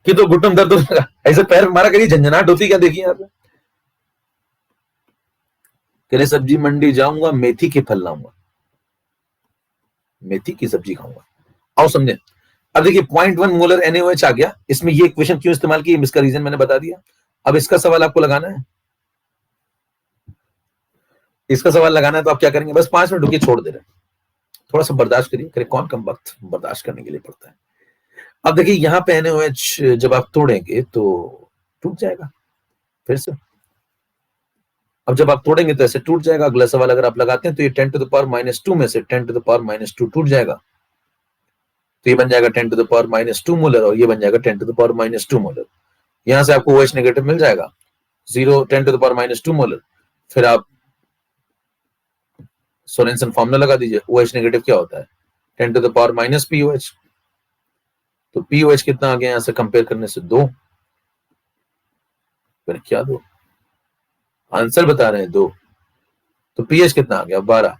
Speaker 1: कि तो घुटन दर्द होगा, ऐसे पैर मारा करिए, झंझनाहट होती क्या, देखिए यहाँ पे। कह रहे सब्जी मंडी जाऊंगा, मेथी के फल लाऊंगा, मेथी की सब्जी खाऊंगा। आओ समझे। अब देखिए 0.1 मोलर NaOH आ गया, इसमें ये इक्वेशन क्यों इस्तेमाल की, इसका रीजन मैंने बता दिया। अब इसका सवाल आपको लगाना है, इसका सवाल लगाना है तो आप क्या करेंगे, बस 5 मिनट रुकिए, छोड़ दे रहे, थोड़ा सा बर्दाश्त करिए। करे कौन कम वक्त बर्दाश्त करने के लिए पड़ता है। अब देखिए यहाँ पे NaOH जब आप तोड़ेंगे तो टूट जाएगा फिर से। अब जब आप तोड़ेंगे तो ऐसे टूट जाएगा। अगला सवाल अगर आप लगाते हैं तो ये 10⁻⁻2 में से 10⁻2 टूट जाएगा, तो ये बन जाएगा 10⁻2 मोलर, और ये बन जाएगा 10⁻2 मोलर। यहां से आपको OH नेगेटिव मिल जाएगा, 10⁻2 मोलर। फिर आप सोरेनसन फॉर्मूला लगा दीजिए, OH नेगेटिव क्या होता है, 10⁻⁻POH। तो POH कितना आ गया यहां से कंपेयर करने से 2, फिर क्या 2, आंसर बता रहे हैं 2, तो pH कितना आ गया 12।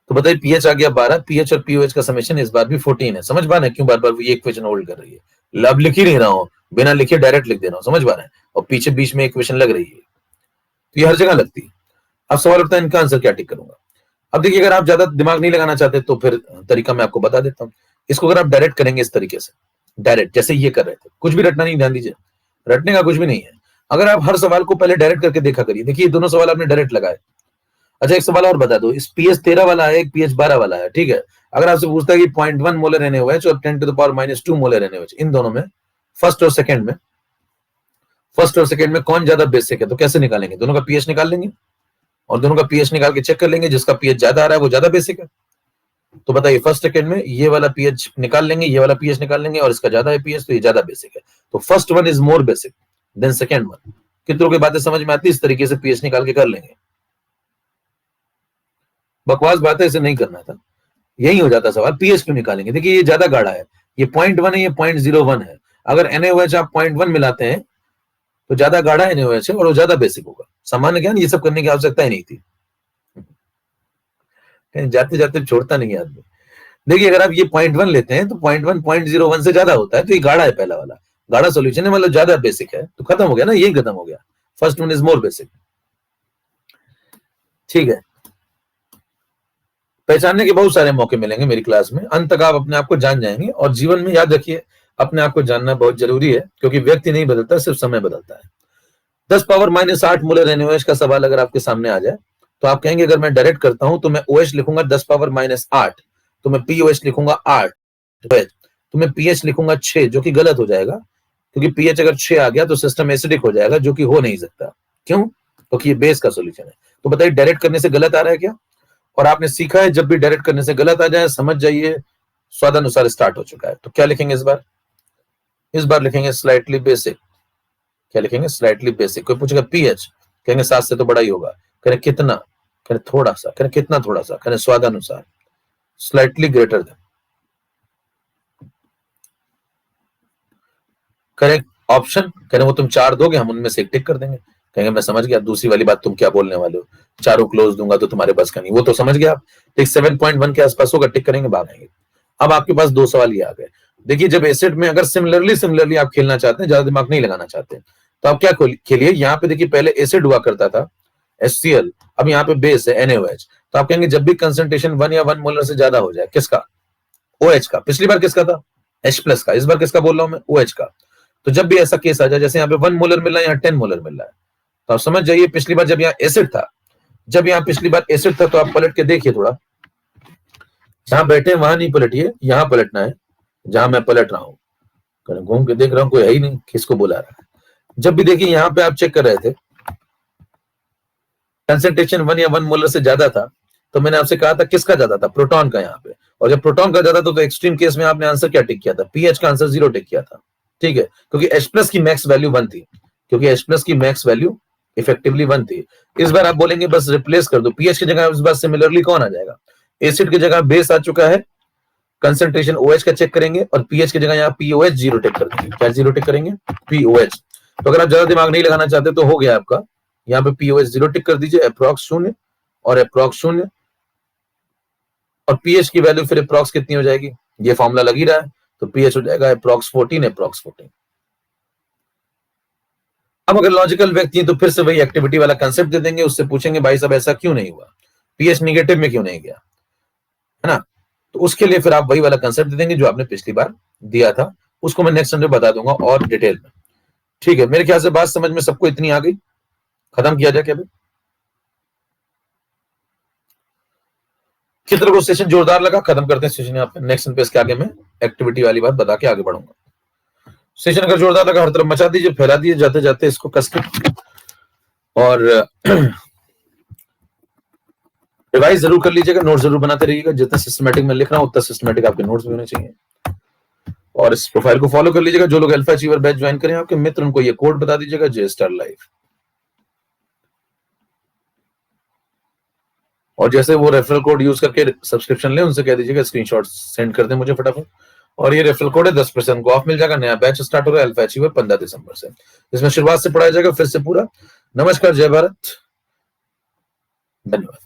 Speaker 1: तो बताइए pH आ गया 12, pH और POH का समेशन इस बार भी 14 है। समझ पा रहे हैं क्यों बार बार ये इक्वेशन होल्ड कर रही है। लब लिख ही नहीं रहा हूं, बिना लिखे डायरेक्ट लिख दे रहा हूं, समझ पा रहे हैं, और पीछे बीच में इक्वेशन लग रही है, तो ये हर जगह लगती है। अब सवाल उठता है इनका आंसर क्या टिक करूंगा। अब देखिए अगर आप ज्यादा दिमाग नहीं लगाना चाहते तो फिर तरीका मैं आपको बता देता हूं। इसको अगर आप डायरेक्ट करेंगे इस तरीके से, डायरेक्ट, जैसे ये कर रहे थे, कुछ भी रटना नहीं, ध्यान दीजिए, रटने का कुछ भी नहीं है। अगर आप हर सवाल को पहले डायरेक्ट करके देखा करिए, देखिए दोनों सवाल आपने डायरेक्ट लगाए। अच्छा एक सवाल और बता दो, इस पीएच 13 वाला है, एक पीएच 12 वाला है, ठीक है। अगर आपसे पूछता है कि 0.1 मोलर NaOH और 10⁻⁻2 मोलर NaOH, इन दोनों में फर्स्ट और सेकंड में कौन ज्यादा बेसिक है, तो कैसे निकालेंगे? दोनों का पीएच निकाल लेंगे और दोनों का पीएच निकाल के चेक कर लेंगे, जिसका पीएच ज्यादा आ रहा है वो ज्यादा बेसिक है। तो बताइए फर्स्ट सेकंड में ये वाला पीएच निकाल लेंगे, ये वाला पीएच निकाल लेंगे और इसका ज्यादा है पीएच, तो ये ज्यादा बेसिक है। तो first one is more basic than second one. कितनों की बातें समझ में आती है? इस तरीके से पीएच निकाल के कर लेंगे। बकवास बात है, इसे नहीं करना था, यही हो जाता सवाल। पीएच क्यों निकालेंगे? देखिए ये ज्यादा गाढ़ा है, ये 0.1 है, ये 0.01 है। अगर NaOH आप 0.1 मिलाते हैं तो ज्यादा गाढ़ा NaOH है और वो ज्यादा बेसिक होगा। सामान्य ज्ञान ये सब करने की आवश्यकता ही नहीं थी, जाते जाते छोड़ता नहीं है आदमी। देखिए अगर आप ये 0.1 लेते हैं तो 0.1 0.01 से ज्यादा होता है, तो ये गाढ़ा है, पहला वाला गाढ़ा सॉल्यूशन है, मतलब ज्यादा बेसिक है, तो खत्म हो गया ना, यही खत्म हो गया। First one is more basic, ठीक है। पहचानने के बहुत सारे मौके मिलेंगे मेरी क्लास में, अंत तक आप अपने आप को जान जाएंगे। और जीवन में याद रखिए, अपने आप को जानना बहुत जरूरी है, क्योंकि व्यक्ति नहीं बदलता, सिर्फ समय बदलता है। 10⁻⁸ मोलर NaOH का सवाल अगर आपके सामने आ जाए तो आप कहेंगे अगर मैं डायरेक्ट करता हूं तो मैं OH लिखूंगा 10⁻⁸, तो मैं POH लिखूंगा 8, तो मैं pH लिखूंगा 6, जो कि गलत हो जाएगा, क्योंकि pH अगर 6 आ गया तो सिस्टम एसिडिक हो जाएगा, जो कि हो नहीं सकता। क्यों? क्योंकि ये बेस का सोल्यूशन है। तो बताइए डायरेक्ट करने से गलत आ रहा है क्या? और आपने सीखा है जब भी डायरेक्ट करने से गलत आ जाए समझ जाइए स्वादानुसार स्टार्ट हो चुका है। तो क्या लिखेंगे इस बार लिखेंगे स्लाइटली बेसिक। क्या लिखेंगे? Slightly basic. कोई पूछेगा pH, कहेंगे 7 से तो बड़ा ही होगा, कहें कितना, कहें थोड़ा सा, कहें कितना थोड़ा सा, कहें स्वादानुसार, स्लाइटली ग्रेटर देन। करें ऑप्शन, कहें वो तुम 4 दोगे, हम उनमें से एक टिक कर देंगे। कहेंगे मैं समझ गया, दूसरी वाली बात तुम क्या बोलने वाले हो, चारों क्लोज दूंगा तो तुम्हारे बस का नहीं, वो तो समझ गया आप। टिक 7.1 के आसपास होगा, टिक करेंगे, भागेंगे। अब आपके पास 2 सवाल ये आ गए। देखिए जब एसिड में अगर सिमिलरली आप खेलना चाहते हैं, ज्यादा दिमाग नहीं लगाना चाहते, तो आप क्या खेलिए, यहाँ पे देखिए पहले एसिड हुआ करता था HCl, अब यहाँ पे बेस है NaOH। तो आप कहेंगे जब भी कंसंट्रेशन 1 या 1 मोलर से ज्यादा हो जाए, किसका? OH का। पिछली बार किसका था? H+ का। इस बार किसका बोल रहा हूं मैं? OH का। तो जब भी ऐसा केस आ जाए, जैसे यहाँ पे 1 मोलर मिल रहा है, यहाँ 10 मोलर मिल रहा है, तो आप समझ जाइए पिछली बार जब यहाँ एसिड था, तो आप पलट के देखिए थोड़ा, जहां बैठे वहां नहीं पलटिए, यहां पलटना है जहां मैं पलट रहा हूं। घूम के देख रहा हूं, कोई है ही नहीं, किसको बुला रहा है। जब भी देखिए यहाँ पे आप चेक कर रहे थे कंसेंट्रेशन 1 या 1 मोलर से ज्यादा था, तो मैंने आपसे कहा था किसका ज्यादा था? प्रोटॉन का यहाँ पे। और जब प्रोटॉन का ज्यादा था तो एक्सट्रीम केस में आपने आंसर क्या टिक किया था? पीएच का आंसर 0 टिक किया था, ठीक है, क्योंकि H+ की मैक्स वैल्यू 1 थी, क्योंकि H+ की मैक्स वैल्यू इफेक्टिवली 1 थी। इस बार आप बोलेंगे बस रिप्लेस कर दो, पीएच की जगह इस बार सिमिलरली कौन आ जाएगा? एसिड की जगह बेस आ चुका है, कंसेंट्रेशन OH का चेक करेंगे और पीएच की जगह यहाँ POH 0 टिक कर देंगे। क्या 0 टिक करेंगे? POH। तो अगर आप ज्यादा दिमाग नहीं लगाना चाहते तो हो गया आपका, यहाँ पे POH 0 टिक कर दीजिए, अप्रॉक्स 0 और अप्रॉक्स 0, और पीएच की वैल्यू फिर अप्रॉक्स कितनी हो जाएगी? ये फॉर्मूला लग ही रहा है, तो पीएच हो जाएगा अप्रॉक्स 14। अब अगर लॉजिकल व्यक्ति है तो फिर से वही एक्टिविटी वाला कंसेप्ट दे देंगे, उससे पूछेंगे भाई साहब ऐसा क्यों नहीं हुआ, पीएच निगेटिव में क्यों नहीं गया, है ना? तो उसके लिए फिर आप वही वाला कंसेप्ट दे देंगे जो आपने पिछली बार दिया था, उसको मैं नेक्स्ट संडे बता दूंगा और डिटेल में, ठीक है। मेरे ख्याल से बात समझ में सबको इतनी आ गई, खत्म किया जाए क्या भाई? कितने को सेशन जोरदार लगा? खत्म करते हैं सेशन यहाँ पे, नेक्स्ट पेज के आगे मैं एक्टिविटी वाली बात बता के आगे बढ़ूंगा। सेशन अगर जोरदार लगा हर तरफ मचा दीजिए, फैला दीजिए जाते जाते इसको कस के, और रिवाइज जरूर कर लीजिएगा, नोट जरूर बनाते रहिएगा। जितना सिस्टमेटिक मैं लिख रहा हूँ उतना सिस्टमेटिक आपके नोट्स भी होने चाहिए, और इस प्रोफाइल को फॉलो कर लीजिएगा। जो लोग अल्फा अचीवर बैच ज्वाइन करें आपके मित्र, उनको ये कोड बता दीजिएगा, JStar Life। और जैसे वो रेफरल कोड यूज करके सब्सक्रिप्शन ले, उनसे कह दीजिएगा स्क्रीनशॉट सेंड कर दें मुझे फटाफट, और ये रेफरल कोड है, 10% को ऑफ मिल जाएगा। नया बैच स्टार्ट हो रहा है अल्फा अचीवर 15 दिसंबर से, इसमें शुरुआत से पढ़ाया जाएगा फिर से पूरा। नमस्कार, जय भारत, धन्यवाद।